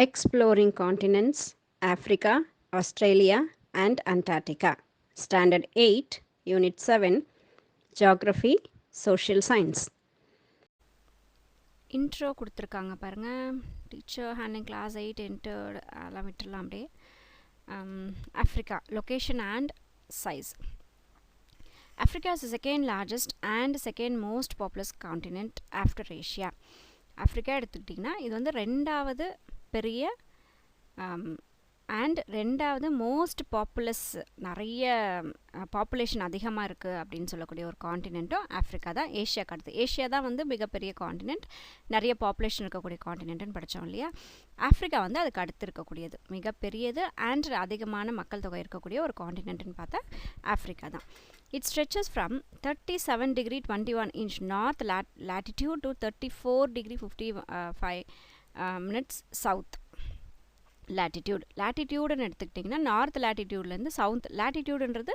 Exploring Continents, Africa, Australia, and Antarctica. Standard 8, Unit 7, Geography, Social Science. Intro கொடுத்துருக்காங்க பாருங்கள். Teacher handing class 8 entered அதெல்லாம் விட்டுடலாம் அப்படியே. Africa location and size. Africa is the second largest and second most populous continent after Asia. Africa எடுத்துக்கிட்டிங்கன்னா இது வந்து ரெண்டாவது பெரிய அண்ட் ரெண்டாவது மோஸ்ட் பாப்புலஸ், நிறைய பாப்புலேஷன் அதிகமாக இருக்குது அப்படின்னு சொல்லக்கூடிய ஒரு காண்டினெண்ட்டும் ஆஃப்ரிக்கா தான். ஏஷியாவுக்கு அடுத்து ஏஷியா தான் வந்து மிகப்பெரிய காண்டினெண்ட், நிறைய பாப்புலேஷன் இருக்கக்கூடிய காண்டினெண்ட்னு படித்தோம் இல்லையா. ஆஃப்ரிக்கா வந்து அதுக்கு அடுத்து இருக்கக்கூடியது மிகப்பெரியது அண்ட் அதிகமான மக்கள் தொகை இருக்கக்கூடிய ஒரு காண்டினெண்ட்னு பார்த்தா ஆஃப்ரிக்கா தான். It stretches from 37 degree 21 inch north latitude to 34 degree 55 minutes south latitude. latitudeன்னு எடுத்துக்கிட்டிங்கன்னா நார்த் லேட்டிடியூட்லேருந்து சவுத் லேட்டிடியூடுன்றது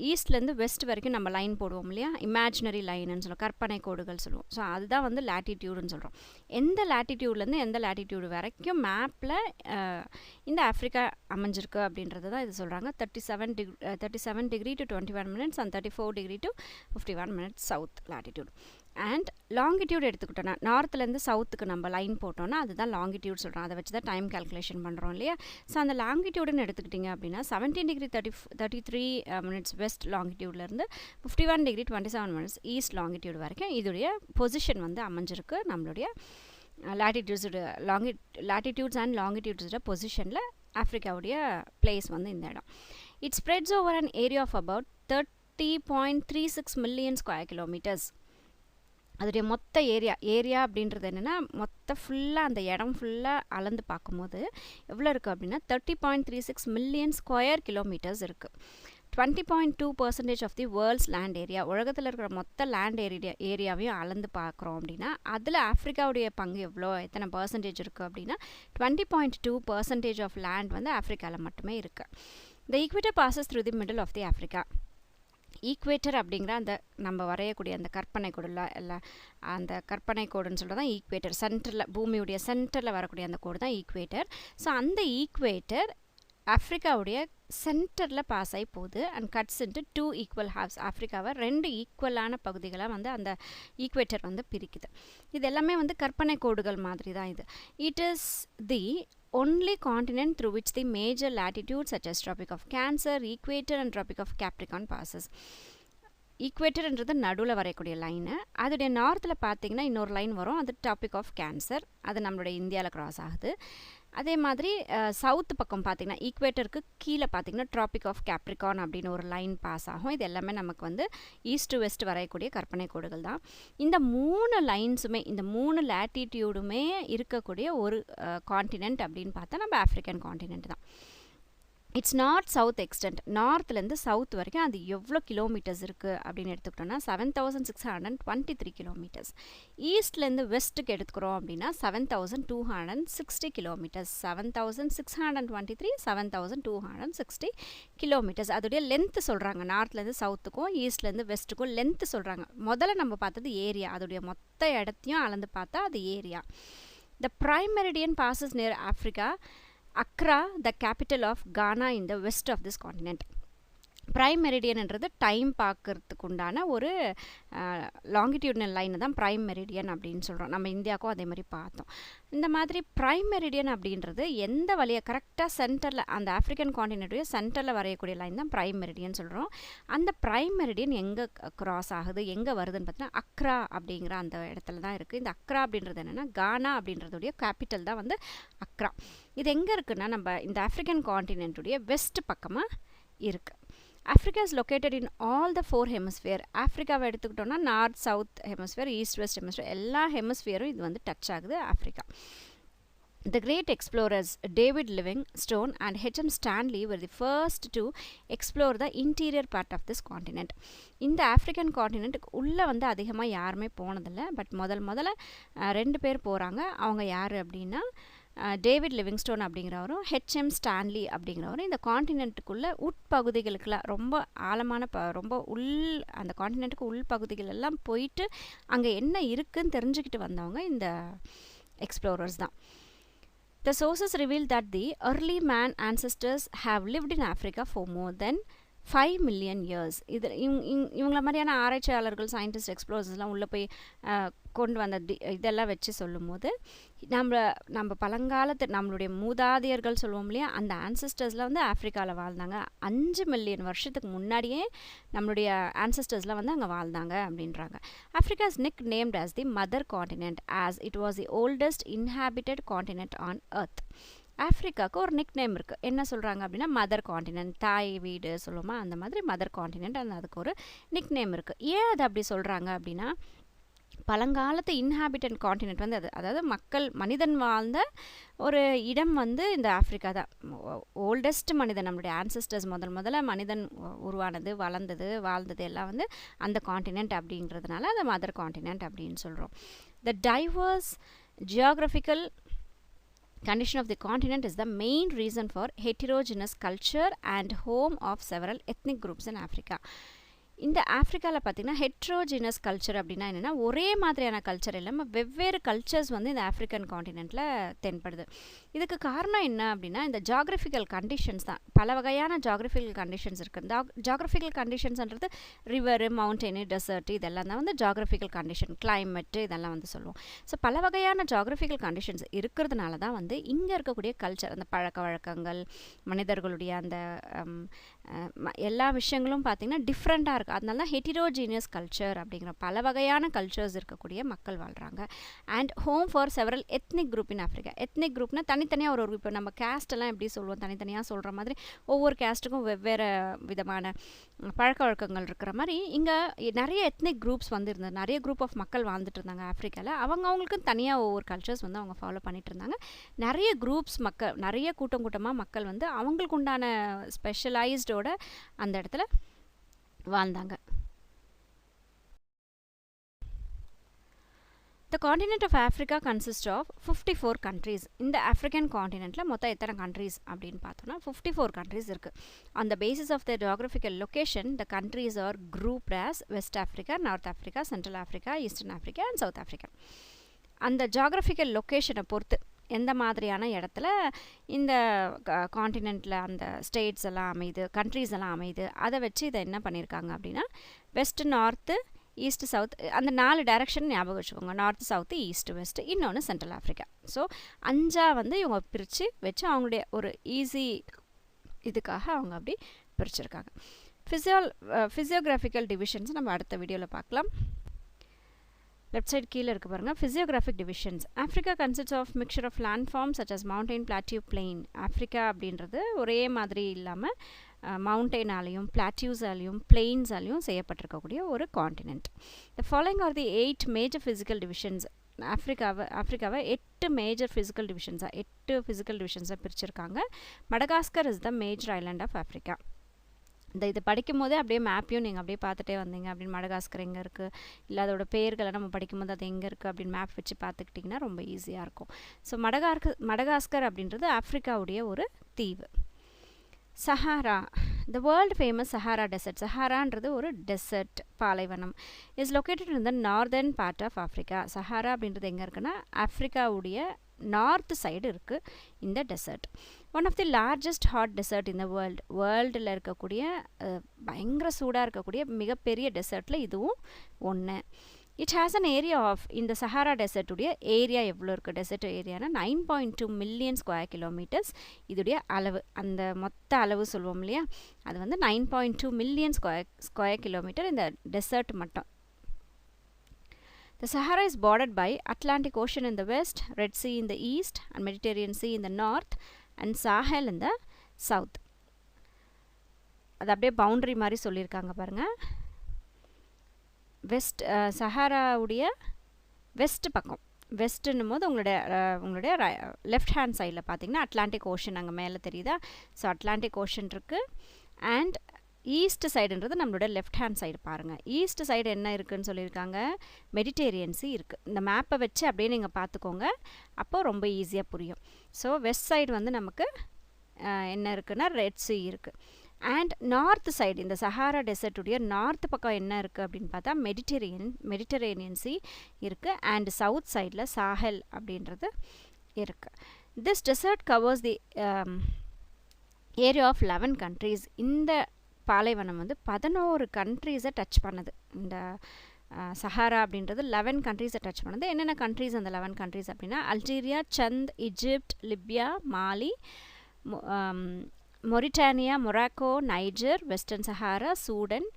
ஈஸ்ட்லேருந்து வெஸ்ட் வரைக்கும் நம்ம லைன் போடுவோம் இல்லையா, இமேஜினரி லைன்னு சொல்லுவோம், கற்பனை கோடுகள் சொல்லுவோம். ஸோ அதுதான் வந்து லேட்டிடியூடுன்னு சொல்கிறோம். எந்த லேட்டிடியூட்லேருந்து எந்த லேட்டிடியூடு வரைக்கும் மேப்பில் இந்த ஆஃப்ரிக்கா அமைஞ்சிருக்கு அப்படின்றது தான் இது சொல்கிறாங்க. 37 degree to 21 minutes and 34 degree to 51 minutes south latitude. And longitude எடுத்துக்கிட்டோன்னா நார்த்லேருந்து சவுத்துக்கு நம்ம லைன் போட்டோன்னா அதுதான் லாங்கிடியூட் சொல்கிறோம். அதை வச்சு தான் டைம் கால்குலேஷன் பண்ணுறோம் இல்லையா. ஸோ அந்த லாங்கிடியூடுன்னு எடுத்துக்கிட்டிங்க அப்படின்னா 17 degree 33 minutes வெஸ்ட் லாங்கிடியூட்லேருந்து 51 degree 27 minutes ஈஸ்ட் லாங்கிடியூட் வரைக்கும் இதோடைய பொசிஷன் வந்து அமைஞ்சிருக்கு. நம்மளுடைய லேட்டிடியூட்ஸ் அண்ட் லாங்கிடியூட்ஸோட பொசிஷனில் ஆஃப்ரிக்காவுடைய பிளேஸ் வந்து இந்த இடம். It spreads over an area of about 30.36 million square kilometers. அதோடைய மொத்த ஏரியா அப்படின்றது என்னென்னா மொத்த ஃபுல்லாக அந்த இடம் ஃபுல்லாக அளந்து பார்க்கும்போது எவ்வளோ இருக்குது அப்படின்னா 30.36 million square kilometers இருக்குது. 20.2% of the world's land area, உலகத்தில் இருக்கிற மொத்த லேண்ட் ஏரியாவையும் அளந்து பார்க்குறோம் அப்படின்னா அதில் ஆஃப்ரிக்காவுடைய பங்கு எவ்வளோ, எத்தனை பர்சன்டேஜ் இருக்குது அப்படின்னா 20.2% ஆஃப் லேண்ட் வந்து ஆஃப்ரிக்காவில் மட்டுமே இருக்குது. The equator passes through the middle of the Africa. Equator அப்படிங்கிற அந்த நம்ம வரையக்கூடிய அந்த கற்பனை கோடுல இல்லை, அந்த கற்பனை கோடுன்னு சொல்கிறது தான் ஈக்வேட்டர். சென்டரில், பூமியுடைய சென்டரில் வரக்கூடிய அந்த கோடு தான் ஈக்வேட்டர். ஸோ அந்த ஈக்வேட்டர் ஆஃப்ரிக்காவுடைய சென்டரில் பாஸ் ஆகி போகுது and cuts into 2 equal halves. ஆஃப்ரிக்காவை 2 ஈக்குவலான பகுதிகளாக வந்து அந்த ஈக்வேட்டர் வந்து பிரிக்குது. இது எல்லாமே வந்து கற்பனை கோடுகள் மாதிரி தான் இது. It is the only continent through which the major latitudes such as Tropic of Cancer, Equator and Tropic of Capricorn passes. ஈக்வேட்டர்ன்றது நடுவில் வரையக்கூடிய லைனு, அதோடைய நார்த்தில் பார்த்தீங்கன்னா இன்னொரு லைன் வரும், அது டாபிக் ஆஃப் கேன்சர், அது நம்மளுடைய இந்தியாவில் கிராஸ் ஆகுது. அதே மாதிரி சவுத்து பக்கம் பார்த்திங்கன்னா ஈக்வேட்டருக்கு கீழே பார்த்திங்கன்னா ட்ராபிக் ஆஃப் கேப்ரிகான் அப்படின்னு ஒரு லைன் பாஸ் ஆகும். இது எல்லாமே நமக்கு வந்து ஈஸ்ட் டு வெஸ்ட் வரையக்கூடிய கற்பனை கோடுகள் தான். இந்த 3 லைன்ஸுமே, இந்த 3 லேட்டிடியூடுமே இருக்கக்கூடிய ஒரு காண்டினென்ட் அப்படின்னு பார்த்தா நம்ம ஆஃப்ரிக்கன் காண்டினென்ட் தான். இட்ஸ் நார்த் சவுத் எக்ஸ்டென்ட், நார்த்லேருந்து சவுத் வரைக்கும் அது எவ்வளோ கிலோமீட்டர்ஸ் இருக்குது அப்படின்னு எடுத்துக்கிட்டோன்னா 7623 கிலோமீட்டர்ஸ். ஈஸ்ட்லேருந்து வெஸ்ட்டுக்கு எடுத்துக்கிறோம் அப்படின்னா 7260 கிலோமீட்டர்ஸ். 7623 7260 கிலோமீட்டர்ஸ் அதோடைய லென்த்து சொல்கிறாங்க. நார்த்லேருந்து சவுத்துக்கும் ஈஸ்ட்லேருந்து வெஸ்ட்டுக்கும் லென்த்து சொல்கிறாங்க. முதல்ல நம்ம பார்த்தது ஏரியா, அதோடைய மொத்த இடத்தையும் அளந்து பார்த்தா அது area. The prime meridian bosses near Africa. Accra, the capital of Ghana in the west of this continent. Prime மெரிடியன்ன்றது டைம் பார்க்கறதுக்கு உண்டான ஒரு லாங்கிடியூட்னல் லைனை தான் ப்ரைம் மெரிடியன் அப்படின்னு சொல்கிறோம். நம்ம இந்தியாவுக்கும் அதே மாதிரி பார்த்தோம். இந்த மாதிரி ப்ரைம் மெரிடியன் அப்படின்றது எந்த வழியாக கரெக்டாக சென்டரில், அந்த ஆஃப்ரிக்கன் காண்டினென்ட்டுடைய சென்டரில் வரையக்கூடிய லைன் தான் ப்ரைம் மெரிடியன் சொல்கிறோம். அந்த ப்ரைம் மெரிடியன் எங்கே க்ராஸ் ஆகுது, எங்கே வருதுன்னு பார்த்தீங்கன்னா அக்ரா அப்படிங்கிற அந்த இடத்துல தான் இருக்குது. இந்த அக்ரா அப்படின்றது என்னென்னா கானா அப்படின்றதுடைய கேபிட்டல் தான் வந்து அக்ரா. இது எங்கே இருக்குன்னா நம்ம இந்த ஆஃப்ரிக்கன் காண்டினென்ட்டுடைய வெஸ்ட் பக்கமாக இருக்குது. Africa is located in all the 4 hemisphere. ஆஃப்ரிக்காவை எடுத்துக்கிட்டோன்னா north south hemisphere, east west hemisphere, எல்லா ஹெமிஸ்பியரும் இது வந்து டச் ஆகுது Africa. The great explorers David Livingstone and H.M. Stanley were the first to explore the interior part of this continent. இந்த African காண்டினென்ட்டுக்கு உள்ளே வந்து அதிகமாக யாருமே போனதில்லை. பட் முதல்ல 2 பேர் போகிறாங்க. அவங்க யார் அப்படின்னா டேவிட் லிவிங்ஸ்டோன் அப்படிங்கிறவரும் ஹெச்எம் ஸ்டான்லி அப்படிங்கிறவரும் இந்த காண்டினென்ட்டுக்குள்ளே உட்பகுதிகளுக்கெல்லாம் ரொம்ப ஆழமான ரொம்ப அந்த காண்டினென்ட்டுக்கு உள்பகுதிகள் எல்லாம் போயிட்டு அங்கே என்ன இருக்குதுன்னு தெரிஞ்சுக்கிட்டு வந்தவங்க இந்த எக்ஸ்ப்ளோரர்ஸ் தான். The sources reveal that the early man ancestors have lived in Africa for more than 5 million years. இது இவங்கள மாதிரியான ஆராய்ச்சியாளர்கள், சயின்டிஸ்ட், எக்ஸ்ப்ளோரர்ஸ்லாம் உள்ளே போய் கொண்டு வந்த இதெல்லாம் வச்சு சொல்லும் போது நம்ம பழங்காலத்து நம்மளுடைய மூதாதையர்கள் சொல்லுவோம் இல்லையா, அந்த ஆன்சஸ்டர்ஸ்லாம் வந்து ஆஃப்ரிக்காவில் வாழ்ந்தாங்க. 5 மில்லியன் வருஷத்துக்கு முன்னாடியே நம்மளுடைய ஆன்சஸ்டர்ஸ்லாம் வந்து அங்கே வாழ்ந்தாங்க அப்படின்றாங்க. Africa is nicknamed as the mother continent as it was the oldest inhabited continent on earth. ஆஃப்ரிக்காவுக்கு ஒரு நிக் நேம் இருக்குது. என்ன சொல்கிறாங்க அப்படின்னா மதர் காண்டினென்ட், தாய் வீடு சொல்லுவோமா, அந்த மாதிரி மதர் காண்டினென்ட், அந்த அதுக்கு ஒரு நிக் நேம் இருக்குது. ஏன் அது அப்படி சொல்கிறாங்க அப்படின்னா, பழங்காலத்து இன்ஹாபிட்டன்ட் காண்டினென்ட் வந்து அதாவது மனிதன் வாழ்ந்த ஒரு இடம் வந்து இந்த ஆஃப்ரிக்கா தான். ஓல்டஸ்ட் மனிதன், நம்மளுடைய ஆன்சஸ்டர்ஸ் முதல்ல மனிதன் உருவானது, வாழ்ந்தது எல்லாம் வந்து அந்த காண்டினென்ட் அப்படிங்கிறதுனால அந்த மதர் காண்டினென்ட் அப்படின்னு சொல்கிறோம். The diverse geographical condition of the continent is the main reason for heterogeneous culture and home of several ethnic groups in Africa. இந்த ஆஃப்ரிக்காவில் பார்த்திங்கன்னா ஹெட்ரோஜினஸ் கல்ச்சர் அப்படின்னா என்னென்னா, ஒரே மாதிரியான கல்ச்சர் இல்லாமல் வெவ்வேறு கல்ச்சர்ஸ் வந்து இந்த ஆஃப்ரிக்கன் காண்டினென்ட்டில் தென்படுது. இதுக்கு காரணம் என்ன அப்படின்னா, இந்த ஜாகிரபிக்கல் கண்டிஷன்ஸ் தான். பல வகையான ஜாகிரபிக்கல் கண்டிஷன்ஸ் இருக்குது. ஜாகிரபிக்கல் கண்டிஷன்ஸ்ன்றது ரிவரு, மவுண்டெயின், டெசர்ட் இதெல்லாம் தான் வந்து ஜாகிரபிக்கல் கண்டிஷன், கிளைமேட்டு இதெல்லாம் வந்து சொல்லுவோம். ஸோ பல வகையான ஜாகிரபிக்கல் கண்டிஷன்ஸ் இருக்கிறதுனால தான் வந்து இங்கே இருக்கக்கூடிய கல்ச்சர், அந்த பழக்க வழக்கங்கள், மனிதர்களுடைய அந்த எல்லா விஷயங்களும் பார்த்திங்கன்னா டிஃப்ரெண்ட்டாக இருக்குது. அதனால தான் ஹெட்டிரோஜீனியஸ் கல்ச்சர் அப்படிங்கிற பல வகையான கல்ச்சர்ஸ் இருக்கக்கூடிய மக்கள் வாழ்கிறாங்க. And home for several ethnic group in Africa. Ethnic குரூப்னால் தனித்தனியாக ஒரு இப்போ நம்ம கேஸ்டெல்லாம் எப்படி சொல்லுவோம், தனித்தனியாக சொல்கிற மாதிரி ஒவ்வொரு கேஸ்ட்டுக்கும் வெவ்வேறு விதமான பழக்க வழக்கங்கள் இருக்கிற மாதிரி இங்கே நிறைய எத்னிக் குரூப்ஸ் வந்து இருந்தது. நிறைய குரூப் ஆஃப் மக்கள் வாழ்ந்துட்டு இருந்தாங்க ஆஃப்ரிக்காவில். அவங்களுக்கு தனியாக ஒவ்வொரு கல்ச்சர்ஸ் வந்து அவங்க ஃபாலோ பண்ணிட்டு இருந்தாங்க. நிறைய குரூப்ஸ் மக்கள், நிறைய கூட்டமாக மக்கள் வந்து அவங்களுக்கு உண்டான ஸ்பெஷலைஸ்டோட அந்த இடத்துல வாழ்ந்தாங்க. The continent of Africa consists of 54 countries. இந்த ஆஃப்ரிக்கன் காண்டினென்ட்டில் மொத்தம் எத்தனை கண்ட்ரீஸ் அப்படின்னு பார்த்தோன்னா 54 countries இருக்குது. On the basis of their geographical location, the countries are grouped as West Africa, North Africa, Central Africa, Eastern Africa and South Africa. அந்த geographical லொக்கேஷனை பொறுத்து எந்த மாதிரியான இடத்துல இந்த காண்டினென்ட்டில் அந்த ஸ்டேட்ஸ் எல்லாம் அமையுது, கண்ட்ரீஸ் எல்லாம் அமையுது, அதை வச்சு இதை என்ன பண்ணியிருக்காங்க அப்படின்னா, வெஸ்ட், நார்த்து, ஈஸ்ட், சவுத், அந்த 4 டைரக்ஷன் ஞாபகம் வச்சுக்கோங்க. நார்த், சவுத்து, ஈஸ்ட், வெஸ்ட், இன்னொன்று சென்ட்ரல் ஆஃப்ரிக்கா. ஸோ 5 வந்து இவங்க பிரித்து வச்சு அவங்களுடைய ஒரு ஈஸி இதுக்காக அவங்க அப்படி பிரிச்சிருக்காங்க. ஃபிசியோகிராஃபிக்கல் டிவிஷன்ஸ் நம்ம அடுத்த வீடியோவில் பார்க்கலாம். லெஃப்ட் சைடு கீழே இருக்குது பாருங்கள். Physiographic divisions. Africa consists of mixture of land form such as mountain, plateau, plain. ஆஃப்ரிக்கா அப்படின்றது ஒரே மாதிரி இல்லாமல் மவுண்டெயினாலையும், பிளாட்டியூஸாலையும், பிளெயின்ஸாலையும் செய்யப்பட்டிருக்கக்கூடிய ஒரு continent. The following are the 8 major physical divisions. ஆஃப்ரிக்காவை 8 மேஜர் ஃபிசிக்கல் டிவிஷன்ஸாக பிரிச்சிருக்காங்க. Madagascar is the major island of Africa. இது படிக்கும் போதே அப்படியே மேப்பையும் நீங்கள் அப்படியே பார்த்துட்டே வந்தீங்க அப்படின்னு, மடகாஸ்கர் எங்கே இருக்குது, இல்லை அதோட பேர்களை நம்ம படிக்கும்போது அது எங்கே இருக்குது அப்படின்னு மேப் வச்சு பார்த்துக்கிட்டிங்கன்னா ரொம்ப ஈஸியாக இருக்கும். ஸோ மடகாஸ்கர் அப்படின்றது ஆஃப்ரிக்காவுடைய ஒரு தீவு. Sahara, the world famous Sahara desert. சஹாரான்றது ஒரு டெசர்ட், பாலைவனம். Is located in the northern part of Africa. Sahara அப்படின்றது எங்கே இருக்குன்னா ஆஃப்ரிக்காவுடைய நார்த் சைடு இருக்குது இந்த desert. One of the largest hot desert in the வேர்ல்டில் இருக்கக்கூடிய பயங்கர சூடாக இருக்கக்கூடிய மிகப்பெரிய டெசர்ட்டில் இதுவும் ஒன்று. It has an area of, இந்த சஹாரா டெசர்ட்டுடைய ஏரியா எவ்வளோ இருக்குது, டெசர்ட் ஏரியானா 9.2 மில்லியன் ஸ்கொயர் கிலோமீட்டர்ஸ். இதுடைய அளவு, அந்த மொத்த அளவு சொல்லுவோம் இல்லையா, அது வந்து 9.2 மில்லியன் ஸ்கொயர் கிலோமீட்டர் இந்த டெசர்ட் மட்டும். The Sahara is bordered by Atlantic Ocean in the west, Red Sea in the east and Mediterranean Sea in the north and Sahel in the south. அது அப்படியே பவுண்டரி மாதிரி சொல்லியிருக்காங்க பாருங்கள். West, சஹாராவுடைய west பக்கம், வெஸ்ட்டுன்னும் போது உங்களுடைய லெஃப்ட் ஹேண்ட் சைடில் பார்த்தீங்கன்னா அட்லாண்டிக் ஓஷன் அங்கே மேலே தெரியுதா. ஸோ அட்லாண்டிக் ஓஷன் இருக்குது. அண்ட் ஈஸ்ட் சைடுன்றது நம்மளோட லெஃப்ட் ஹேண்ட் சைடு பாருங்கள். ஈஸ்ட் சைடு என்ன இருக்குதுன்னு சொல்லியிருக்காங்க, மெடிட்டேரியன் சி இருக்குது. இந்த மேப்பை வச்சு அப்படியே நீங்கள் பார்த்துக்கோங்க, அப்போது ரொம்ப ஈஸியாக புரியும். ஸோ வெஸ்ட் சைடு வந்து நமக்கு என்ன இருக்குன்னா ரெட் சி இருக்குது. அண்ட் நார்த் சைடு, இந்த சஹாரா டெசர்ட்டுடைய நார்த் பக்கம் என்ன இருக்குது அப்படின்னு பார்த்தா மெடிட்டரேனியன் சி இருக்குது. அண்ட் சவுத் சைடில் சாஹெல் அப்படின்றது இருக்குது. This desert covers the area of 11 countries. இந்த பாலைவனம் வந்து 11 கண்ட்ரீஸை டச் பண்ணுது. இந்த சஹாரா அப்படின்றது 11 கண்ட்ரீஸை டச் பண்ணுது. என்னென்ன கண்ட்ரீஸ் அந்த 11 கண்ட்ரீஸ் அப்படின்னா Algeria, Chad, Egypt, Libya, Mali, Mauritania, Morocco, Niger, Western Sahara, Sudan,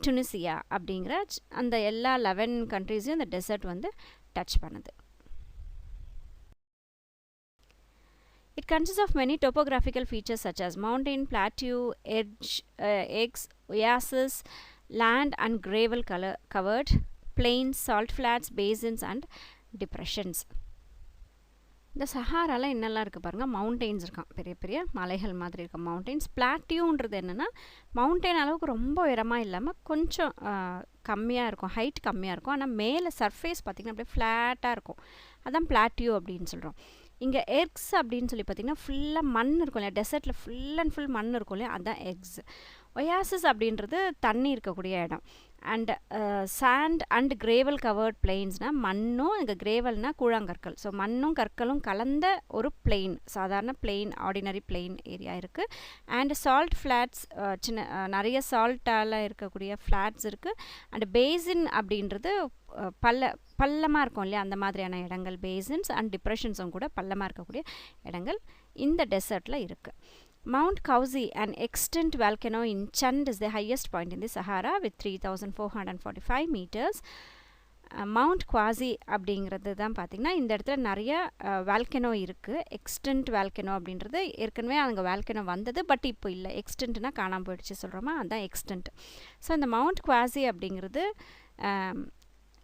Tunisia அப்படிங்கிற அந்த எல்லா 11 கண்ட்ரீஸையும் இந்த டெசர்ட் வந்து டச் பண்ணுது. It consists of many topographical features such as mountain, plateau, eggs, oasis, land and gravel covered plains, salt flats, basins and depressions. இந்த சஹாரால என்னெல்லாம் இருக்குது பாருங்கள். மவுண்டெயின்ஸ் இருக்கான், பெரிய பெரிய மலைகள் மாதிரி இருக்க மவுண்டெயின்ஸ். பிளாட்டியூன்றது என்னென்னா மவுண்டெயின் அளவுக்கு ரொம்ப உயரமாக இல்லாமல் கொஞ்சம் கம்மியாக இருக்கும், ஹைட் கம்மியாக இருக்கும். ஆனால் மேலே சர்ஃபேஸ் பார்த்திங்கன்னா அப்படியே ஃப்ளாட்டாக இருக்கும், அதான் பிளாட்டியூ அப்படின்னு சொல்கிறோம். இங்கே எக்ஸ் அப்படின்னு சொல்லி பார்த்திங்கன்னா ஃபுல்லாக மண் இருக்கும் இல்லையா, டெசர்ட்டில் ஃபுல் அண்ட் ஃபுல் மண் இருக்கும் இல்லையா, அதுதான் எக்ஸ். ஒயாசிஸ் அப்படின்றது தண்ணி இருக்கக்கூடிய இடம். And sand and gravel covered பிளெயின்ஸ்னால் மண்ணும், இங்கே கிரேவல்னால் கூழாங்கற்கள். ஸோ மண்ணும் கற்களும் கலந்த ஒரு பிளெயின், சாதாரண பிளெயின், ஆர்டினரி பிளெயின் ஏரியா இருக்குது. அண்ட் சால்ட் ஃப்ளாட்ஸ், சின்ன நிறைய சால்ட்டால் இருக்கக்கூடிய ஃப்ளாட்ஸ் இருக்குது. அண்ட் பேசின் அப்படின்றது பள்ளமாக இருக்கும் இல்லையா, அந்த மாதிரியான இடங்கள் பேசின்ஸ். அண்ட் டிப்ரெஷன்ஸும் கூட பள்ளமாக இருக்கக்கூடிய இடங்கள் இந்த டெசர்ட்டில் இருக்குது. Mount Kausi, an extinct volcano in Chand, is the highest point in the Sahara with 3,445 meters. Mount quasi அப்படிங்கிறது தான் பார்த்திங்கன்னா இந்த இடத்துல நிறைய வால்கனோ இருக்குது. எக்ஸ்டென்ட் வால்கனோ அப்படின்றது ஏற்கனவே அங்கே வால்கனோ வந்தது, பட் இப்போ இல்லை, எக்ஸ்டென்ட்னா காணாமல் போயிடுச்சு சொல்கிறோமா, அதுதான் எக்ஸ்டென்ட். ஸோ இந்த மவுண்ட் குவாசி அப்படிங்கிறது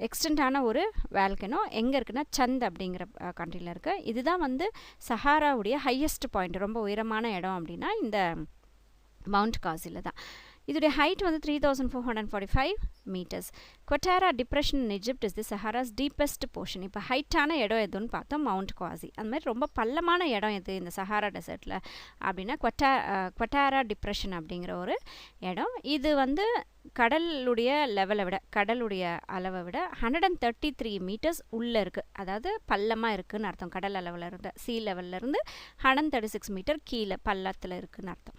எக்ஸ்டென்டான ஒரு வால்கனோ எங்கே இருக்குன்னா சந்த் அப்படிங்கிற கண்ட்ரியில் இருக்குது. இதுதான் வந்து சஹாராவுடைய ஹையஸ்ட் பாயிண்ட், ரொம்ப உயரமான இடம் அப்படின்னா இந்த மவுண்ட் காசியில் தான். இதோடைய ஹைட் வந்து 3,445 meters. Quattara depression in Egypt is the Sahara's deepest portion. இப்போ ஹைட்டான இடம் எதுன்னு பார்த்தோம் மவுண்ட் குவாசி. அந்த மாதிரி ரொம்ப பள்ளமான இடம் எது இந்த சஹாரா டெசர்ட்டில் அப்படின்னா குவட்டாரா டிப்ரெஷன் அப்படிங்கிற ஒரு இடம். இது வந்து கடலுடைய லெவலை விட, கடலுடைய அளவை விட 133 meters உள்ளே இருக்குது, அதாவது பள்ளமாக இருக்குதுன்னு அர்த்தம். கடல் அளவில் இருந்து, சீ லெவல்லேருந்து 136 meter கீழே பள்ளத்தில் இருக்குதுன்னு அர்த்தம்.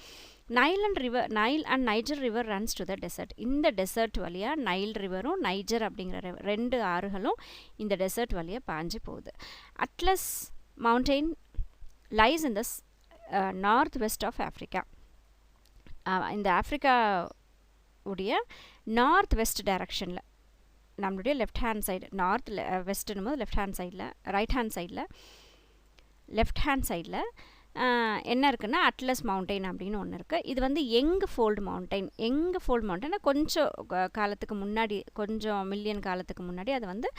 Nile and Niger river runs to the desert. இந்த டெசர்ட் வழியாக நைல் ரிவரும் நைஜர் அப்படிங்கிற 2 ஆறுகளும் இந்த டெசர்ட் வழியாக பாஞ்சு போகுது. Atlas mountain lies in the north west of Africa. இந்த ஆஃப்ரிக்கா உடைய நார்த் வெஸ்ட் டைரக்ஷனில், நம்மளுடைய லெஃப்ட் ஹேண்ட் சைடு, நார்த் வெஸ்ட்டுன்னும் போது லெஃப்ட் ஹேண்ட் சைடில், ரைட் ஹேண்ட் சைடில், லெஃப்ட் ஹேண்ட் சைடில் என்ன இருக்குன்னா அட்லஸ் மவுண்டெயின் அப்படின்னு ஒன்று இருக்குது. இது வந்து யங் ஃபோல்டு மவுண்டெயின்னா கொஞ்சம் காலத்துக்கு முன்னாடி, கொஞ்சம் மில்லியன் காலத்துக்கு முன்னாடி அது வந்து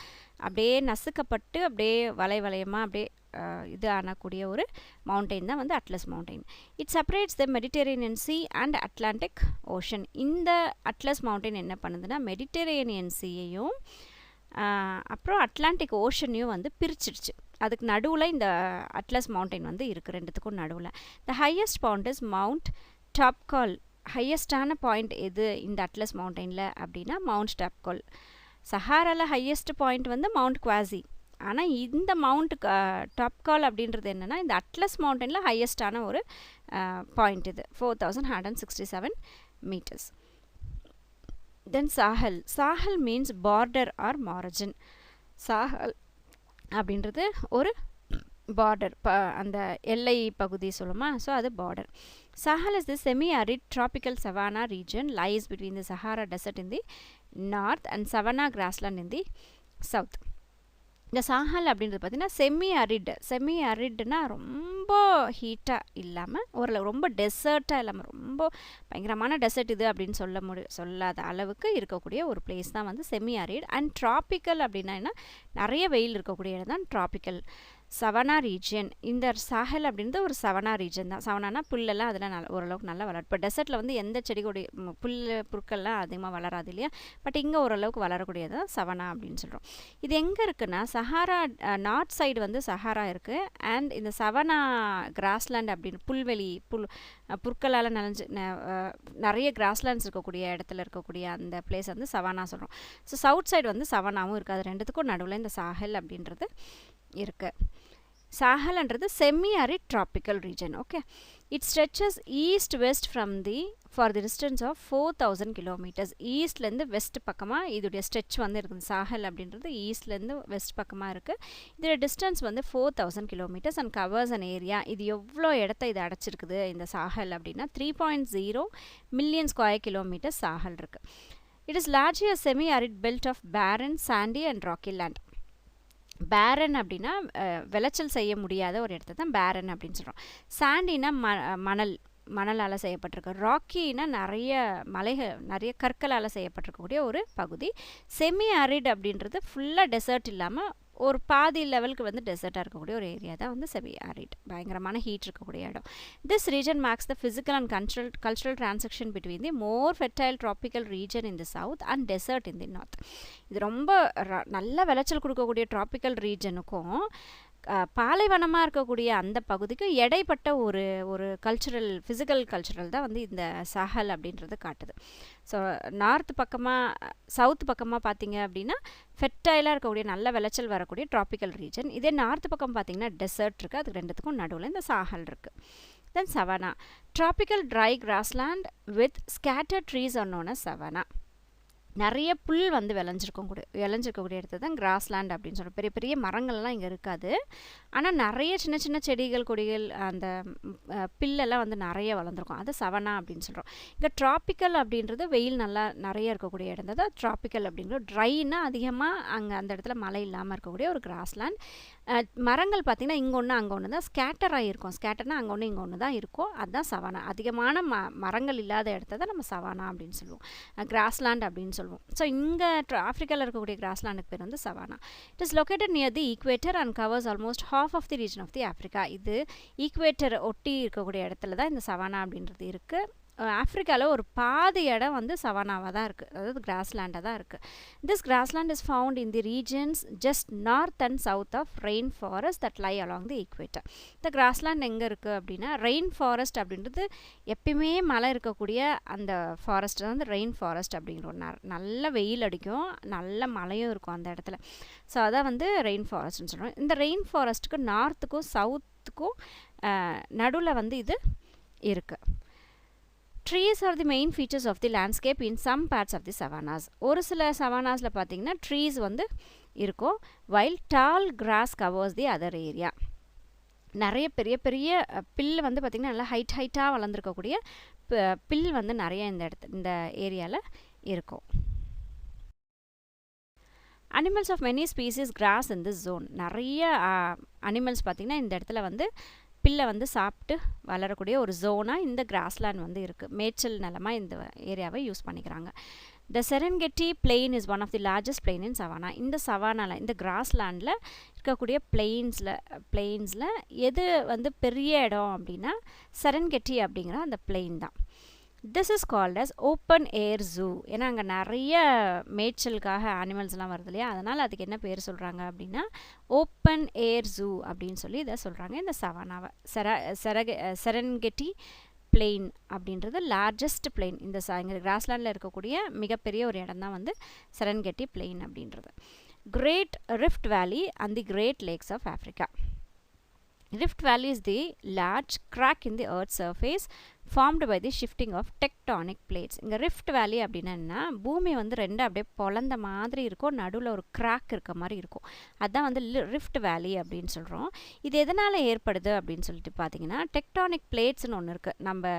அப்படியே நசுக்கப்பட்டு அப்படியே வளையமாக அப்படியே இது ஆனக்கூடிய ஒரு மவுண்டெயின் தான் வந்து atlas mountain. It separates the Mediterranean C and Atlantic ocean. இந்த அட்லஸ் மவுண்டெயின் என்ன பண்ணுதுன்னா மெடிட்டரேனியன் சீயையும் அப்புறம் அட்லாண்டிக் ஓஷனையும் வந்து பிரிச்சிடுச்சு. அதுக்கு நடுவில் இந்த அட்லஸ் மவுண்டெயின் வந்து இருக்குது, ரெண்டுத்துக்கும் நடுவில். The highest point is Mount Toubkal. ஹையஸ்டான பாயிண்ட் எது இந்த அட்லஸ் மவுண்டெயினில் அப்படின்னா மவுண்ட் டாப்கால். சஹாராவில் ஹையஸ்ட் பாயிண்ட் வந்து மவுண்ட் குவாசி. ஆனால் இந்த மவுண்ட் டாப்கால் அப்படின்றது என்னென்னா இந்த அட்லஸ் மவுண்டெயினில் ஹையஸ்டான ஒரு பாயிண்ட் இது, 4,167 meters. Then Sahel means border or margin. Sahel அப்படின்றது ஒரு பார்டர், அந்த எல்லை பகுதி சொல்லுமா, ஸோ அது border. Sahel is the semi-arid tropical savanna region, lies between the Sahara desert in the north and savanna grassland in the south. இந்த சாஹல் அப்படின்றது பார்த்திங்கன்னா செமி அரிட்னா ரொம்ப ஹீட்டாக இல்லாமல், ஓரளவு ரொம்ப டெசர்ட்டாக இல்லாமல், ரொம்ப பயங்கரமான டெசர்ட் இது அப்படின்னு சொல்லாத அளவுக்கு இருக்கக்கூடிய ஒரு பிளேஸ் தான் வந்து செமி அரிட். அண்ட் ட்ராபிக்கல் அப்படின்னா நிறைய வெயில் இருக்கக்கூடிய இடம் தான் ட்ராபிக்கல். சவனா ரீஜியன், இந்த சாஹல் அப்படின்றது ஒரு சவனா ரீஜன் தான். சவனானா புல்லெல்லாம் அதில் ஓரளவுக்கு நல்லா வளரும். இப்போ டெசர்ட்டில் வந்து எந்த செடி கொடி புற்கள்லாம் அதிகமாக வளராது இல்லையா, பட் இங்கே ஓரளவுக்கு வளரக்கூடியது தான் சவனா அப்படின்னு சொல்கிறோம். இது எங்கே இருக்குன்னா சஹாரா நார்த் சைடு வந்து சஹாரா இருக்குது. அண்ட் இந்த சவனா கிராஸ்லேண்ட் அப்படின்னு புல்வெளி புற்களால் நிறைய கிராஸ்லேண்ட்ஸ் இருக்கக்கூடிய இடத்துல இருக்கக்கூடிய அந்த பிளேஸ் வந்து சவானா சொல்கிறோம். ஸோ சவுத் சைடு வந்து சவனாவும் இருக்குது. அது ரெண்டுத்துக்கும் நடுவில் இந்த சாஹல் அப்படின்றது இருக்குது. சாஹல்ன்றது semi-arid tropical region. Okay, it stretches east west from the for the distance of 4000 kilometers. ஈஸ்ட்லேருந்து west பக்கமாக இதோடைய ஸ்ட்ரெச் வந்து இருக்குது. சாஹல் அப்படின்றது ஈஸ்ட்லேருந்து வெஸ்ட் பக்கமாக இருக்குது. இதோட டிஸ்டன்ஸ் வந்து 4000 kilometers and covers an area. இது எவ்வளோ இடத்த இது அடைச்சிருக்குது இந்த சாஹல் அப்படின்னா 3.0 million square kilometers சாஹல் இருக்குது. It is largely a semi-arid belt of barren, sandy and rocky land. பேரன் அப்படின்னா விளைச்சல் செய்ய முடியாத ஒரு இடத்த தான் பேரன் அப்படின்னு சொல்கிறோம். சாண்டினா மணலால் செய்யப்பட்டிருக்கு. ராக்கினா நிறைய கற்களால் செய்யப்பட்டிருக்கக்கூடிய ஒரு பகுதி. செமி அரிட் அப்படின்றது ஃபுல்லாக டெசர்ட் இல்லாமல் ஒரு பாதி லெவலுக்கு வந்து டெசர்ட்டாக இருக்கக்கூடிய ஒரு ஏரியா தான் வந்து செமி அரிட். பயங்கரமான ஹீட் இருக்கக்கூடிய இடம். This region marks the physical and cultural transaction between the more fertile tropical region in the south and desert in the north. இது ரொம்ப நல்ல விளைச்சல் கொடுக்கக்கூடிய ட்ராபிக்கல் ரீஜனுக்கும் பாலைவனமாக இருக்கக்கூடிய அந்த பகுதிக்கு இடைப்பட்ட ஒரு ஃபிசிக்கல் கல்ச்சுரல் தான் வந்து இந்த சஹல் அப்படின்றது காட்டுது. ஸோ சவுத் பக்கமாக பார்த்தீங்க அப்படின்னா ஃபெர்டைலாக இருக்கக்கூடிய நல்ல விளைச்சல் வரக்கூடிய ட்ராபிக்கல் ரீஜன். இதே நார்த் பக்கம் பார்த்தீங்கன்னா டெசர்ட் இருக்குது. அதுக்கு ரெண்டுத்துக்கும் நடுவில் இந்த சாஹல் இருக்குது. Then savanna, tropical dry grassland with scattered trees are known as savanna. நிறைய புல் வந்து விளைஞ்சிருக்கக்கூடிய இடத்துல தான் கிராஸ்லேண்ட் அப்படின்னு சொல்கிறோம். பெரிய பெரிய மரங்கள்லாம் இங்கே இருக்காது. ஆனால் நிறைய சின்ன சின்ன செடிகள் கொடிகள் அந்த பில்லெல்லாம் வந்து நிறைய வளர்ந்துருக்கும். அது சவனா அப்படின்னு சொல்கிறோம். இங்கே ட்ராபிக்கல் அப்படின்றது வெயில் நிறைய இருக்கக்கூடிய இடம் தான் ட்ராபிக்கல் அப்படிங்கிறது. ட்ரைனா அதிகமாக அங்கே அந்த இடத்துல மழை இல்லாமல் இருக்கக்கூடிய ஒரு கிராஸ்லேண்ட். மரங்கள் பார்த்திங்கன்னா இங்கே ஒன்று அங்கே ஒன்று தான் ஸ்கேட்டராக இருக்கும். ஸ்கேட்டர்னால் அங்கே ஒன்று இங்கே ஒன்று தான் இருக்கும். அதுதான் சவானா. அதிகமான மரங்கள் இல்லாத இடத்த தான் நம்ம சவானா அப்படின்னு சொல்லுவோம். கிராஸ்லேண்ட் அப்படின்னு சொல்லுவோம். ஸோ இங்கே ஆஃப்ரிக்காவில் இருக்கக்கூடிய கிராஸ்லேண்டுக்கு பேர் வந்து savannah. It is located near the equator and covers almost half of the region of the Africa. இது ஈக்வேட்டர் ஒட்டி இருக்கக்கூடிய இடத்துல தான் இந்த சவானா அப்படின்றது இருக்குது. ஆஃப்ரிக்காவில் ஒரு பாதி இடம் வந்து சவானாவாக தான் இருக்குது. அதாவது கிராஸ்லேண்டாக தான் இருக்குது. This grassland is found in the regions just north and south of rain forest that lie along the equator. இந்த கிராஸ்லேண்ட் எங்கே இருக்குது அப்படின்னா ரெயின் ஃபாரஸ்ட் அப்படின்றது எப்பயுமே மழை இருக்கக்கூடிய அந்த ஃபாரஸ்ட் வந்து ரெயின் ஃபாரஸ்ட் அப்படிங்கிற ஒரு நல்ல வெயில் அடிக்கும், நல்ல மழையும் இருக்கும் அந்த இடத்துல. ஸோ அதான் வந்து ரெயின் ஃபாரஸ்ட்னு சொல்கிறோம். இந்த ரெயின் ஃபாரஸ்ட்டுக்கு நார்த்துக்கும் சவுத்துக்கும் நடுவில் வந்து இது இருக்குது. Trees are the main features of the landscape in some parts of the savannas. ஒரு சில சவானாஸில் பார்த்தீங்கன்னா ட்ரீஸ் வந்து இருக்கும், while tall grass covers the other area. நிறைய பெரிய பெரிய பில் வந்து பார்த்திங்கன்னா நல்லா ஹைட்டாக வளர்ந்துருக்கக்கூடிய பில் வந்து நிறைய இந்த ஏரியாவில் இருக்கும். Animals of many species graze in this zone. நிறைய அனிமல்ஸ் பார்த்திங்கன்னா இந்த இடத்துல வந்து பில்லை வந்து சாப்பிட்டு வளரக்கூடிய ஒரு ஜோனாக இந்த கிராஸ்லேண்ட் வந்து இருக்குது. மேய்ச்சல் நிலமாக இந்த ஏரியாவை யூஸ் பண்ணிக்கிறாங்க. The Serengeti plain is one of the largest plain in savanna. இந்த சவானாவில் இந்த கிராஸ்லேண்டில் இருக்கக்கூடிய பிளெயின்ஸில் எது வந்து பெரிய இடம் அப்படின்னா செரன்கெட்டி அப்படிங்கிற அந்த பிளெயின் தான். This is called as open air zoo. ஏன்னா அங்கே நிறைய மேய்ச்சலுக்காக அனிமல்ஸ்லாம் வருது இல்லையா, அதனால் அதுக்கு என்ன பேர் சொல்கிறாங்க அப்படின்னா ஓப்பன் ஏர் ஜூ அப்படின்னு சொல்லி இதை சொல்கிறாங்க. இந்த சவானாவை செரன்கெட்டி பிளெயின் அப்படின்றது லார்ஜஸ்ட் பிளெயின். இந்த இங்கே கிராஸ்லேண்டில் இருக்கக்கூடிய மிகப்பெரிய ஒரு இடம் தான் வந்து செரன்கெட்டி பிளெயின் அப்படின்றது. Great rift valley and the great lakhs of Africa. Rift Valley is the large crack in the earth's surface formed by the shifting of tectonic plates. இங்கே ரிஃப்ட் வேலி அப்படின்னா பூமி வந்து ரெண்டு அப்படியே பொழந்த மாதிரி இருக்கும், நடுவில் ஒரு கிராக் இருக்க மாதிரி இருக்கும். அதுதான் வந்து ரிஃப்ட் வேலி அப்படின்னு சொல்கிறோம். இது எதனால் ஏற்படுது அப்படின்னு சொல்லிட்டு பார்த்தீங்கன்னா டெக்டானிக் பிளேட்ஸ்னு ஒன்று இருக்குது. நம்ம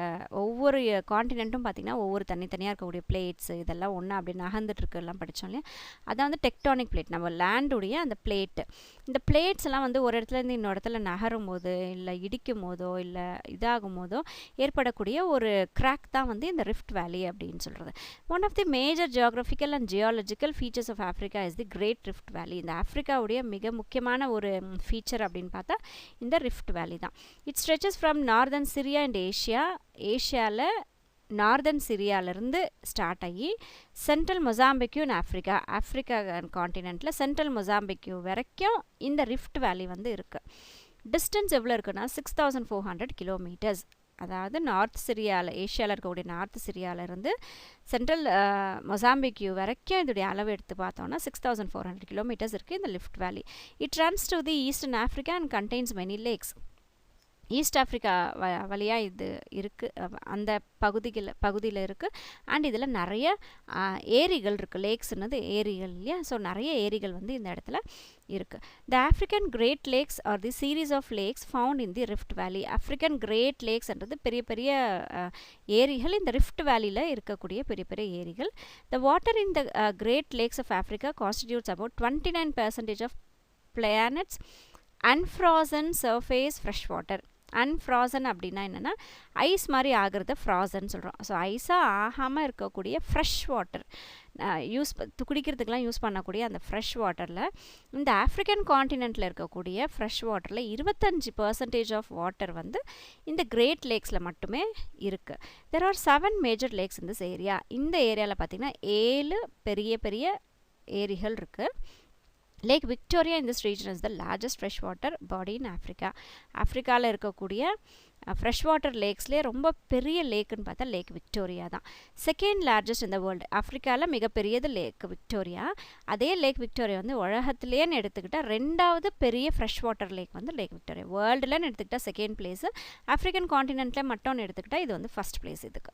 ஒவ்வொரு காண்டினென்ட்டும் பார்த்திங்கன்னா ஒவ்வொரு தனித்தனியாக இருக்கக்கூடிய பிளேட்ஸ் இதெல்லாம் ஒன்று அப்படி நகர்ந்துட்டுருக்கு எல்லாம் படித்தோம் இல்லையா, அதான் வந்து டெக்டானிக் பிளேட். நம்ம லேண்டுடைய அந்த பிளேட்டு, இந்த பிளேட்ஸ் எல்லாம் வந்து ஒரு இடத்துலேருந்து இன்னொரு இடத்துல நகரும் போது இல்லை இடிக்கும் போதோ இல்லை இதாகும் போதோ ஏற்படக்கூடிய ஒரு கிராக் தான் வந்து இந்த ரிஃப்ட் வேலி அப்படின்னு சொல்கிறது. One of the major geographical and geological features of Africa is the great rift valley. இந்த ஆஃப்ரிக்காவுடைய மிக முக்கியமான ஒரு ஃபீச்சர் அப்படின்னு பார்த்தா இந்த ரிஃப்ட் வேலி தான். It stretches from northern Syria and ஏஷியாவில் நார்தர்ன் சிரியாவிலேருந்து ஸ்டார்ட் ஆகி சென்ட்ரல் மொசாம்பிக்யூ ஆஃப்ரிக்கா காண்டினென்ட்டில் சென்ட்ரல் மொசாம்பிக்யூ வரைக்கும் இந்த ரிஃப்ட் வேலி வந்து இருக்குது. டிஸ்டன்ஸ் எவ்வளோ இருக்குன்னா 6400 கிலோமீட்டர்ஸ். அதாவது நார்த் சிரியாவில், ஏஷியாவில் இருக்கக்கூடிய நார்த் சிரியாவிலேருந்து சென்ட்ரல் மொசாம்பிக் வரைக்கும் இதோடைய அளவு எடுத்து பார்த்தோன்னா 6400 கிலோமீட்டர்ஸ் இருக்குது இந்த rift valley. It runs to the eastern Africa and contains many lakes. East Africa வழியாக இது இருக்குது, அந்த பகுதியில் இருக்குது. அண்ட் இதில் நிறைய ஏரிகள் இருக்குது. லேக்ஸ்னது ஏரிகள் இல்லையா, ஸோ நிறைய ஏரிகள் வந்து இந்த இடத்துல இருக்குது. The African Great Lakes are the series of lakes found in the rift valley. African Great லேக்ஸ்ன்றது பெரிய பெரிய ஏரிகள், இந்த ரிஃப்ட் வேலியில் இருக்கக்கூடிய பெரிய பெரிய ஏரிகள். The water in the Great lakhs of Africa constitutes about 29% of planet's unfrozen surface fresh water. Unfrozen அப்படின்னா என்னென்னா ஐஸ் மாதிரி ஆகிறத ஃப்ராசன் சொல்கிறோம். ஸோ ஐஸாக ஆகாமல் இருக்கக்கூடிய ஃப்ரெஷ் வாட்டர், குடிக்கிறதுக்கெலாம் யூஸ் பண்ணக்கூடிய அந்த ஃப்ரெஷ் வாட்டரில், இந்த ஆஃப்ரிக்கன் காண்டினென்ட்டில் இருக்கக்கூடிய ஃப்ரெஷ் வாட்டரில் 25% ஆஃப் வாட்டர் வந்து இந்த கிரேட் லேக்ஸில் மட்டுமே இருக்குது. There are 7 major lakes in this area. இந்த ஏரியாவில் பார்த்திங்கன்னா 7 பெரிய பெரிய ஏரிகள் இருக்குது. Lake Victoria in this region is the largest freshwater body in Africa. ஆஃப்ரிக்காவில் இருக்கக்கூடிய ஃப்ரெஷ் வாட்டர் லேக்ஸ்லேயே ரொம்ப பெரிய லேக்குன்னு பார்த்தா லேக் விக்டோரியா தான். செகண்ட் லார்ஜஸ்ட் இந்த வேர்ல்டு. ஆஃப்ரிக்காவில் மிகப்பெரியது லேக் விக்டோரியா. அதே லேக் விக்டோரியா வந்து உலகத்துலேன்னு எடுத்துக்கிட்டால் 2வது பெரிய ஃப்ரெஷ் வாட்டர் லேக் வந்து லேக் விக்டோரியா. வேர்ல்டுலன்னு எடுத்துக்கிட்டால் செகண்ட் பிளேஸு, ஆஃப்ரிக்கன் காண்டினென்ட்டில் மட்டும்னு எடுத்துக்கிட்டால் இது வந்து ஃபஸ்ட் பிளேஸ் இதுக்கு.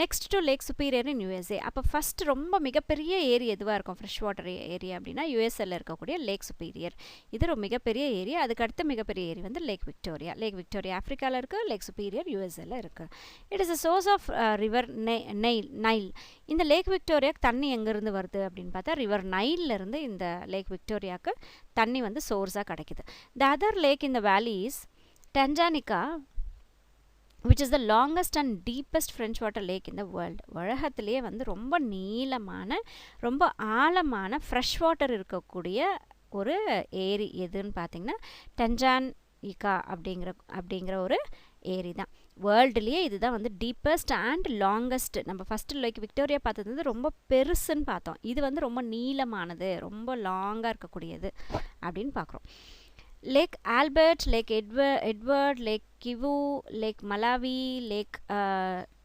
Next to Lake Superior in USA. அப்போ ஃபஸ்ட் ரொம்ப மிகப்பெரிய ஏரி எதுவாக இருக்கும் ஃப்ரெஷ் வாட்டர் ஏரியா அப்படின்னா யூஎஸ்ஏல இருக்கக்கூடிய லேக் சுப்பீரியர். இது ஒரு மிகப்பெரிய ஏரியா. அதுக்கு அடுத்த மிகப்பெரிய ஏரி வந்து லேக் விக்டோரியா. லேக் விக்டோரியா ஆஃப்ரிக்காவில் இருக்குது, லேக் சுப்பீரியர் யூஎஸ்ஏல இருக்குது. It is a source of river Nile. இந்த லேக் விக்டோரியாவுக்கு தண்ணி எங்கேருந்து வருது அப்படின்னு பார்த்தா ரிவர் நைல்லேருந்து இந்த லேக் விக்டோரியாவுக்கு தண்ணி வந்து சோர்ஸாக கிடைக்குது. த அதர் லேக் இன் த வேலி is டஞ்சானிகா which is the longest and deepest French water lake in the world. உலகத்திலேயே வந்து ரொம்ப நீளமான ரொம்ப ஆழமான ஃப்ரெஷ் வாட்டர் இருக்கக்கூடிய ஒரு ஏரி எதுன்னு பார்த்தீங்கன்னா டஞ்சானிகா அப்படிங்கிற ஒரு ஏரி தான். வேர்ல்டுலேயே இதுதான் வந்து டீப்பஸ்ட் அண்ட் லாங்கஸ்ட். நம்ம ஃபஸ்ட்டு லேக் விக்டோரியா பார்த்தது வந்து ரொம்ப பெருசுன்னு பார்த்தோம். இது வந்து ரொம்ப நீளமானது, ரொம்ப லாங்காக இருக்கக்கூடியது அப்படின்னு பார்க்குறோம். Lake Albert, Lake Edward, Lake Kivu, Lake Malawi, Lake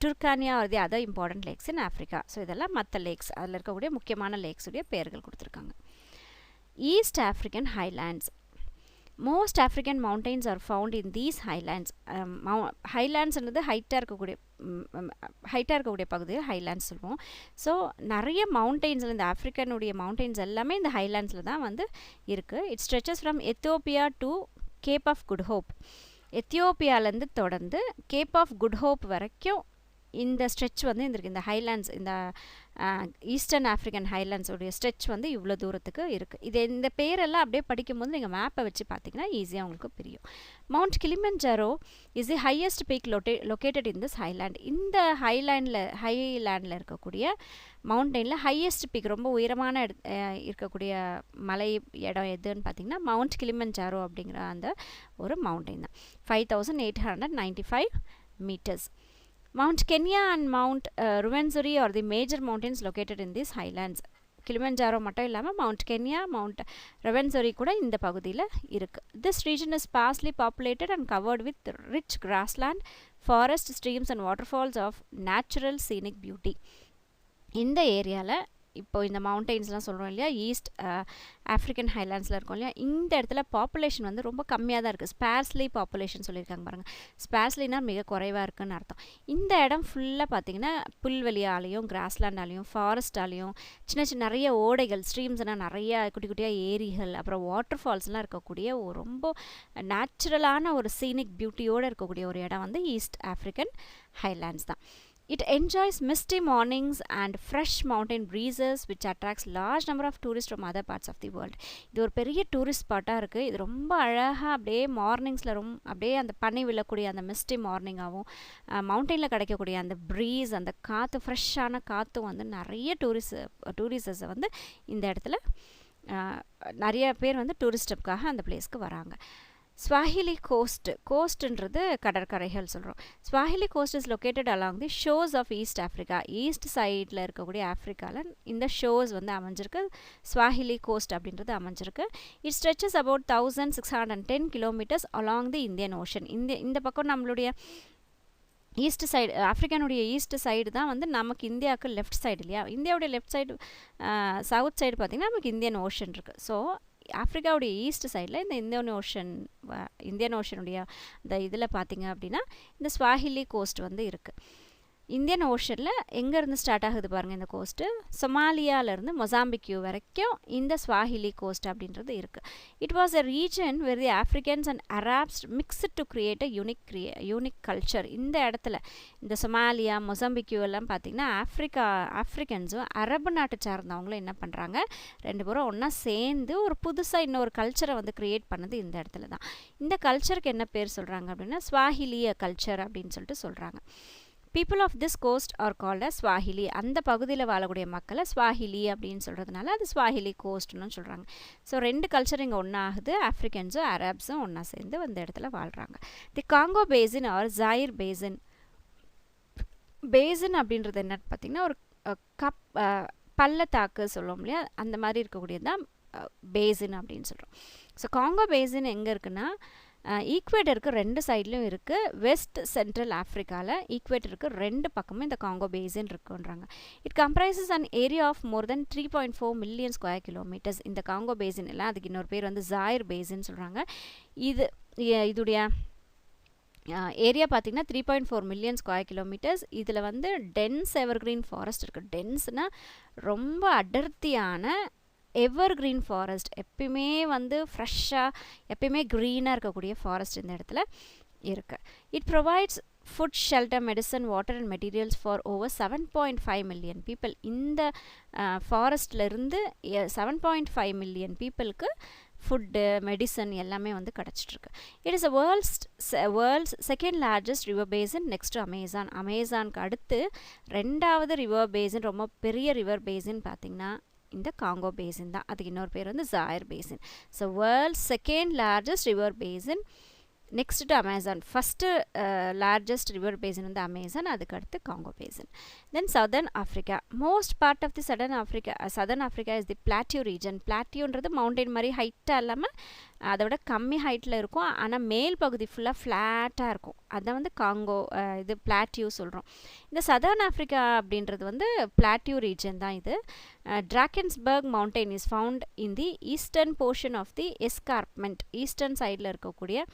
Turkana are the other important lakes in Africa. So இதெல்லாம் மற்ற லேக்ஸ், அதில் இருக்கக்கூடிய முக்கியமான லேக்ஸுடைய பெயர்கள் கொடுத்துருக்காங்க. East African Highlands. Most African mountains are found in these highlands. ஹைலாண்ட்ஸ்ன்றது ஹைட்டாக இருக்கக்கூடிய பகுதியை ஹைலாண்ட்ஸ் சொல்லுவோம். ஸோ நிறைய மவுண்டெயின்ஸில் இந்த ஆஃப்ரிக்கனுடைய மவுண்டெயின்ஸ் எல்லாமே இந்த ஹைலாண்ட்ஸில் தான் வந்து இருக்குது. It stretches from Ethiopia to Cape of Good Hope. எத்தியோப்பியாவிலேருந்து தொடர்ந்து கேப் ஆஃப் குட் ஹோப் வரைக்கும் இந்த ஸ்ட்ரெச் வந்து இருந்திருக்கு. இந்த ஹைலாண்ட்ஸ், இந்த ஈஸ்டர்ன் ஆஃப்ரிக்கன் ஹைலாண்ட்ஸோடைய ஸ்ட்ரெச் வந்து இவ்வளோ தூரத்துக்கு இருக்குது. இந்த பேரெல்லாம் அப்படியே படிக்கும்போது நீங்கள் மேப்பை வச்சு பார்த்தீங்கன்னா ஈஸியாக உங்களுக்கு புரியும். Mount Kilimanjaro is the highest peak located in this highland. இந்த ஹைலாண்டில் இருக்கக்கூடிய மவுண்டெயினில் ஹையஸ்ட் பீக், ரொம்ப உயரமான இருக்கக்கூடிய மலை இடம் எதுன்னு பார்த்தீங்கன்னா மவுண்ட் கிளிமஞ்சாரோ அப்படிங்கிற அந்த ஒரு மவுண்டெயின் தான். 5895 meters. Mount Kenya and Mount Ruwenzori are the major mountains located in these highlands. Kilimanjaro மட்டும் இல்லாமல் மவுண்ட் கென்யா, மவுண்ட் ரெவென்சரி கூட இந்த பகுதியில் இருக்குது. This region is sparsely populated and covered with rich grassland, forest, streams and waterfalls of natural scenic beauty. இந்த ஏரியாவில் இப்போ இந்த மவுண்டெயின்ஸ்லாம் சொல்கிறோம் இல்லையா, ஈஸ்ட் ஆஃப்ரிக்கன் ஹைலாண்ட்ஸில் இருக்கும் இல்லையா, இந்த இடத்துல பாப்புலேஷன் வந்து ரொம்ப கம்மியாக தான் இருக்குது. ஸ்பேர்ஸ்லி பாப்புலேஷன் சொல்லியிருக்காங்க பாருங்கள். ஸ்பேர்ஸ்லினா மிக குறைவாக இருக்குதுன்னு அர்த்தம். இந்த இடம் ஃபுல்லாக பார்த்திங்கன்னா புல்வெளியாலையும் கிராஸ்லேண்டாலையும் ஃபாரஸ்டாலையும் சின்ன சின்ன நிறைய ஓடைகள், ஸ்ட்ரீம்ஸ்னால் நிறைய குட்டி குட்டியாக ஏரிகள், அப்புறம் வாட்டர் ஃபால்ஸ்லாம் இருக்கக்கூடிய ரொம்ப நேச்சுரலான ஒரு சீனிக் பியூட்டியோடு இருக்கக்கூடிய ஒரு இடம் வந்து ஈஸ்ட் ஆஃப்ரிக்கன் ஹைலாண்ட்ஸ் தான். It enjoys misty mornings and fresh mountain breezes which attracts large number of tourists from other parts of the world. இது ஒரு பெரிய டூரிஸ்ட் ஸ்பாட்டாக இருக்குது. இது ரொம்ப அழகாக அப்படியே மார்னிங்ஸில் அப்படியே அந்த பனி விழக்கூடிய அந்த மிஸ்டி மார்னிங்காகவும் மவுண்டெயினில் கிடைக்கக்கூடிய அந்த ப்ரீஸ், அந்த காற்று, ஃப்ரெஷ்ஷான காற்றும் வந்து நிறைய டூரிஸ்டர்ஸை வந்து இந்த இடத்துல நிறைய பேர் வந்து டூரிஸ்டுக்காக அந்த பிளேஸ்க்கு வராங்க. Swahili Coast. கோஸ்ட்ன்றது கடற்கரைகள் சொல்கிறோம். Swahili Coast is located along the shores of East Africa. East சைடில் இருக்கக்கூடிய ஆஃப்ரிக்காவில் இந்த ஷோர்ஸ் வந்து அமைஞ்சிருக்கு. Swahili Coast அப்படின்றது அமைஞ்சிருக்கு. It stretches about 1610 kilometers along the Indian Ocean. இந்த பக்கம் நம்மளுடைய ஈஸ்ட் சைடு ஆஃப்ரிக்கானுடைய ஈஸ்ட் சைடு தான் வந்து நமக்கு இந்தியாவுக்கு லெஃப்ட் சைடு இல்லையா. இந்தியாவுடைய லெஃப்ட் சைடு சவுத் சைடு பார்த்திங்கன்னா நமக்கு இந்தியன் ஓஷன் இருக்குது. ஸோ ஆஃப்ரிக்காவுடைய ஈஸ்ட் சைடில் இந்த இந்தியன் ஓஷனுடைய இந்த இதில் பார்த்திங்க அப்படின்னா இந்த ஸ்வாஹிலி கோஸ்ட் வந்து இருக்குது. இந்தியன் ஓஷனில் எங்கேருந்து ஸ்டார்ட் ஆகுது பாருங்கள் இந்த கோஸ்ட்டு, சொமாலியாவிலேருந்து மொசாம்பிக்யூ வரைக்கும் இந்த ஸ்வாஹிலி கோஸ்ட் அப்படின்றது இருக்குது. It was a region where the Africans and Arabs mixed to create a unique culture. இந்த இடத்துல இந்த சொமாலியா மொசாம்பிக்யூ எல்லாம் பார்த்திங்கன்னா ஆஃப்ரிக்கன்ஸும் அரபு நாட்டை சார்ந்தவங்களும் என்ன பண்ணுறாங்க, ரெண்டு பேரும் ஒன்றா சேர்ந்து ஒரு புதுசாக இன்னொரு கல்ச்சரை வந்து க்ரியேட் பண்ணது இந்த இடத்துல தான். இந்த கல்ச்சருக்கு என்ன பேர் சொல்கிறாங்க அப்படின்னா ஸ்வாஹிலிய கல்ச்சர் அப்படின்னு சொல்லிட்டு சொல்கிறாங்க. People of this coast are called as Swahili. அந்த பகுதியில் வாழக்கூடிய மக்களை ஸ்வாஹிலி அப்படின்னு சொல்கிறதுனால அது ஸ்வாஹிலி கோஸ்ட்னு சொல்கிறாங்க. ஸோ ரெண்டு கல்ச்சர் இங்கே ஒன்றா ஆகுது, ஆஃப்ரிக்கன்ஸும் அரப்ஸும் ஒன்றா சேர்ந்து அந்த இடத்துல வாழ்கிறாங்க. The Congo basin or Zaire basin. Basin அப்படின்றது என்னன்னு பார்த்திங்கன்னா ஒரு பள்ளத்தாக்கு சொல்லுவோம் இல்லையா, அந்த மாதிரி இருக்கக்கூடியது தான் பேசின் அப்படின்னு சொல்கிறோம். ஸோ காங்கோ பேசின் எங்கே இருக்குன்னா ஈக்குவேட்டருக்கு ரெண்டு சைட்லையும் இருக்குது. வெஸ்ட் சென்ட்ரல் ஆஃப்ரிக்காவில் ஈக்குவேட்டருக்கு ரெண்டு பக்கமும் இந்த காங்கோ பேசின் இருக்குன்றாங்க. It comprises an area of more than 3.4 million square kilometres. இந்த காங்கோ பேசின் எல்லாம் அதுக்கு இன்னொரு பேர் வந்து ஜாயர் பேசின்னு சொல்கிறாங்க. இதுடைய ஏரியா பார்த்திங்கன்னா 3.4 மில்லியன் ஸ்கொயர் கிலோமீட்டர்ஸ். இதில் வந்து டென்ஸ் எவர்கிரீன் ஃபாரஸ்ட் இருக்குது. டென்ஸ்னால் ரொம்ப அடர்த்தியான எவர் க்ரீன் ஃபாரஸ்ட், எப்பயுமே வந்து ஃப்ரெஷ்ஷாக எப்பயுமே க்ரீனாக இருக்கக்கூடிய ஃபாரஸ்ட் இந்த இடத்துல இருக்குது. It provides food, shelter, medicine, water and materials for over 7.5 million people. இந்த ஃபாரஸ்ட்லேருந்து 7.5 மில்லியன் பீப்புளுக்கு ஃபுட்டு, மெடிசன் எல்லாமே வந்து கிடச்சிட்ருக்கு. It is world's second largest river basin next to Amazon. அமேசானுக்கு அடுத்து ரெண்டாவது ரிவர் பேசின், ரொம்ப பெரிய ரிவர் பேசின் பார்த்திங்கன்னா இந்த காங்கோ பேசின் தான். அதுக்கு இன்னொரு பேர் வந்து Zaire basin. So world's second largest river basin next to Amazon. First largest river basin வந்து அமேசான், அதுக்கு அடுத்து Congo basin. Then southern Africa. Most part of the southern Africa is the plateau region. பிளாட்டியூன்றது mountain மாதிரி ஹைட்டாக இல்லாமல் அதை விட கம்மி ஹைட்டில் இருக்கும், ஆனால் மேல் பகுதி ஃபுல்லாக ஃப்ளாட்டாக இருக்கும். அதை வந்து காங்கோ இது பிளாட்டியூ சொல்கிறோம். இந்த சதர்ன் ஆஃப்ரிக்கா அப்படின்றது வந்து பிளாட்டியூ ரீஜன் தான். இது Drakensberg mountain is found in the eastern portion of the escarpment. Eastern சைடில் இருக்கக்கூடிய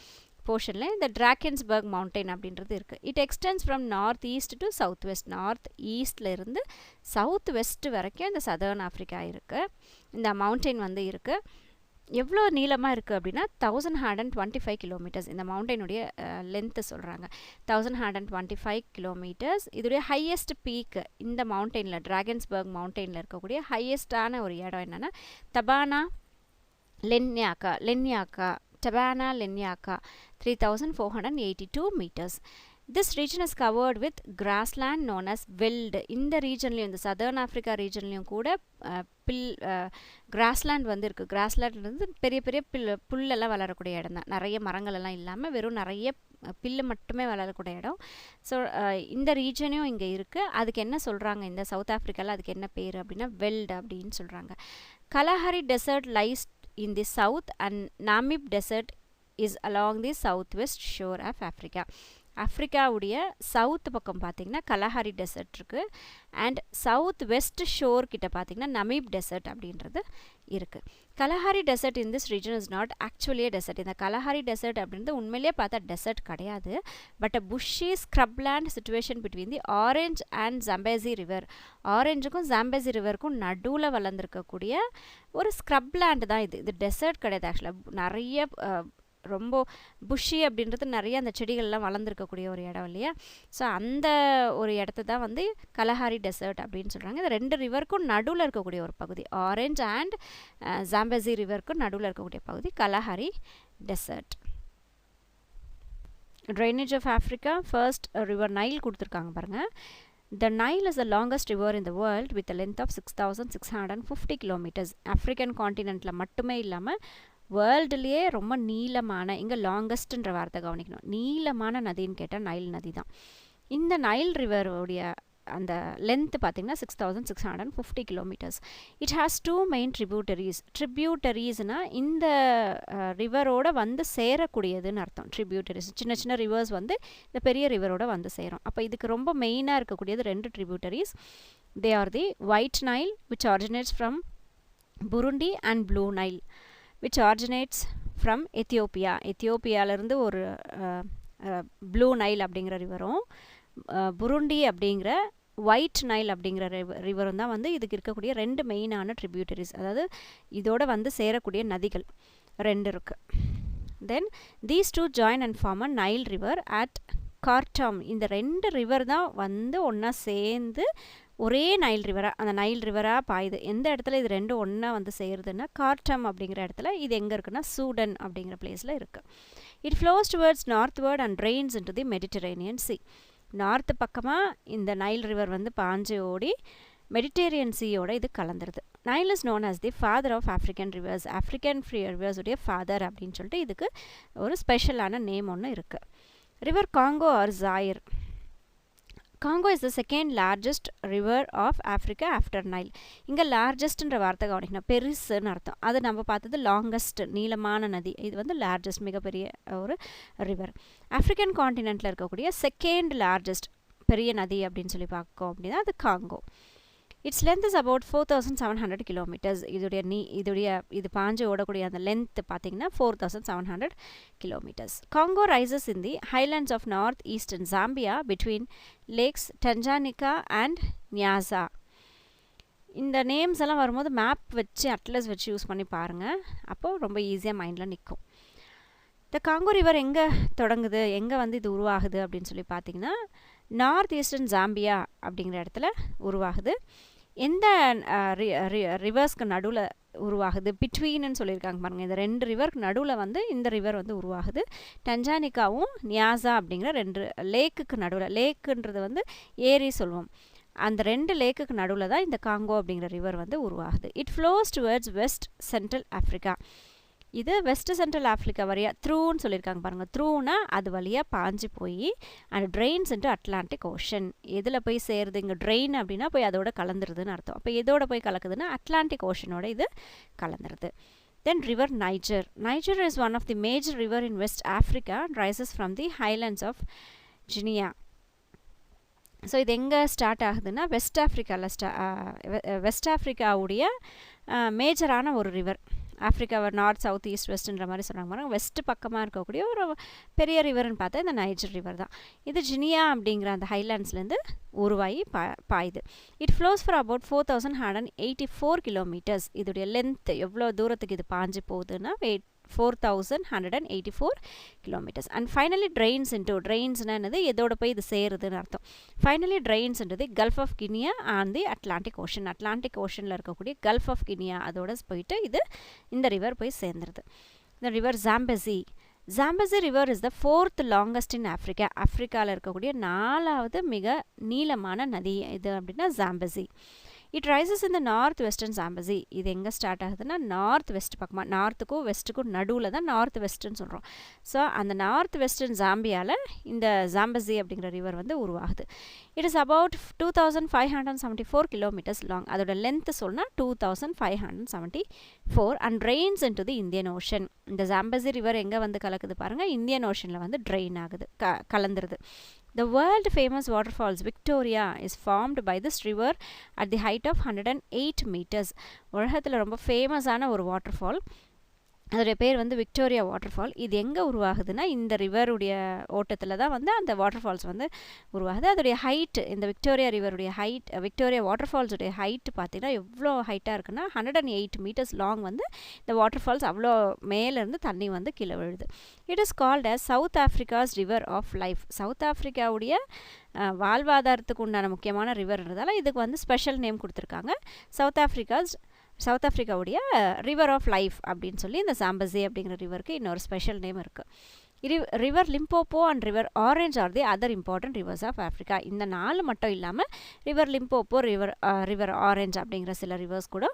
போர்ஷனில் இந்த டிராக்கன்ஸ்பர்க் மவுண்டெயின் அப்படின்றது இருக்குது. It extends from north east to south west. North ஈஸ்டில் இருந்து சவுத் வெஸ்ட் வரைக்கும் இந்த சதர்ன் ஆஃப்ரிக்கா இருக்குது. இந்த மவுண்டெயின் வந்து இருக்குது. எவ்வளோ நீளமாக இருக்குது அப்படின்னா 1125 கிலோமீட்டர்ஸ். இந்த மவுண்டெயினுடைய லென்த்து சொல்கிறாங்க 1125 கிலோமீட்டர்ஸ். இதுடைய ஹையஸ்ட் பீக்கு இந்த மவுண்டெயினில் டிராகன்ஸ்பர்க் மவுண்டெயினில் இருக்கக்கூடிய ஹையஸ்டான ஒரு இடம் என்னென்னா தபானா லென்யாக்கா Savanna Leniaka 3482 meters. This region is covered with grassland known as veld. இந்த ரீஜன்லையும் இந்த சதர்ன் ஆஃப்ரிக்கா ரீஜன்லையும் கூட கிராஸ்லேண்ட் வந்து இருக்குது. கிராஸ்லேண்ட் வந்து பெரிய பெரிய புல்லெல்லாம் வளரக்கூடிய இடம் தான். நிறைய மரங்கள் எல்லாம் இல்லாமல் வெறும் நிறைய பில்லு மட்டுமே வளரக்கூடிய இடம். ஸோ இந்த ரீஜனையும் இங்கே இருக்குது. அதுக்கு என்ன சொல்கிறாங்க இந்த சவுத் ஆஃப்ரிக்காவில், அதுக்கு என்ன பேர் அப்படின்னா வெல்ட் அப்படின்னு சொல்கிறாங்க. Kalahari desert lies in the south and Namib desert is along the southwest shore of Africa. ஆஃப்ரிக்காவுடைய சவுத் பக்கம் பார்த்திங்கன்னா கலஹரி டெசர்ட் இருக்குது. அண்ட் சவுத் வெஸ்ட் ஷோர் கிட்ட பார்த்திங்கன்னா நமீப் டெசர்ட் அப்படின்றது இருக்குது. Kalahari desert in this region is not ஆக்சுவலியே desert. இந்த கலஹரி டெசர்ட் அப்படின்றது உண்மையிலேயே பார்த்தா டெசர்ட் கிடையாது. But a bushy scrubland situation between the Orange and Zambezi river. ஆரஞ்சுக்கும் ஜாம்பேசி ரிவருக்கும் நடுவில் வளர்ந்துருக்கக்கூடிய ஒரு ஸ்க்ரப்லேண்ட் தான் இது. இது டெசர்ட் கிடையாது ஆக்சுவலாக. நிறைய ரொம்ப புஷி அப்படின்றது நிறைய அந்த செடிகள்லாம் வளர்ந்துருக்கக்கூடிய ஒரு இடம் இல்லையா. ஸோ அந்த ஒரு இடத்த தான் வந்து கலஹாரி டெசர்ட் அப்படின்னு சொல்கிறாங்க. இது ரெண்டு ரிவருக்கும் நடுவில் இருக்கக்கூடிய ஒரு பகுதி. ஆரஞ்ச் அண்ட் ஜாம்பேசி ரிவருக்கும் நடுவில் இருக்கக்கூடிய பகுதி Kalahari desert. Drainage of Africa. First river Nile கொடுத்துருக்காங்க பாருங்கள். The Nile is the longest river in the world with a length of 6650 kilometers. African காண்டினென்ட்டில் மட்டுமே இல்லாமல் வேர்ல்டுலேயே ரொம்ப நீளமான, இங்கே லாங்கஸ்ட்ன்ற வார்த்தை கவனிக்கணும், நீளமான நதின்னு கேட்டால் நைல் நதி தான். இந்த நைல் ரிவருடைய அந்த லென்த் பார்த்திங்கன்னா 6650 kilometres. It has 2 main tributaries. ட்ரிபியூட்டரிஸ்னால் இந்த ரிவரோட வந்து சேரக்கூடியதுன்னு அர்த்தம். ட்ரிபியூட்டரிஸ் சின்ன சின்ன ரிவர்ஸ் வந்து இந்த பெரிய ரிவரோட வந்து சேரும். அப்போ இதுக்கு ரொம்ப மெயினாக இருக்கக்கூடியது 2 tributaries. They are the White Nile, which originates from Burundi, and Blue Nile, which originates from Ethiopia. எத்தியோப்பியாவிலேருந்து ஒரு ப்ளூ நைல் அப்படிங்கிற ரிவரும், புருண்டி அப்படிங்கிற ஒயிட் நைல் அப்படிங்கிற ரிவரும் தான் வந்து இதுக்கு இருக்கக்கூடிய 2 மெயினான ட்ரிபியூட்டரிஸ். அதாவது இதோட வந்து சேரக்கூடிய நதிகள் 2 இருக்குது. Then these 2 join and form a Nile river at Khartoum. இந்த 2 ரிவர் தான் வந்து ஒன்றா சேர்ந்து ஒரே நைல் ரிவராக, அந்த நைல் ரிவராக பாயுது. எந்த இடத்துல இது 2 ஒன்றா வந்து சேருதுன்னா கார்டம் அப்படிங்கிற இடத்துல. இது எங்கே இருக்குன்னா சூடன் அப்படிங்கிற பிளேஸில் இருக்குது. It flows towards northward and drains into the Mediterranean sea. North பக்கமாக இந்த நைல் ரிவர் வந்து பாஞ்சு ஓடி மெடிட்டேரியன் சீயோட இது கலந்துருது. Nile is known as the father of African rivers. African rivers உடைய ஃபாதர் அப்படின்னு சொல்லிட்டு இதுக்கு ஒரு ஸ்பெஷலான நேம் ஒன்று இருக்குது. River Congo or Zaire. Congo is the second largest river of Africa after Nile. இங்கே லார்ஜஸ்ட்ன்ற வார்த்தை கவனிக்கணும், பெருசுன்னு அர்த்தம். அது நம்ம பார்த்தது லாங்கஸ்ட், நீளமான நதி. இது வந்து லார்ஜஸ்ட், மிகப்பெரிய ஒரு ரிவர். ஆஃப்ரிக்கன் காண்டினென்ட்டில் இருக்கக்கூடிய செகண்ட் லார்ஜஸ்ட் பெரிய நதி அப்படின்னு சொல்லி பார்க்கோம் அப்படின்னா அது Congo. Its length is about 4700 kilometres. இது பாஞ்சு ஓடக்கூடிய அந்த லென்த் பார்த்தீங்கன்னா 4700 kilometres. Congo rises in the highlands of north eastern Zambia between lakes Tanganyika and Nyasa. இந்த நேம்ஸ் எல்லாம் வரும்போது மேப் வச்சு அட்லஸ் வச்சு யூஸ் பண்ணி பாருங்கள், அப்போது ரொம்ப ஈஸியாக மைண்டில் நிற்கும். இந்த காங்கோ ரிவர் எங்கே தொடங்குது, எங்கே வந்து இது உருவாகுது அப்படின்னு சொல்லி பார்த்தீங்கன்னா நார்த் ஈஸ்டர்ன் ஜாம்பியா அப்படிங்கிற இடத்துல உருவாகுது. எந்த ரிவர்ஸ்க்கு நடுவில் உருவாகுது, பிட்வீன்னு சொல்லியிருக்காங்க பாருங்கள். இந்த 2 ரிவருக்கு நடுவில் வந்து இந்த ரிவர் வந்து உருவாகுது. டஞ்சானிக்காவும் நியாசா அப்படிங்கிற 2 லேக்குக்கு நடுவில், லேக்குன்றது வந்து ஏரி சொல்லுவோம், அந்த 2 லேக்குக்கு நடுவில் தான் இந்த காங்கோ அப்படிங்கிற ரிவர் வந்து உருவாகுது. It flows towards west central Africa. இது வெஸ்ட் சென்ட்ரல் ஆஃப்ரிக்கா வழியாக த்ரூன்னு சொல்லியிருக்காங்க பாருங்கள். த்ரூனா அது வழியாக பாஞ்சு போய் and drains into Atlantic ocean. எதில் போய் சேருது, இங்கே ட்ரெயின் அப்படின்னா போய் அதோட கலந்துருதுன்னு அர்த்தம். அப்போ எதோட போய் கலக்குதுன்னா அட்லாண்டிக் ஓஷனோட இது கலந்துருது. Then river Niger. Niger is one of the major river in west Africa and rises from the highlands of Guinea. So இது எங்கே ஸ்டார்ட் ஆகுதுன்னா வெஸ்ட் ஆஃப்ரிக்காவுடைய மேஜரான ஒரு ரிவர். ஆஃப்ரிக்காவை நார்த் சவுத் ஈஸ்ட் வெஸ்ட்ன்ற மாதிரி சொன்னாங்க பாருங்க. வெஸ்ட் பக்கமாக இருக்கக்கூடிய ஒரு பெரிய ரிவர்னு பார்த்தா இந்த நைஜர் ரிவர் தான். இது ஜினியா அப்படிங்கிற அந்த ஹைலாண்ட்ஸ்லேருந்து உருவாகி பாயுது. It flows for about 4184 kilometres. இதோடைய லென்த் எவ்வளோ தூரத்துக்கு இது பாஞ்சு போகுதுன்னா 4184 kilometers. And finally drains into, drains என்னது எதோட போய் இது சேருதுன்னு அர்த்தம். Finally drains into the Gulf of Guinea and the Atlantic Ocean. Atlantic Oceanல இருக்கக்கூடிய Gulf of Guinea அதோட போயிட்டு இது இந்த ரிவர் போய் சேர்ந்துருது. The river Zambezi. Zambezi river is the 4th longest in Africa. ஆஃப்ரிக்காவில் இருக்கக்கூடிய 4வது மிக நீளமான நதி இது அப்படின்னா Zambezi. It rises in the north western Zambezi. இது எங்கே ஸ்டார்ட் ஆகுதுன்னா நார்த் வெஸ்ட் பக்கமாக, நார்த்துக்கும் வெஸ்ட்டுக்கும் நடுவில் தான் நார்த் வெஸ்ட்டுன்னு சொல்கிறோம். ஸோ அந்த நார்த் வெஸ்டர்ன் ஜாம்பியாவில் இந்த ஜாம்பசி அப்படிங்கிற ரிவர் வந்து உருவாகுது. It is about 2574 kilometres long. அதோட லென்த்து சொன்னால் 2574 and trains in to the Indian ocean. இந்த ஜாம்பசி ரிவர் எங்கே வந்து கலக்குது பாருங்கள், இந்தியன் ஓஷனில் வந்து ட்ரெயின் ஆகுது, கலந்துருது. The world famous waterfalls Victoria is formed by this river at the height of 108 meters. உலகத்தில் ரொம்ப ஃபேமஸான ஒரு வாட்டர்ஃபால், அதோடைய பேர் வந்து விக்டோரியா வாட்டர்ஃபால். இது எங்கே உருவாகுதுன்னா இந்த ரிவருடைய ஓட்டத்தில் தான் வந்து அந்த வாட்டர்ஃபால்ஸ் வந்து உருவாகுது. அதோடைய ஹைட், இந்த விக்டோரியா ரிவருடைய ஹைட், விக்டோரியா வாட்டர்ஃபால்ஸுடைய ஹைட் பார்த்திங்கன்னா எவ்வளோ ஹைட்டாக இருக்குன்னா 108 மீட்டர்ஸ் லாங் வந்து இந்த வாட்டர்ஃபால்ஸ் அவ்வளோ மேலேருந்து தண்ணி வந்து கீழே விழுது. It is called as South Africa's river of life. South ஆஃப்ரிக்காவுடைய வாழ்வாதாரத்துக்கு உண்டான முக்கியமான ரிவர்ன்றதால இதுக்கு வந்து ஸ்பெஷல் நேம் கொடுத்துருக்காங்க. சவுத் ஆஃப்ரிக்காவுடைய ரிவர் ஆஃப் லைஃப் அப்படின்னு சொல்லி இந்த சாம்பசி அப்படிங்கிற ரிவருக்கு இன்னொரு ஸ்பெஷல் நேம் இருக்குது. River Limpopo and river Orange are the other important rivers of Africa. இந்த 4 மட்டும் இல்லாமல் ரிவர் லிம்போப்போ, ரிவர் ஆரஞ்ச் அப்படிங்கிற சில ரிவர்ஸ் கூட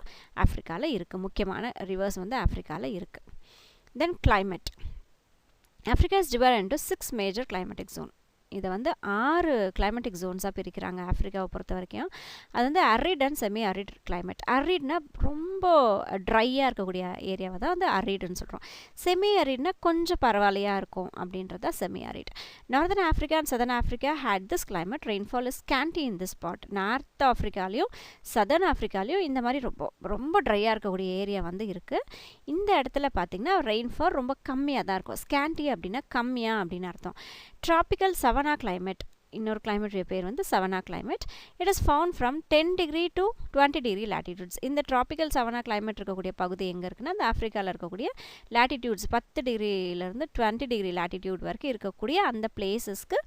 ஆஃப்ரிக்காவில் இருக்குது. முக்கியமான ரிவர்ஸ் வந்து ஆஃப்ரிக்காவில் இருக்குது. தென் climate. Africa is divided into 6 major climatic zones. இதை வந்து 6 கிளைமேட்டிக் ஜோன்ஸாக பிரிக்கிறாங்க ஆஃப்ரிக்காவை பொறுத்த வரைக்கும். அது வந்து arid and semi arid climate. அரிட்னா ரொம்ப ட்ரையாக இருக்கக்கூடிய ஏரியாவை தான் வந்து அரிட்னு சொல்கிறோம். செமி அரிட்னா கொஞ்சம் பரவாயில்லையாக இருக்கும் அப்படின்றது தான் semi arid. Northern Africa and southern Africa had this climate. Rainfall is scanty in this spot. North ஆஃப்ரிக்காலையும் சதர்ன் ஆஃப்ரிக்காலையும் இந்த மாதிரி ரொம்ப ரொம்ப ட்ரையாக இருக்கக்கூடிய ஏரியா வந்து இருக்குது. இந்த இடத்துல பார்த்திங்கன்னா ரெயின்ஃபால் ரொம்ப கம்மியாக தான் இருக்கும். ஸ்கேண்டி அப்படின்னா கம்மியாக அப்படின்னு அர்த்தம். ட்ராபிக்கல் சவனா கிளைமேட், இன்னொரு கிளைமேட்டுடைய பேர் வந்து savanna climate. It is found from 10 degree to 20 degree latitudes. இந்த ட்ராபிக்கல் சவனா கிளைமேட் இருக்கக்கூடிய பகுதி எங்கே இருக்குன்னா அந்த ஆஃப்ரிக்காவில் இருக்கக்கூடிய லேட்டிடியூட்ஸ் 10 டிகிரியிலேருந்து 20 டிகிரி லேட்டிடியூட் வரைக்கும் இருக்கக்கூடிய அந்த பிளேசஸ்க்கு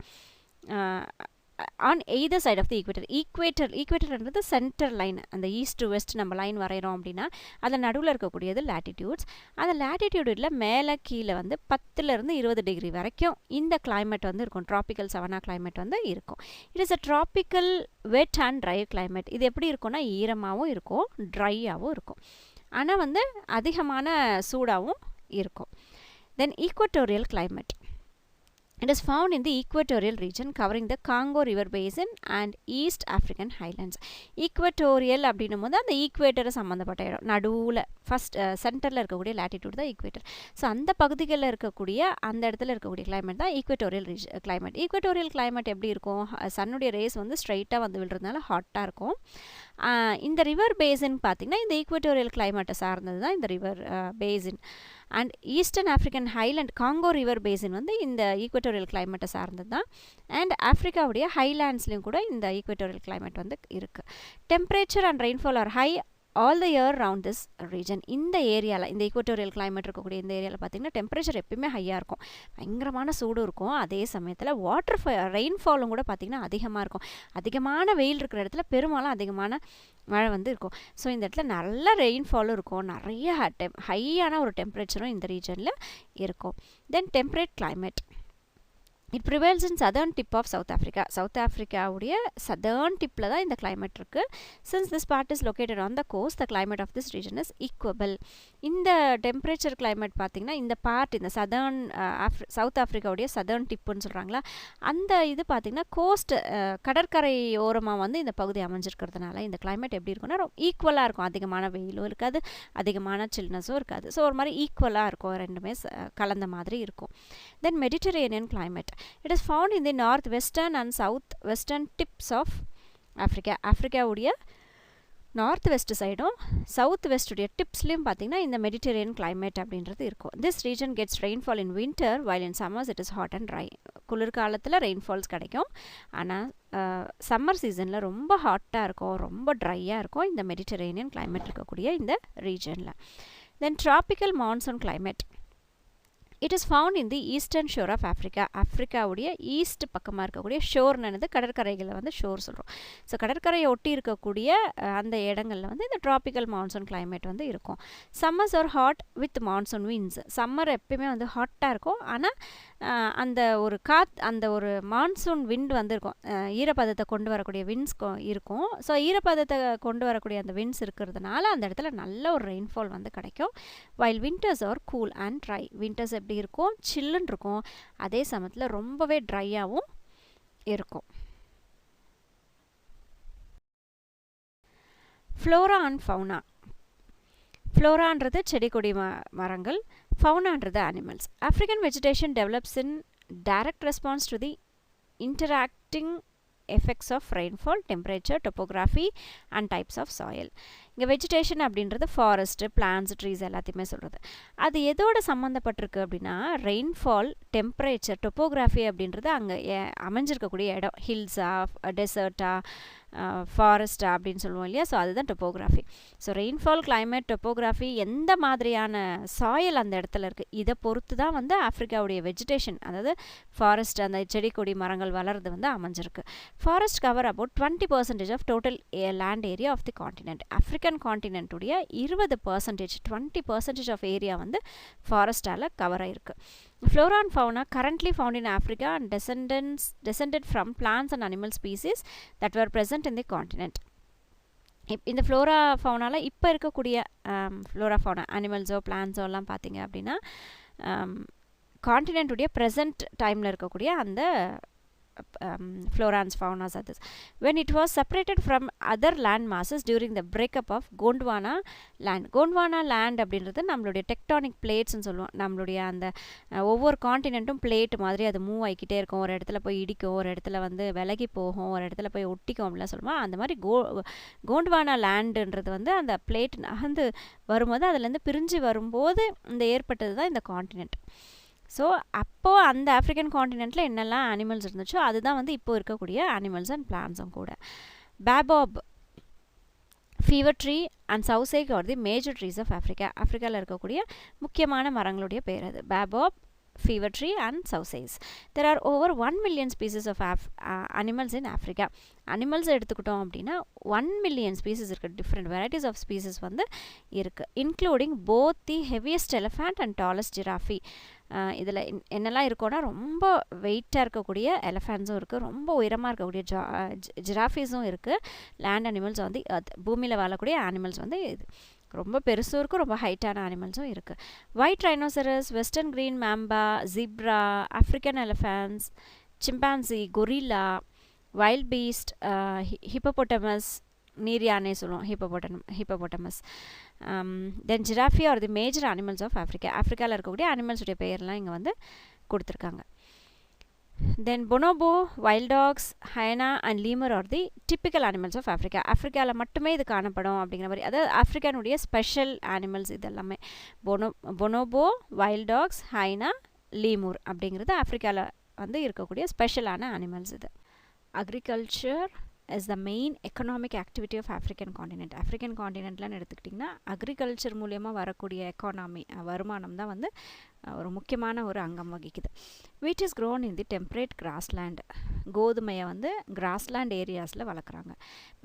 on either side of the ஈக்குவேட்டர்ன்றது சென்டர் லைன். அந்த ஈஸ்ட் டு வெஸ்ட் நம்ம லைன் வரைகிறோம் அப்படின்னா அதில் நடுவில் இருக்கக்கூடியது லேட்டிடியூட்ஸ். அந்த லேட்டிடியூடில் மேலே கீழே வந்து 10லேருந்து 20 டிகிரி வரைக்கும் இந்த கிளைமேட் வந்து இருக்கும். ட்ராபிக்கல் சவனா கிளைமேட் வந்து இருக்கும். It is a tropical wet and try climate. இது எப்படி இருக்கும்னா ஈரமாகவும் இருக்கும், ட்ரையாகவும் இருக்கும், ஆனால் வந்து அதிகமான சூடாகவும் இருக்கும். Then equatorial climate. It is found in the Equatorial region covering the Congo River Basin and East African Highlands. Equatorial அப்படின்னும் போது அந்த ஈக்குவேட்டரை சம்மந்தப்பட்ட இடம், நடுவில் ஃபஸ்ட் சென்டரில் இருக்கக்கூடிய லேட்டிடியூட் தான் ஈக்குவேட்டர். ஸோ அந்த பகுதிகளில் இருக்கக்கூடிய அந்த இடத்துல இருக்கக்கூடிய கிளைமேட் தான் ஈக்குவட்டோரியல் கிளைமேட். ஈக்குவட்டோரியல் கிளைமேட் எப்படி இருக்கும்? சன்னுடைய ரேஸ் வந்து ஸ்ட்ரைட்டாக வந்து விழுறதுனால ஹாட்டாக இருக்கும். இந்த ரிவர் பேசின் பார்த்திங்கன்னா இந்த ஈக்குவட்டோரியல் கிளைமேட்டை சார்ந்தது தான் இந்த river basin. And eastern African highland Congo river basin வந்து இந்த ஈக்குவட்டோரியல் கிளைமேட்டை சார்ந்தது தான். அண்ட் ஆஃப்ரிக்காவுடைய ஹைலாண்ட்ஸ்லையும் கூட இந்த ஈக்குவட்டோரியல் கிளைமேட் வந்து இருக்குது. Temperature and rainfall are high all the year round this region. இந்த ஏரியாவில், இந்த ஈக்குவட்டோரியல் கிளைமேட் இருக்கக்கூடிய இந்த ஏரியாவில் பார்த்திங்கன்னா டெம்பரேச்சர் எப்பயுமே ஹையாக இருக்கும், பயங்கரமான சூடு இருக்கும். அதே சமயத்தில் ரெயின்ஃபாலும் கூட பார்த்திங்கன்னா அதிகமாக இருக்கும். அதிகமான வெயில் இருக்கிற இடத்துல பெரும்பாலும் அதிகமான மழை வந்து இருக்கும். ஸோ இந்த இடத்துல நல்ல ரெயின்ஃபாலும் இருக்கும், நிறைய ஹையான ஒரு டெம்பரேச்சரும் இந்த ரீஜனில் இருக்கும். Then temperate climate. It prevails in southern tip of South Africa. South Africa உடைய southern tipல தான் இந்த climate இருக்கு. Since this part is located on the coast, the climate of this region is equable. இந்த temperature climate பார்த்தீங்கன்னா இந்த part, இந்த southern South Africa உடைய southern tipன்னு சொல்கிறாங்களா, அந்த இது பார்த்தீங்கன்னா கோஸ்ட் கடற்கரை ஓரமாக வந்து இந்த பகுதி அமைஞ்சிருக்கிறதுனால இந்த climate எப்படி இருக்குன்னா ரொம்ப ஈக்குவலாக இருக்கும். அதிகமான வெயிலும் இருக்காது, அதிகமான சில்னஸும் இருக்காது. ஸோ ஒரு மாதிரி ஈக்குவலாக இருக்கும், ரெண்டுமே கலந்த மாதிரி இருக்கும். தென் Mediterranean climate. It is found in the northwestern and southwestern tips of Africa. ஆஃப்ரிக்காவுடைய நார்த் வெஸ்ட் சைடும் சவுத் வெஸ்டுடைய டிப்ஸ்லையும் பார்த்தீங்கன்னா இந்த மெடிட்டரேனியன் கிளைமேட் அப்படின்றது இருக்கும். This region gets rainfall in winter while in summers it is hot and dry. குளிர்காலத்தில் rainfalls கிடைக்கும், ஆனால் சம்மர் சீசனில் ரொம்ப ஹாட்டாக இருக்கும், ரொம்ப ட்ரையாக இருக்கும் இந்த மெடிட்டரேனியன் கிளைமேட் இருக்கக்கூடிய இந்த ரீஜனில். Then tropical monsoon climate. It is found in the eastern shore of Africa. ஆஃப்ரிக்காவுடைய ஈஸ்ட் பக்கமாக இருக்கக்கூடிய ஷோர்னது கடற்கரைகளை வந்து ஷோர் சொல்கிறோம். ஸோ கடற்கரையை ஒட்டி இருக்கக்கூடிய அந்த இடங்களில் வந்து இந்த ட்ராபிக்கல் மான்சூன் கிளைமேட் வந்து இருக்கும். Summers are hot with monsoon winds. Summer எப்பயுமே வந்து ஹாட்டாக இருக்கும், ஆனால் அந்த ஒரு மான்சூன் விண்ட் வந்து இருக்கும், ஈரப்பதத்தை கொண்டு வரக்கூடிய விண்ட்ஸ் இருக்கும். ஸோ ஈரப்பதத்தை கொண்டு வரக்கூடிய அந்த விண்ட்ஸ் இருக்கிறதுனால அந்த இடத்துல நல்ல ஒரு ரெயின்ஃபால் வந்து கிடைக்கும். While winters are cool and dry. Winters எப்படி இருக்கும்? சில்லுன்னு இருக்கும், அதே சமயத்தில் ரொம்பவே ட்ரையாகவும் இருக்கும். Flora and fauna. ஃப்ளோரான்றது செடி கொடி மரங்கள், ஃபவுனான்றது animals. African vegetation develops in direct response to the interacting effects of rainfall, temperature, topography and types of soil. இங்கே வெஜிடேஷன் அப்படின்றது ஃபாரஸ்ட்டு, பிளான்ஸ், ட்ரீஸ் எல்லாத்தையுமே சொல்கிறது. அது எதோட சம்மந்தப்பட்டிருக்கு அப்படின்னா ரெயின்ஃபால், டெம்பரேச்சர், டொப்போகிராஃபி அப்படின்றது அங்கே அமைஞ்சிருக்கக்கூடிய இடம், ஹில்ஸா, டெசர்ட்டா, ஃபாரஸ்ட்டா அப்படின்னு சொல்லுவோம் இல்லையா. ஸோ அதுதான் டொப்போகிராஃபி. ஸோ ரெயின்ஃபால், கிளைமேட், டொப்போகிராஃபி, எந்த மாதிரியான சாயில் அந்த இடத்துல இருக்குது இதை பொறுத்து தான் வந்து ஆஃப்ரிக்காவுடைய வெஜிடேஷன், அதாவது ஃபாரஸ்ட், அந்த செடி கொடி மரங்கள் வளர்றது வந்து அமைஞ்சிருக்கு. Forest cover about 20% of total land area of the continent. African காண்டினென்ட்டுடைய 20%, 20% ஆஃப் ஏரியா வந்து ஃபாரஸ்ட்டால் கவர் ஆகிருக்கு. Flora and fauna currently found in Africa and descended from plants and animal species that were present in the continent. இந்த Flora ஃபவுனாவில் இப்போ இருக்கக்கூடிய Flora fauna அனிமல்ஸோ பிளான்ஸோ எல்லாம் பார்த்தீங்க அப்படின்னா காண்டினென்ட்டுடைய ப்ரெசண்ட் டைமில் இருக்கக்கூடிய அந்த Flora and Fauna are this. When it was separated from other land masses during the breakup of Gondwana land. Gondwana land அப்படின்றது நம்மளுடைய டெக்டானிக் பிளேட்ஸ்னு சொல்லுவோம். நம்மளுடைய அந்த ஒவ்வொரு காண்டினென்ட்டும் பிளேட் மாதிரி அது மூவ் ஆகிக்கிட்டே இருக்கும். ஒரு இடத்துல போய் இடிக்கும், ஒரு இடத்துல வந்து விலகி போகும், ஒரு இடத்துல போய் ஒட்டிக்கும் அப்படிலாம் சொல்லுவோம். அந்த மாதிரி கோண்ட்வானா லேண்டுன்றது வந்து அந்த பிளேட் நகர்ந்து வரும்போது அதுலேருந்து பிரிஞ்சு வரும்போது இந்த ஏற்பட்டது தான் இந்த காண்டினென்ட். ஸோ அப்போது அந்த ஆஃப்ரிக்கன் காண்டினென்ட்டில் என்னெல்லாம் அனிமல்ஸ் இருந்துச்சோ அதுதான் வந்து இப்போ இருக்கக்கூடிய அனிமல்ஸ் அண்ட் பிளான்ஸும் கூட. Baobab, fever tree and sausage are the major trees of Africa. ஆஃப்ரிக்காவில் இருக்கக்கூடிய முக்கியமான மரங்களுடைய பேர் அது. பேபாப், fever tree and sausages. There are over 1 million species of animals in Africa. Animals எடுத்துக்கிட்டோம் அப்படின்னா 1 million species இருக்குது. different varieties of species வந்து இருக்குது, including both the heaviest elephant and tallest giraffe. இதில் என்னெல்லாம் இருக்கோன்னா ரொம்ப வெயிட்டாக இருக்கக்கூடிய எலஃபேண்ட்ஸும் இருக்குது, ரொம்ப உயரமாக இருக்கக்கூடிய ஜிராஃபீஸும் இருக்குது. லேண்ட் அனிமல்ஸ் வந்து பூமியில் வாழக்கூடிய அனிமல்ஸ் வந்து இது ரொம்ப பெருசும் இருக்குது, ரொம்ப ஹைட்டான அனிமல்ஸும் இருக்குது. White rhinoceros, western green mamba, zebra, African elephants, chimpanzee, gorilla, wildebeest, hippopotamus, நீர் யானை சொல்லுவோம் hippopotamus, then giraffe are the major animals of Africa. ஆஃப்ரிக்காவில் இருக்கக்கூடிய அனிமல்ஸுடைய பெயர்லாம் இங்கே வந்து கொடுத்துருக்காங்க. Then bonobo, wild dogs, hyena and lemur are the typical animals of Africa. ஆஃப்ரிக்காவில் மட்டுமே இது காணப்படும் அப்படிங்கிற மாதிரி, அதாவது ஆஃப்ரிக்கானுடைய ஸ்பெஷல் அனிமல்ஸ் இதெல்லாமே. பொனோபோ, வைல்ட் டாக்ஸ், ஹைனா, லீமூர் அப்படிங்கிறது ஆஃப்ரிக்காவில் வந்து இருக்கக்கூடிய ஸ்பெஷலான அனிமல்ஸ் இது. Agriculture is the main economic activity of African continent. African காண்டினென்ட்லன்னு எடுத்துக்கிட்டிங்கன்னா அக்ரிகல்ச்சர் மூலயமா வரக்கூடிய எக்கானமி வருமானம் தான் வந்து ஒரு முக்கியமான ஒரு அங்கம் வகிக்குது. Wheat is grown in the temperate grassland. கோதுமையை வந்து கிராஸ்லேண்ட் ஏரியாஸில் வளர்க்குறாங்க.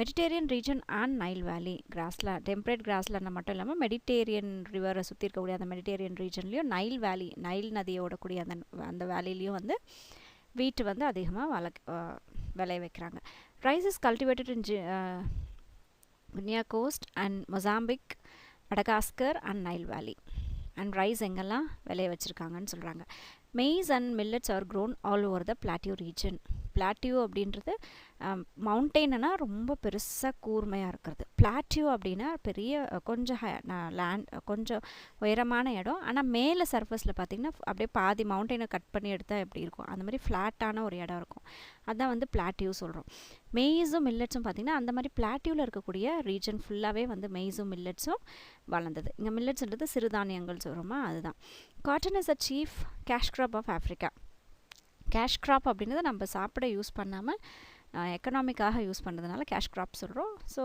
Mediterranean region and Nile valley. Grassland temperate grassland மட்டும் இல்லாமல் மெடிட்டேரியன் ரிவரை சுற்றி இருக்கக்கூடிய அந்த மெடிட்டேரியன் ரீஜன்லேயும் நைல் வேலி, நைல் நதியை ஓடக்கூடிய அந்த வேலிலையும் வந்து வீட்டு வந்து அதிகமாக விளைய வைக்கிறாங்க. Rice is cultivated in Guinea Coast and Mozambique, Madagascar and Nile Valley. And rice எங்கெல்லாம் விளைய வச்சுருக்காங்கன்னு சொல்கிறாங்க. Maize and millets are grown all over the Plateau region. Plateau அப்படின்றது மவுண்டெயின்னா ரொம்ப பெருசாக கூர்மையாக இருக்கிறது. பிளாட்டியூ அப்படின்னா பெரிய கொஞ்சம் லேண்ட், கொஞ்சம் உயரமான இடம், ஆனால் மேலே சர்ஃபஸில் பார்த்திங்கன்னா அப்படியே பாதி மவுண்டெயினை கட் பண்ணி எடுத்தால் எப்படி இருக்கும் அந்த மாதிரி ஃப்ளாட்டான ஒரு இடம் இருக்கும். அதுதான் வந்து பிளாட்டியூ சொல்கிறோம். மெய்ஸும் மில்லட்ஸும் பார்த்திங்கன்னா அந்த மாதிரி பிளாட்டியூவில் இருக்கக்கூடிய ரீஜன் ஃபுல்லாகவே வந்து மெய்ஸும் மில்லட்ஸும் வளர்ந்தது. இங்கே மில்லட்ஸ்ன்றது சிறுதானியங்கள் சொல்கிறோமா, அதுதான். Cotton is a chief cash crop of Africa. Cash crop அப்படின்றத நம்ம சாப்பிட யூஸ் பண்ணாமல் எக்கனாமிக்காக யூஸ் பண்ணுறதுனால கேஷ் கிராப் சொல்கிறோம். ஸோ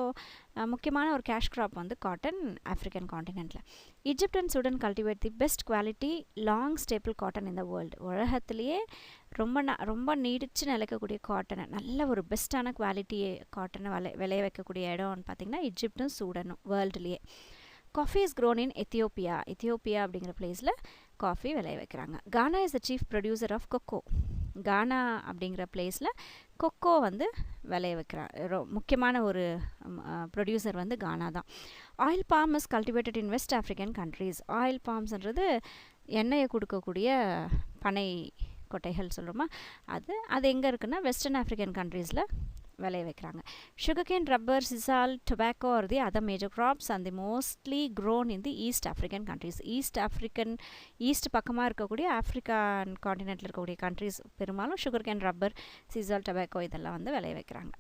முக்கியமான ஒரு கேஷ் கிராப் வந்து காட்டன் ஆஃப்ரிக்கன் காண்டினென்ட்டில். Egypt and Sudan cultivate the best quality long staple cotton in the world. உலகத்துலேயே ரொம்ப நீடிச்சு நிலைக்கக்கூடிய காட்டனை, நல்ல ஒரு பெஸ்ட்டான குவாலிட்டியை காட்டனை விளைய வைக்கக்கூடிய இடம்னு பார்த்திங்கன்னா ஈஜிப்டும் சூடனும் வேர்ல்டுலேயே. Coffee is grown in Ethiopia. Ethiopia அப்படிங்கிற பிளேஸில் காஃபி விளைய வைக்கிறாங்க. Ghana is the chief producer of cocoa. Ghana அப்படிங்கிற பிளேஸில் கொக்கோ வந்து விளைய வைக்கிறாங்க. முக்கியமான ஒரு ப்ரொடியூசர் வந்து கானா தான். Oil palm is cultivated in west African countries. Oil பாம்ஸ்ன்றது எண்ணெயை கொடுக்கக்கூடிய பனை கொட்டைகள் சொல்கிறோமா, அது எங்கே இருக்குன்னா வெஸ்டர்ன் ஆஃப்ரிக்கன் கண்ட்ரீஸில் விளைய வைக்கிறாங்க. Sugarcane, rubber, sisal, tobacco are the other major crops and the mostly grown in the east African countries. East பக்கமாக இருக்கக்கூடிய ஆஃப்ரிக்கன் காண்டினென்ட்டில் இருக்கக்கூடிய கண்ட்ரீஸ் பெரும்பாலும் சுகர்கேன், ரப்பர், சிசால், டொபாக்கோ இதெல்லாம் வந்து விளைய வைக்கிறாங்க.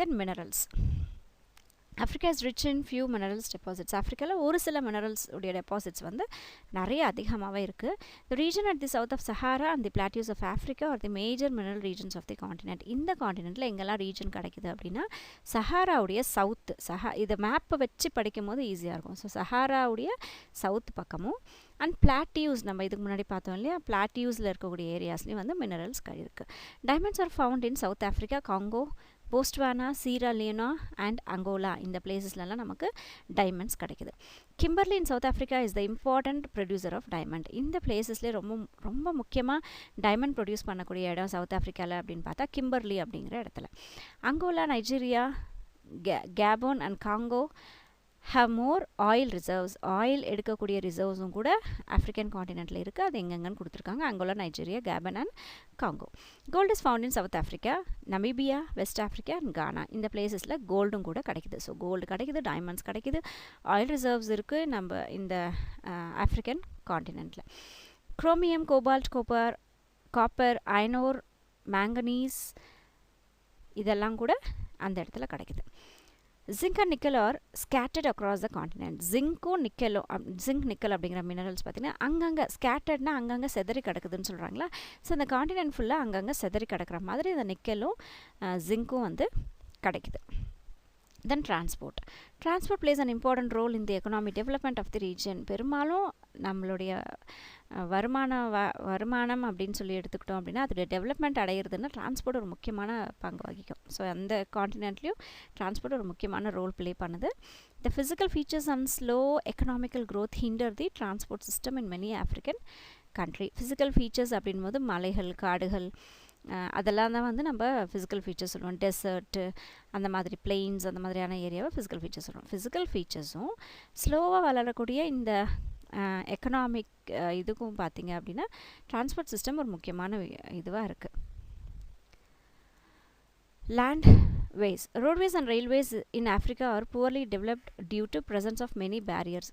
Then minerals. Africa is rich in few minerals deposits. ஆஃப்ரிக்காவில் ஒரு சில மினரல்ஸ் உடைய டெபாசிட்ஸ் வந்து நிறைய அதிகமாகவே இருக்குது. The region at the south of Sahara and the plateaus of Africa are the major mineral regions of the continent. இந்த காண்டினென்ட்டில் எங்கெல்லாம் ரீஜன் கிடைக்குது அப்படின்னா சஹாராவுடைய சவுத்து, இதை மேப்பை வச்சு படிக்கும் போது ஈஸியாக இருக்கும். ஸோ சஹாராவுடைய சவுத் பக்கமும் அண்ட் பிளாட்டியூஸ், நம்ம இதுக்கு முன்னாடி பார்த்தோம் இல்லையா, பிளாட்டியூஸில் இருக்கக்கூடிய ஏரியாஸ்லேயும் வந்து மினரல்ஸ் இருக்குது. Diamonds are found in South Africa, Congo, Botswana, Sierra Leone and Angola. இந்த பிளேசஸ்லாம் நமக்கு டைமண்ட்ஸ் கிடைக்குது. Kimberley in South Africa is the important producer of diamond. இந்த பிளேசஸ்லேயே ரொம்ப முக்கியமாக டைமண்ட் ப்ரொடியூஸ் பண்ணக்கூடிய இடம் சவுத் ஆஃப்ரிக்காவில் அப்படின்னு பார்த்தா கிம்பர்லி அப்படிங்கிற இடத்துல. Angola, Nigeria, Gabon and Congo have more oil reserves. Oil எடுக்கக்கூடிய ரிசர்வ்ஸும் கூட ஆஃப்ரிக்கன் காண்டினென்ட்டில் இருக்குது. அது எங்கெங்கன்னு கொடுத்துருக்காங்க. Angola, Nigeria, Gabon and Congo. Gold is found in South Africa, Namibia, West Africa and Ghana. இந்த பிளேசஸில் கோல்டும் கூட கிடைக்குது. ஸோ கோல்டு கிடைக்குது, டைமண்ட்ஸ் கிடைக்குது, ஆயில் ரிசர்வ்ஸ் இருக்குது நம்ம இந்த ஆஃப்ரிக்கன் காண்டினென்ட்டில். Chromium, cobalt, copper, iron ore, manganese இதெல்லாம் கூட அந்த இடத்துல கிடைக்குது. Zinc and nickel are scattered across the continent. zinc nickel அப்படிங்கிற மினரல்ஸ் பார்த்தீங்கன்னா அங்கங்கே ஸ்கேட்டர்ட்னா அங்கங்கே செதறி கிடக்குதுன்னு சொல்கிறாங்களா. ஸோ அந்த காண்டினென்ட் ஃபுல்லாக அங்கங்கே செதறி கிடக்கிற மாதிரி இந்த நிக்கலும் ஜிங்க்கும் வந்து கிடைக்குது. Then transport plays an important role in the economic development of the region. பெரும்பாலும் நம்மளுடைய வருமானம் அப்படின்னு சொல்லி எடுத்துக்கிட்டோம் அப்படின்னா அதோடைய டெவலப்மெண்ட் அடையிறதுன்னா டிரான்ஸ்போர்ட் ஒரு முக்கியமான பங்கு வகிக்கும். ஸோ அந்த காண்டினென்ட்லேயும் டிரான்ஸ்போர்ட் ஒரு முக்கியமான ரோல் ப்ளே பண்ணுது. The physical features and slow economical growth hinder the transport system in many African country. physical features அப்படின்போது மலைகள், காடுகள், அதெல்லாம் தான் வந்து நம்ம ஃபிசிக்கல் ஃபீச்சர்ஸ் சொல்லுவோம். டெசர்ட்டு அந்த மாதிரி பிளெயின்ஸ் அந்த மாதிரியான ஏரியாவை ஃபிசிக்கல் ஃபீச்சர்ஸ் சொல்லுவோம். ஃபிசிக்கல் ஃபீச்சர்ஸும் ஸ்லோவாக வளரக்கூடிய இந்த எக்கனாமிக் இதுக்கும் பார்த்திங்க அப்படின்னா டிரான்ஸ்போர்ட் சிஸ்டம் ஒரு முக்கியமான இதுவாக இருக்குது. Land ways. Roadways and railways in Africa are poorly developed due to presence of many barriers.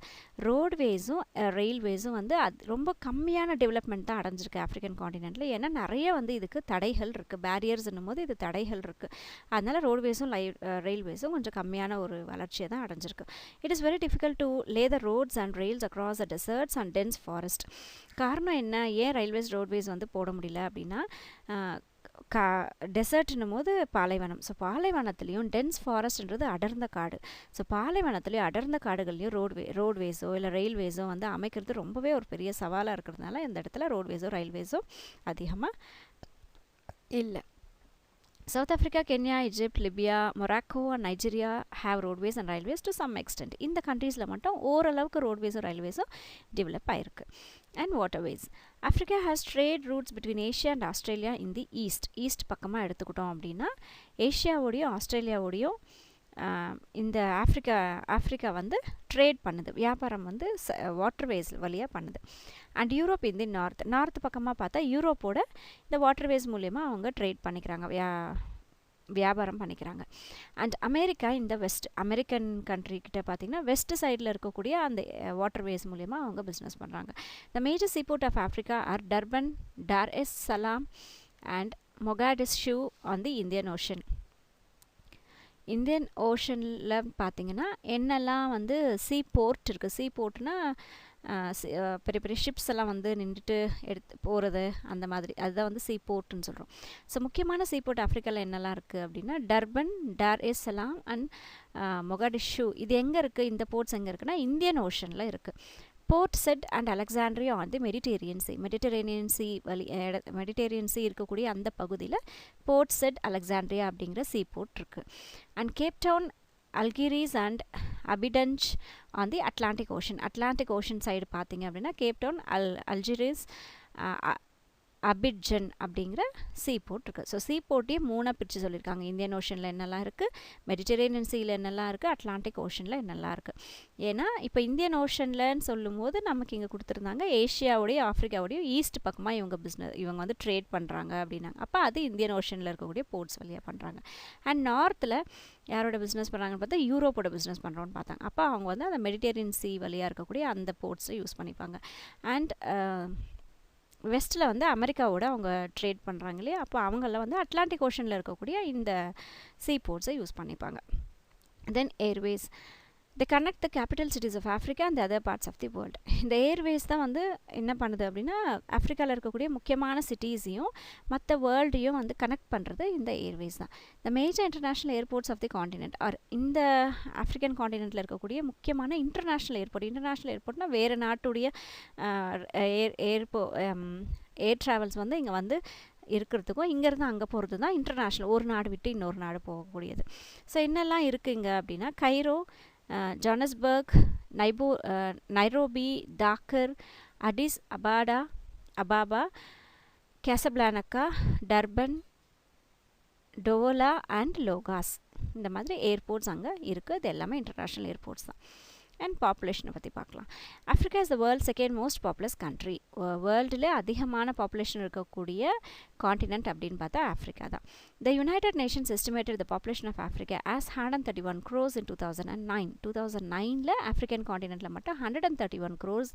ரோட்வேஸும் ரயில்வேஸும் வந்து ரொம்ப கம்மியான டெவலப்மெண்ட் தான் அடைஞ்சிருக்கு ஆஃப்ரிக்கன் காண்டினென்ட்டில். ஏன்னா நிறைய வந்து இதுக்கு தடைகள் இருக்குது. பேரியர்ஸ்ன்னும் போது இது தடைகள் இருக்குது. அதனால் ரோட்வேஸும் ரயில்வேஸும் கொஞ்சம் கம்மியான ஒரு வளர்ச்சியை தான் அடைஞ்சிருக்கு. It is very difficult to lay the roads and rails across the deserts and dense forest. காரணம் என்ன, ஏன் ரயில்வேஸ் ரோட்வேஸ் வந்து போட முடியல அப்படின்னா டெசர்ட்னும் போது பாலைவனம். ஸோ பாலைவனத்துலேயும் டென்ஸ் ஃபாரஸ்ட்ன்றது அடர்ந்த காடு. ஸோ பாலைவனத்துலேயும் அடர்ந்த காடுகள்லையும் ரோட்வேஸோ இல்லை ரயில்வேஸோ வந்து அமைக்கிறது ரொம்பவே ஒரு பெரிய சவாலாக இருக்கிறதுனால இந்த இடத்துல ரோட்வேஸோ ரயில்வேஸோ அதிகமாக இல்லை. South Africa, Kenya, Egypt, Libya, Morocco and Nigeria have roadways and railways to some extent. இந்த கண்ட்ரீஸில் மட்டும் ஓரளவுக்கு ரோட்வேஸும் ரயில்வேஸும் டெவலப் ஆயிருக்கு. And waterways. Africa has trade routes between Asia and Australia in the east பக்கமாக எடுத்துக்கிட்டோம் அப்படின்னா ஏஷியாவோடையும் ஆஸ்திரேலியாவோடையும் இந்த ஆஃப்ரிக்கா வந்து ட்ரேட் பண்ணுது, வியாபாரம் வந்து வாட்டர்வேஸ் வழியாக பண்ணுது. அண்ட் யூரோப் இந்த நார்த் பக்கமாக பார்த்தா யூரோப்போட இந்த வாட்டர்வேஸ் மூலயமா அவங்க ட்ரேட் பண்ணிக்கிறாங்க, வியாபாரம் பண்ணிக்கிறாங்க. அண்ட் அமெரிக்கா இந்த அமெரிக்கன் கண்ட்ரி கிட்ட பார்த்திங்கன்னா வெஸ்ட் சைடில் இருக்கக்கூடிய அந்த வாட்டர்வேஸ் மூலயமா அவங்க பிஸ்னஸ் பண்ணுறாங்க. The major seaport of Africa are Durban, Dar es Salaam and Mogadishu on the Indian Ocean. Indian ஓஷனில் பார்த்திங்கன்னா என்னெல்லாம் வந்து சீ போர்ட் இருக்குது. சீ போர்ட்னா பெரிய பெரிய ஷிப்ஸ் எல்லாம் வந்து நின்றுட்டு எடுத்து போகிறது அந்த மாதிரி, அதுதான் வந்து சீ போர்ட்னு சொல்கிறோம். ஸோ முக்கியமான சீ போர்ட் ஆஃப்ரிக்காவில் என்னெல்லாம் இருக்குது அப்படின்னா Durban, Dar es Salaam and மொகாடிஷு. இது எங்கே இருக்குது, இந்த போர்ட்ஸ் எங்கே இருக்குன்னா இந்தியன் ஓஷனில் இருக்குது. Port Said and Alexandria on the Mediterranean sea இருக்கக்கூடிய அந்த பகுதியில் போர்ட் செட் அலெக்சாண்ட்ரியா அப்படிங்கிற சீ போர்ட் இருக்குது. And Cape Town, Algiers and Abidjan on the Atlantic Ocean side பார்த்திங்க அப்படின்னா கேப் டவுன், அல்ஜிரிஸ், அபிட்ஜன் அப்படிங்கிற சீ போர்ட் இருக்குது. ஸோ சீ போர்ட்டையே மூணாக பிரித்து சொல்லியிருக்காங்க. இந்தியன் ஓஷனில் என்னெல்லாம் இருக்குது, மெடிட்டரேனியன் சீயில் என்னெல்லாம் இருக்குது, அட்லாண்டிக் ஓஷனில் என்னெல்லாம் இருக்குது. ஏன்னா இப்போ இந்தியன் ஓஷன்லன்னு சொல்லும் போது நமக்கு இங்கே கொடுத்துருந்தாங்க ஏஷியாவோடையும் ஆஃப்ரிக்காவோடையும் ஈஸ்ட் பக்கமாக இவங்க வந்து ட்ரேட் பண்ணுறாங்க அப்படின்னாங்க. அப்போ அது இந்தியன் ஓஷனில் இருக்கக்கூடிய போர்ட்ஸ் வழியாக பண்ணுறாங்க. அண்ட் நார்த்தில் யாரோட பிஸ்னஸ் பண்ணுறாங்கன்னு பார்த்தா யூரோப்போட பிஸ்னஸ் பண்ணுறோன்னு பார்த்தாங்க. அப்போ அவங்க வந்து அந்த மெடிட்டரேனியன் சீ வழியாக இருக்கக்கூடிய அந்த போர்ட்ஸை யூஸ் பண்ணிப்பாங்க. அண்ட் வெஸ்ட்டில் வந்து அமெரிக்காவோட அவங்க ட்ரேட் பண்ணுறாங்க இல்லையா, அப்போ அவங்களாம் வந்து அட்லாண்டிக் ஓஷனில் இருக்கக்கூடிய இந்த சீ போர்ட்ஸை யூஸ் பண்ணிப்பாங்க. தென் Airways. They connect the capital cities of Africa and the other parts of the world. இந்த ஏர்வேஸ் தான் வந்து என்ன பண்ணுது அப்படின்னா ஆஃப்ரிக்காவில் இருக்கக்கூடிய முக்கியமான சிட்டிஸையும் மற்ற வேர்ல்டையும் வந்து கனெக்ட் பண்ணுறது இந்த ஏர்வேஸ் தான். The major international airports of the continent are இந்த ஆஃப்ரிக்கன் காண்டினென்ட்டில் இருக்கக்கூடிய முக்கியமான இன்டர்நேஷ்னல் ஏர்போர்ட்னா வேறு நாட்டுடைய ஏர் ட்ராவல்ஸ் வந்து இங்கே வந்து இருக்கிறதுக்கும் இங்கேருந்து அங்கே போகிறது தான் இன்டர்நேஷ்னல், ஒரு நாடு விட்டு இன்னொரு நாடு போகக்கூடியது. ஸோ என்னெல்லாம் இருக்குங்க அப்படின்னா Cairo, Johannesburg, Nairobi, Dakar, Addis Ababa, Casablanca, Durban, Douala and Lagos. இந்த மாதிரி ஏர்போர்ட்ஸ் அங்கே இருக்குது. இது எல்லாமே இன்டர்நேஷ்னல் ஏர்போர்ட்ஸ் தான். அண்ட் பாப்புலேஷனை பற்றி பார்க்கலாம். Africa is the world second most populous country. வேர்ல்டுலே அதிகமான பாப்புலேஷன் இருக்கக்கூடிய காண்டினென்ட் அப்படின்னு பார்த்தா ஆஃப்ரிக்கா தான். The United Nations estimated the population of Africa as 131 crores in 2009. 2009 African காண்டினென்ட்டில் மட்டும் 131 crores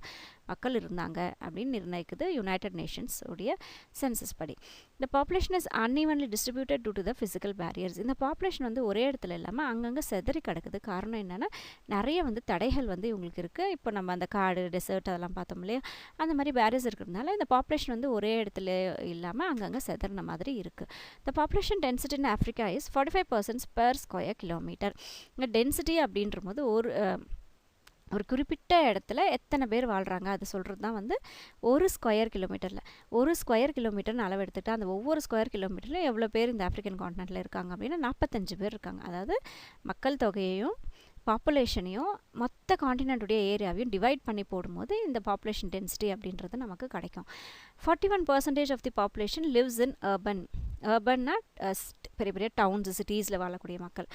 மக்கள் இருந்தாங்க அப்படின்னு நிர்ணயிக்குது யுனைடெட் நேஷன்ஸ் உடைய சென்சஸ் படி. The population is unevenly distributed due to the physical barriers. இந்த பாப்புலேஷன் வந்து ஒரே இடத்துல இல்லாமல் அங்கங்கே செதறி கிடக்குது. காரணம் என்னென்னா நிறைய வந்து தடைகள் வந்து இவங்களுக்கு இருக்குது. இப்போ நம்ம அந்த காடு, டெசர்ட் அதெல்லாம் பார்த்தோம் இல்லையா, அந்த மாதிரி பேரியர்ஸ் இருக்கிறதுனால இந்த பாப்புலேஷன் வந்து ஒரே இடத்துல இல்லாமல் அங்கங்கே செதறின மாதிரி இருக்குது. The population density in Africa is 45% per square kilometer. இந்த டென்சிட்டி அப்படின்ற போது ஒரு குறிப்பிட்ட இடத்துல எத்தனை பேர் வாழ்கிறாங்க அது சொல்கிறது தான் வந்து ஒரு ஸ்கொயர் கிலோமீட்டரில். ஒரு ஸ்கொயர் கிலோமீட்டர்னு அளவு எடுத்துகிட்டா அந்த ஒவ்வொரு ஸ்கொயர் கிலோமீட்டரில் எவ்வளோ பேர் இந்த ஆஃப்ரிக்கன் காண்டினென்ட்டில் இருக்காங்க அப்படின்னா 45 பேர் இருக்காங்க. அதாவது மக்கள் தொகையையும் பாப்புலேஷனையும் மொத்த காண்டினென்ட்டுடைய ஏரியாவையும் டிவைட் பண்ணி போடும்போது இந்த பாப்புலேஷன் டென்சிட்டி அப்படின்றது நமக்கு கிடைக்கும். 41% of the population lives in அர்பன்னா பெரிய பெரிய டவுன்ஸ், சிட்டிஸில் வாழக்கூடிய மக்கள்.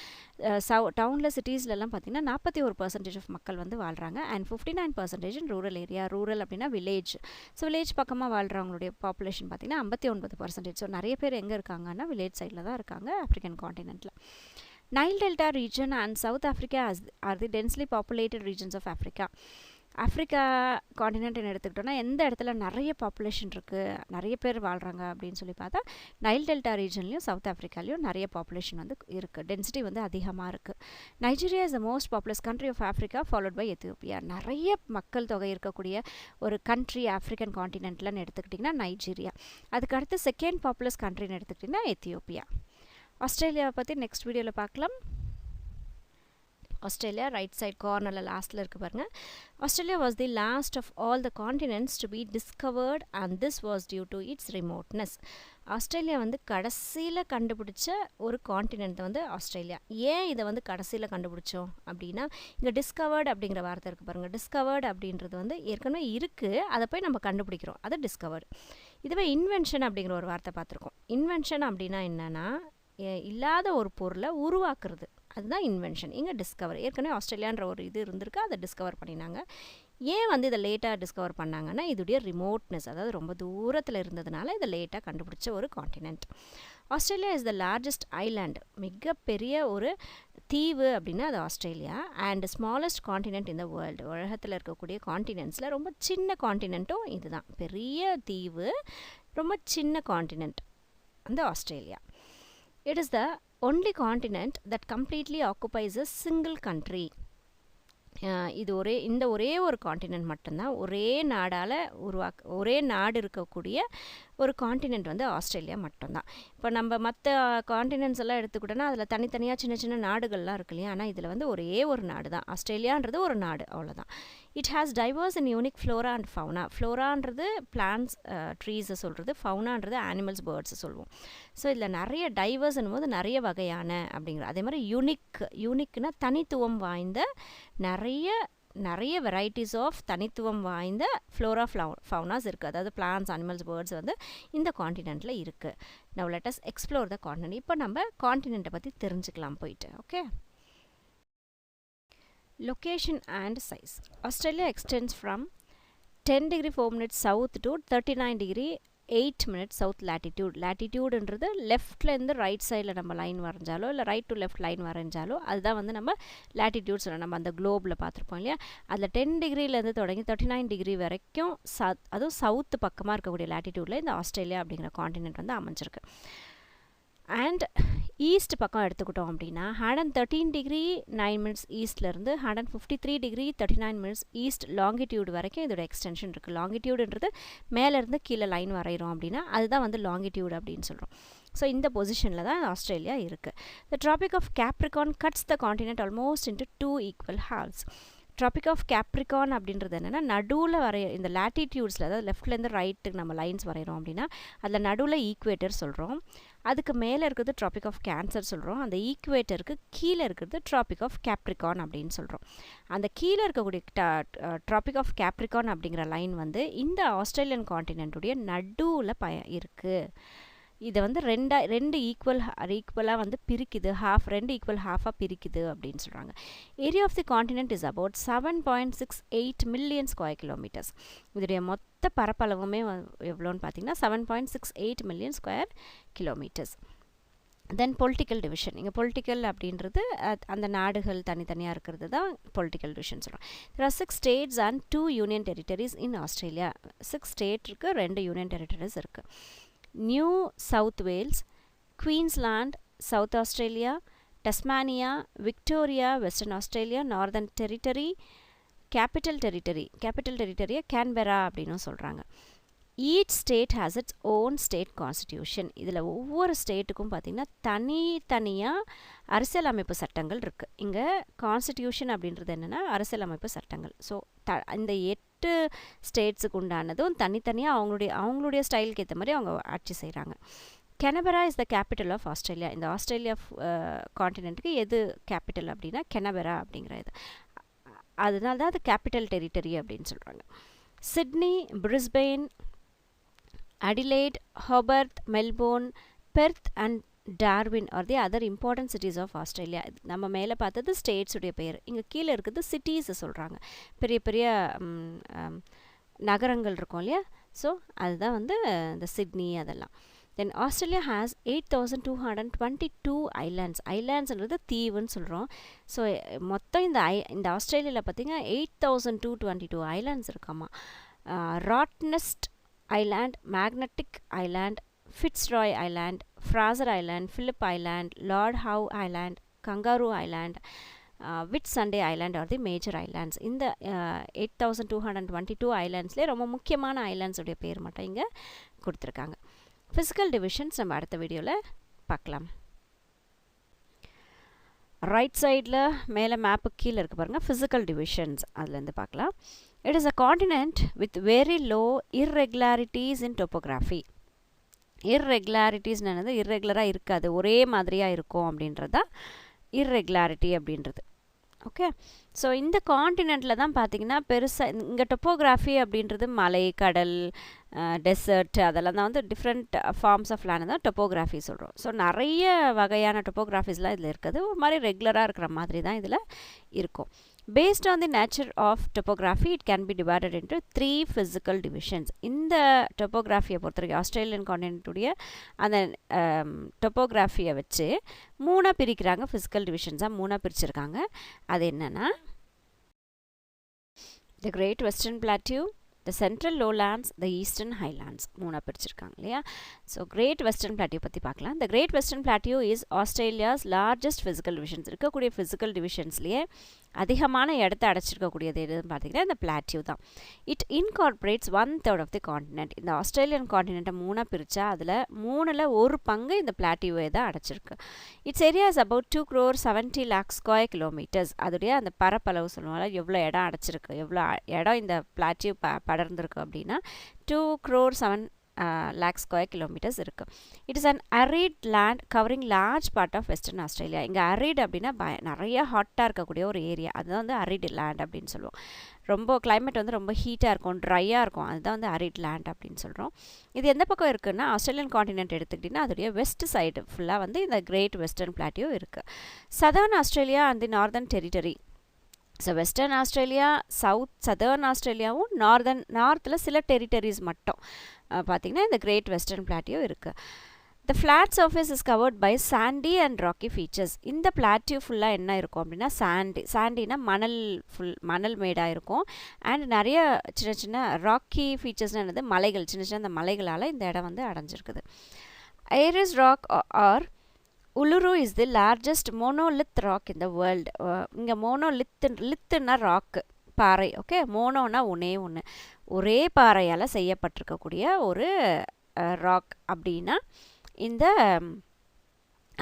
டவுனில், சிட்டிஸ்லலாம் பார்த்திங்கன்னா 41% ஆஃப் மக்கள் வந்து வாழ்கிறாங்க. And 59% in rural area. Rural அப்படின்னா வில்லேஜ். ஸோ வில்லேஜ் பக்கமாக வாழ்கிறவங்களுடைய பாப்புலேஷன் பார்த்திங்கன்னா 59%. ஸோ நிறைய பேர் எங்கே இருக்காங்கன்னா வில்லேஜ் சைடில் தான் இருக்காங்க African காண்டினென்ட்டில். Nile Delta region and South Africa are the densely populated regions of Africa. Africa காண்டினென்ட்னு எடுத்துக்கிட்டோன்னா எந்த இடத்துல நிறைய பாப்புலேஷன் இருக்குது, நிறைய பேர் வாழ்கிறாங்க அப்படின்னு சொல்லி பார்த்தா நைல் டெல்டா ரீஜன்லையும் சவுத் ஆஃப்ரிக்காலையும் நிறைய பாப்புலேஷன் வந்து இருக்குது. டென்சிட்டி வந்து அதிகமாக இருக்குது. Nigeria is the most populous country of Africa followed by Ethiopia. நிறைய மக்கள் தொகை இருக்கக்கூடிய ஒரு கண்ட்ரி ஆஃப்ரிக்கன் காண்டினென்ட்லன்னு எடுத்துக்கிட்டிங்கன்னா நைஜீரியா. அதுக்கடுத்து செகண்ட் பாப்புலஸ் கண்ட்ரின்னு எடுத்துக்கிட்டிங்கன்னா எத்தியோப்பியா. ஆஸ்திரேலியாவை பற்றி நெக்ஸ்ட் வீடியோவில் பார்க்கலாம். ஆஸ்திரேலியா ரைட் சைட் கார்னரில் லாஸ்ட்டில் இருக்குது பாருங்கள். Australia was the last of all the continents to be discovered and this was due to its remoteness. Australia வந்து கடைசியில் கண்டுபிடிச்ச ஒரு காண்டினென்ட் வந்து ஆஸ்திரேலியா. ஏன் இதை வந்து கடைசியில் கண்டுபிடிச்சோம் அப்படின்னா இங்கே டிஸ்கவர்டு அப்படிங்கிற வார்த்தை இருக்குது பாருங்கள். டிஸ்கவர்டு அப்படின்றது வந்து ஏற்கனவே இருக்குது, அதை போய் நம்ம கண்டுபிடிக்கிறோம், அது டிஸ்கவர்டு. இதுவே இன்வென்ஷன் அப்படிங்கிற ஒரு வார்த்தை பார்த்துருக்கோம். இன்வென்ஷன் அப்படின்னா என்னென்னா இல்லாத ஒரு பொருளை உருவாக்குறது, அதுதான் இன்வென்ஷன். இங்கே டிஸ்கவர். ஏற்கனவே ஆஸ்திரேலியான்ற ஒரு இது இருந்திருக்கு, அதை டிஸ்கவர் பண்ணினாங்க. ஏன் வந்து இதை லேட்டாக டிஸ்கவர் பண்ணாங்கன்னா இதுடைய ரிமோட்னஸ், அதாவது ரொம்ப தூரத்தில் இருந்ததுனால இதை லேட்டாக கண்டுபிடிச்ச ஒரு continent. Australia is the largest island. மிகப்பெரிய ஒரு தீவு அப்படின்னா அது Australia. And smallest continent in the world. உலகத்தில் இருக்கக்கூடிய காண்டினென்ட்ஸில் ரொம்ப சின்ன காண்டினென்ட்டும் இதுதான். பெரிய தீவு, ரொம்ப சின்ன காண்டினென்ட் அந்த Australia. It is the only continent that completely occupies a single country. இது ஒரே ஒரு காண்டினென்ட் மட்டும்தான் ஒரே நாடு இருக்கக்கூடிய ஒரு காண்டினென்ட் வந்து ஆஸ்திரேலியா மட்டும்தான். இப்போ நம்ம மற்ற காண்டினென்ட்ஸ் எல்லாம் எடுத்துக்கிட்டோன்னா அதில் தனித்தனியாக சின்ன சின்ன நாடுகள்லாம் இருக்கு இல்லையா, ஆனால் இதில் வந்து ஒரே ஒரு நாடு தான். ஆஸ்திரேலியான்றது ஒரு நாடு, அவ்வளோதான். It has diverse and unique flora and fauna. ஃப்ளோரான்றது பிளான்ட்ஸ், ட்ரீஸை சொல்கிறது. ஃபவுனான்றது அனிமல்ஸ், பேர்ட்ஸை சொல்லுவோம். ஸோ இதில் நிறைய டைவர்ஸ்னும் போது நிறைய வகையான அப்படிங்கிற, அதே மாதிரி யூனிக்னா தனித்துவம் வாய்ந்த நிறைய வெரைட்டிஸ் ஆஃப் தனித்துவம் வாய்ந்த ஃப்ளோரா ஃபவுனாஸ் இருக்குது. அதாவது பிளான்ஸ், அனிமல்ஸ், பேர்ட்ஸ் வந்து இந்த காண்டினென்ட்டில் இருக்குது. Now let us explore the continent. இப்போ நம்ம காண்டினென்ட்டை பற்றி தெரிஞ்சுக்கலாம் போயிட்டு. Okay, location and size. Australia extends from 10 degree 4 minutes south to 39 degree 8 minutes south latitude. latitudeன்றது லெஃப்ட்லேருந்து right சைடில் நம்ம லைன் வரைஞ்சாலோ இல்லை ரைட் டு லெஃப்ட் லைன் வரைஞ்சாலோ அதுதான் வந்து நம்ம latitude சொல்லணும். நம்ம அந்த குளோபில் பார்த்துருப்போம் இல்லையா, அதில் 10 டிகிரிலேருந்து தொடங்கி 39 டிகிரி வரைக்கும் அதுவும் சவுத்து பக்கமாக இருக்கக்கூடிய latitudeல இந்த ஆஸ்திரேலியா அப்படிங்கிற காண்டினென்ட் வந்து அமைஞ்சிருக்கு. அண்ட் ஈஸ்ட் பக்கம் எடுத்துக்கிட்டோம் அப்படின்னா 113 டிகிரி 9 மினிட்ஸ் ஈஸ்ட்லேருந்து 153 டிகிரி 39 மினிட்ஸ் ஈஸ்ட் லாங்கிடியூடு வரைக்கும் இதோட எக்ஸ்டென்ஷன் இருக்குது. லாங்கிடியூடுன்றது மேலேருந்து கீழே லைன் வரைகிறோம் அப்படின்னா அதுதான் வந்து லாங்கிடியூடு அப்படின்னு சொல்கிறோம். ஸோ இந்த பொசிஷனில் தான் ஆஸ்திரேலியா இருக்குது. The Tropic of Capricorn cuts the continent almost into 2 equal halves. Tropic of Capricorn அப்படின்றது என்னென்னா நடுவில் இந்த லேட்டிடியூட்ஸில், அதாவது லெஃப்ட்லேருந்து ரைட்டுக்கு நம்ம லைன்ஸ் வரைகிறோம் அப்படின்னா அதில் நடுவில் ஈக்குவேட்டர் சொல்கிறோம். அதுக்கு மேலே இருக்கிறது ட்ராபிக் ஆஃப் கேன்சர் சொல்கிறோம். அந்த ஈக்குவேட்டருக்கு கீழே இருக்கிறது ட்ராபிக் ஆஃப் கேப்ரிகான் அப்படின்னு சொல்கிறோம். அந்த கீழே இருக்கக்கூடிய ட்ராபிக் ஆஃப் கேப்ரிகான் அப்படிங்கிற லைன் வந்து இந்த ஆஸ்திரேலியன் காண்டினென்ட்டுடைய நடுவில் இருக்குது. இதை வந்து ரெண்டு ஈக்குவலாக வந்து பிரிக்குது, ரெண்டு ஈக்குவல் ஹாஃபாக பிரிக்குது அப்படின்னு சொல்கிறாங்க. Area of the continent is about 7.68 million square kilometres. இதோடைய மொத்த பரப்பளவுமே எவ்வளோன்னு பார்த்தீங்கன்னா 7.68 million square kilometres. Then political division. இங்கே பொலிட்டிக்கல் அப்படின்றது அந்த நாடுகள் தனித்தனியாக இருக்கிறது தான் பொலிட்டிக்கல் டிவிஷன் சொல்கிறோம். There are 6 states and 2 union territories in Australia. 6 state இருக்குது, 2 யூனியன் டெரிட்டரிஸ் இருக்குது. New South Wales, Queensland, South Australia, Tasmania, Victoria, Western Australia, Northern Territory, capital டெரிட்டரியை கேன்பெரா அப்படின்னு சொல்கிறாங்க. Each state has its own state constitution. இதில் ஒவ்வொரு ஸ்டேட்டுக்கும் பார்த்திங்கன்னா தனித்தனியாக அரசியலமைப்பு சட்டங்கள் இருக்குது. இங்கே கான்ஸ்டிடியூஷன் அப்படின்றது என்னென்னா அரசியலமைப்பு சட்டங்கள். ஸோ இந்த 8 ஸ்டேட்ஸுக்கு உண்டானதும் தனித்தனியாக அவங்களுடைய ஸ்டைலுக்கு ஏற்ற மாதிரி அவங்க ஆட்சி செய்கிறாங்க. Canberra is the capital of Australia. இந்த ஆஸ்திரேலியா காண்டினென்ட்டுக்கு எது கேபிட்டல் அப்படின்னா கெனபெரா அப்படிங்கிற இது. அதனால தான் அது கேபிட்டல் டெரிட்டரி அப்படின்னு சொல்கிறாங்க. Sydney, Brisbane, Adelaide, Hobart, Melbourne, Perth and Darwin are the other important cities of Australia. நம்ம மேலே பார்த்தது ஸ்டேட்ஸுடைய பெயர். இங்கே கீழே இருக்குது சிட்டிஸை சொல்கிறாங்க. பெரிய பெரிய நகரங்கள் இருக்கும் இல்லையா? ஸோ அதுதான் வந்து இந்த சிட்னி அதெல்லாம். Then Australia has 8,222 islands. ஐலாண்ட்ஸ்ன்றது தீவுன்னு சொல்கிறோம். ஸோ மொத்தம் இந்த ஆஸ்திரேலியாவில் பார்த்திங்கன்னா 8,222 ஐலாண்ட்ஸ் இருக்காமா. Rottnest Island, Magnetic Island, Fitzroy Island, Fraser Island, Phillip Island, Lord Howe Island, Kangaroo Island, Whitsunday Island are the major islands. இந்த 8,222 ஐலாண்ட்ஸ்லேயே ரொம்ப முக்கியமான ஐலாண்ட்ஸுடைய பேர் மட்டும் இங்கே கொடுத்துருக்காங்க. ஃபிசிக்கல் டிவிஷன்ஸ் நம்ம அடுத்த வீடியோவில் பார்க்கலாம். ரைட் சைடில் மேலே மேப்புக்கு கீழே இருக்குது பாருங்கள், ஃபிசிக்கல் டிவிஷன்ஸ் அதுலேருந்து பார்க்கலாம். It is a continent with very low irregularities in topography. Irregularities என்னது? irregular-ஆக இருக்காது, ஒரே மாதிரியாக இருக்கும் அப்படின்றதா irregularity அப்படின்றது. ஓகே, ஸோ இந்த காண்டினென்ட்டில் தான் பார்த்திங்கன்னா பெருசாக இங்கே டொப்போகிராஃபி அப்படின்றது மலை, கடல், டெசர்ட் அதெல்லாம் தான் வந்து டிஃப்ரெண்ட் ஃபார்ம்ஸ் ஆஃப் லேண்ட் தான் டொப்போகிராஃபி சொல்கிறோம். ஸோ நிறைய வகையான டொப்போகிராஃபிஸ்லாம் இதில் இருக்குது. ஒரு மாதிரி ரெகுலராக இருக்கிற மாதிரி தான் இதில் இருக்கும். Based on the nature of topography, it can be divided into 3 physical divisions. இந்த டொப்போகிராஃபியை பொறுத்தவரைக்கும் ஆஸ்திரேலியன் காண்டினென்ட்டுடைய அந்த டொப்போகிராஃபியை வச்சு 3 பிரிக்கிறாங்க. ஃபிசிக்கல் டிவிஷன்ஸாக 3 பிரிச்சிருக்காங்க. அது என்னென்னா the Great Western Plateau, the Central Lowlands, the Eastern Highlands 3 பிரிச்சிருக்காங்க இல்லையா? ஸோ கிரேட் வெஸ்டர்ன் பிளாட்டியூ பற்றி பார்க்கலாம். The Great Western Plateau is Australia's largest physical divisions. இருக்கக்கூடிய physical divisionsலேயே அதிகமான இடத்த அடைச்சிருக்கக்கூடியது எதுன்னு பார்த்தீங்கன்னா இந்த பிளாட்டியூ தான். It incorporates 1/3 of the continent. இந்த ஆஸ்திரேலியன் காண்டினென்ட்டை 3 பிரித்தா அதில் 3ல் 1 பங்கு இந்த பிளாட்டியூவை தான் அடைச்சிருக்கு. Its area is about 2,70,00,000 square kilometres. அதோடைய அந்த பரப்பளவு சொல்லுவாங்க, எவ்வளோ இடம் அடைச்சிருக்கு, எவ்வளோ இடம் இந்த பிளாட்டியூ படர்ந்துருக்கு அப்படின்னா 2,07,00,000 ஸ்கொயர் கிலோமீட்டர்ஸ் இருக்குது. It is an arid land covering large part of Western Australia. இங்கே அரிட் அப்படின்னா நிறைய ஹாட்டாக இருக்கக்கூடிய ஒரு ஏரியா, அதுதான் வந்து அரிட் லேண்ட் அப்படின்னு சொல்லுவோம். ரொம்ப கிளைமேட் வந்து ரொம்ப ஹீட்டாக இருக்கும், ட்ரையாக இருக்கும், அதுதான் வந்து அரிட் லேண்ட் அப்படின்னு சொல்கிறோம். இது எந்த பக்கம் இருக்குதுன்னா ஆஸ்திரேலியன் காண்டினென்ட் எடுத்துக்கிட்டிங்கன்னா அதோடைய வெஸ்ட் சைடு ஃபுல்லாக வந்து இந்த கிரேட் வெஸ்டர்ன் பிளாட்டியூ இருக்குது. Southern Australia and the Northern Territory. So Western Australia, சதர்ன் ஆஸ்திரேலியாவும் நார்த்தில் சில டெரிட்டரிஸ் மட்டும் பார்த்திங்கன்னா இந்த கிரேட் வெஸ்டர்ன் பிளாட்டியூ இருக்குது. The flat surface is covered by sandy and rocky features. இந்த பிளாட்டியூ ஃபுல்லாக என்ன இருக்கும் அப்படின்னா சாண்டினா மணல் மேடாக இருக்கும். அண்ட் நிறைய சின்ன சின்ன ராக்கி ஃபீச்சர்ஸ்னால் என்னது, மலைகள், சின்ன சின்ன அந்த மலைகளால் இந்த இடம் வந்து அடைஞ்சிருக்குது. Ayers Rock or Uluru is the largest monolith rock in the world. இங்கே லித்துன்னா ராக்கு, பாறை. ஓகே, மோனோனா ஒரே பாறையால் செய்யப்பட்டிருக்கக்கூடிய ஒரு ராக் அப்படின்னா இந்த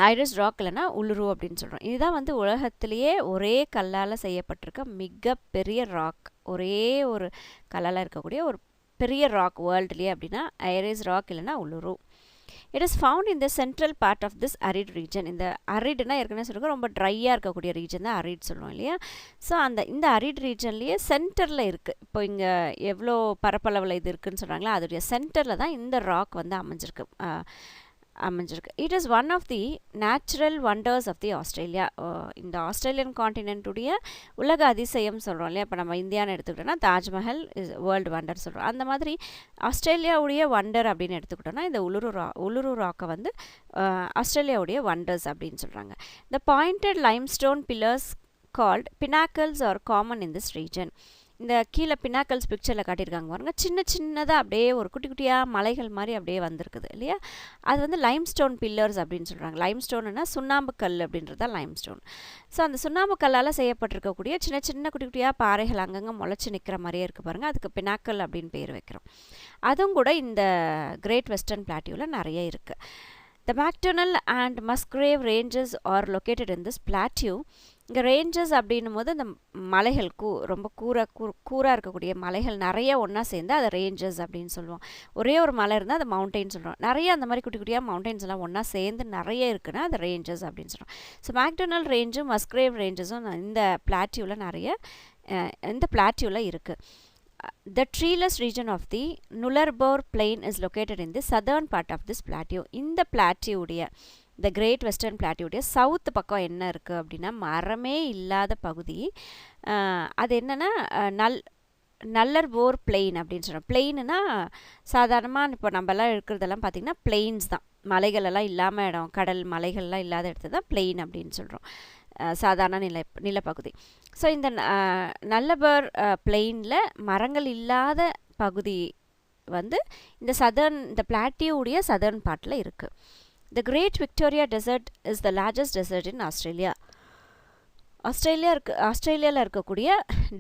ஐரிஸ் ராக் இல்லைனா உலுரு அப்படின்னு சொல்கிறோம். இதுதான் வந்து உலகத்திலேயே ஒரே கல்லால் செய்யப்பட்டிருக்க மிகப்பெரிய ராக். ஒரே ஒரு கல்லால் இருக்கக்கூடிய ஒரு பெரிய ராக் வேர்ல்டுலேயே அப்படின்னா ஐரிஸ் ராக் இல்லைனா Uluru. It is found in the central part of this arid region. இந்த அரிட்னா ஏற்கனவே சொல்லுங்கள், ரொம்ப ட்ரையாக இருக்கக்கூடிய ரீஜன் தான் அரிட் சொல்லுவோம் இல்லையா? ஸோ இந்த அரிட் ரீஜன்லேயே சென்டரில் இருக்குது. இப்போ இங்கே எவ்வளோ பரப்பளவில் இது இருக்குதுன்னு சொல்கிறாங்களா, அதோடைய சென்டரில் தான் இந்த ராக் வந்து அமைஞ்சிருக்கு. அமைஞ்சிருக்கு. It is one of the natural wonders of the Australia. இந்த ஆஸ்திரேலியன் காண்டினென்ட்டுடைய உலக அதிசயம் சொல்கிறோம் இல்லையா. இப்போ நம்ம இந்தியான்னு எடுத்துக்கிட்டோன்னா தாஜ்மஹல் இஸ் வேர்ல்டு வண்டர் சொல்கிறோம். அந்த மாதிரி ஆஸ்திரேலியாவுடைய வண்டர் அப்படின்னு எடுத்துக்கிட்டோன்னா இந்த உலுரு ராக்கை வந்து ஆஸ்திரேலியாவுடைய வண்டர்ஸ் அப்படின்னு சொல்கிறாங்க. The pointed limestone pillars called pinnacles are common in this region. இந்த கீழே பினாக்கல்ஸ் பிக்சரில் காட்டியிருக்காங்க பாருங்க, சின்னதாக அப்படியே ஒரு குட்டி குட்டியாக மலைகள் மாதிரி அப்படியே வந்திருக்குது இல்லையா. அது வந்து லைம்ஸ்டோன் பில்லர்ஸ் அப்படின்னு சொல்கிறாங்க. லைம்ஸ்டோன்னா சுண்ணாம்பு கல் அப்படின்றது தான் லைம்ஸ்டோன். ஸோ அந்த சுண்ணாம்பு கல்லால் செய்யப்பட்டிருக்கக்கூடிய சின்ன குட்டி குட்டியாக பாறைகள் அங்கங்கே முளைச்சி நிற்கிற மாதிரியே இருக்குது பாருங்கள். அதுக்கு பினாக்கல் அப்படின்னு பேர் வைக்கிறோம். அதுவும் கூட இந்த கிரேட் வெஸ்டர்ன் பிளாட்டியூவில் நிறைய இருக்குது. The Macdonald and Musgrave ranges are located in this plateau. இங்கே ரேஞ்சஸ் அப்படின்னும் போது இந்த மலைகள் ரொம்ப கூராக இருக்கக்கூடிய மலைகள் நிறைய ஒன்றா சேர்ந்து அதை ரேஞ்சஸ் அப்படின்னு சொல்லுவோம். ஒரே ஒரு மலை இருந்தால் அதை மவுண்டெயின் சொல்கிறோம். நிறைய அந்த மாதிரி குட்டி குட்டியாக மவுண்டெயின்ஸ் எல்லாம் ஒன்றா சேர்ந்து நிறைய இருக்குன்னா அது ரேஞ்சஸ் அப்படின்னு சொல்கிறோம். ஸோ மேக்டொனல்ட் ரேஞ்சும் மஸ்கிரேவ் ரேஞ்சஸும் இந்த பிளாட்டியூவில் இந்த பிளாட்டியூவில் இருக்குது. The treeless region of the Nullarbor Plain is located in the southern part of this plateau. இந்த பிளாட்டியூடைய இந்த கிரேட் வெஸ்டர்ன் பிளாட்டியூடைய சவுத் பக்கம் என்ன இருக்குது அப்படின்னா மரமே இல்லாத பகுதி. அது என்னென்னா நல்லர்போர் பிளெயின் அப்படின்னு சொல்கிறோம். பிளெயின்னா சாதாரணமாக இப்போ நம்மலாம் இருக்கிறதெல்லாம் பார்த்திங்கன்னா பிளெயின்ஸ் தான். மலைகளெல்லாம் இல்லாமல் இடம், கடல் மலைகள்லாம் இல்லாத இடத்துல தான் பிளெயின் அப்படின்னு சொல்கிறோம். சாதாரண நிலப்பகுதி. ஸோ இந்த நல்லபர் பிளெயினில் மரங்கள் இல்லாத பகுதி வந்து இந்த பிளாட்டியூடைய சதர்ன் பார்ட்டில் இருக்குது. The Great Victoria desert is the largest desert in Australia. ஆஸ்திரேலியாவில் இருக்கக்கூடிய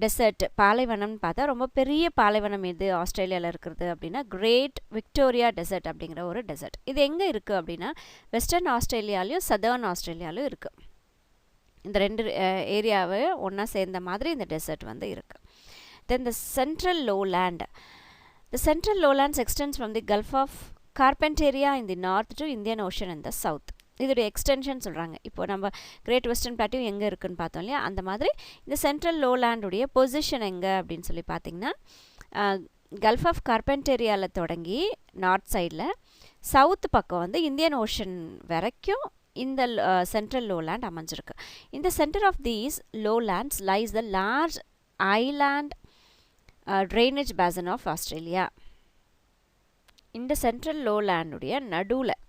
டெசர்ட் பாலைவனம்னு பார்த்தா ரொம்ப பெரிய பாலைவனம் எது ஆஸ்திரேலியாவில் இருக்கிறது அப்படின்னா கிரேட் விக்டோரியா டெசர்ட் அப்படிங்கிற ஒரு டெசர்ட். இது எங்கே இருக்குது அப்படின்னா வெஸ்டர்ன் ஆஸ்திரேலியாலையும் சதர்ன் ஆஸ்திரேலியாலையும் இருக்குது. இந்த ரெண்டு ஏரியாவை ஒன்றா சேர்ந்த மாதிரி இந்த டெசர்ட் வந்து இருக்குது. Then the central lowland. The central lowlands extends from the Gulf of Carpentaria in the north to Indian Ocean in the south. இதோடைய எக்ஸ்டென்ஷன் சொல்கிறாங்க. இப்போ நம்ம கிரேட் வெஸ்டர்ன் பிளாட்டியூ எங்கே இருக்குதுன்னு பார்த்தோம் இல்லையா. அந்த மாதிரி இந்த சென்ட்ரல் லோலேண்டுடைய பொசிஷன் எங்கே அப்படின்னு சொல்லி பார்த்திங்கன்னா கல்ஃப் ஆஃப் கார்பென்டேரியாவில் தொடங்கி நார்த் சைடில் சவுத் பக்கம் வந்து இந்தியன் ஓஷன் வரைக்கும் இந்த சென்ட்ரல் லோலேண்ட் அமைஞ்சிருக்கு. இந்த centre of these lowlands lies the large island drainage basin of Australia. இந்த சென்ட்ரல் லோலேண்டுடைய நடுவில்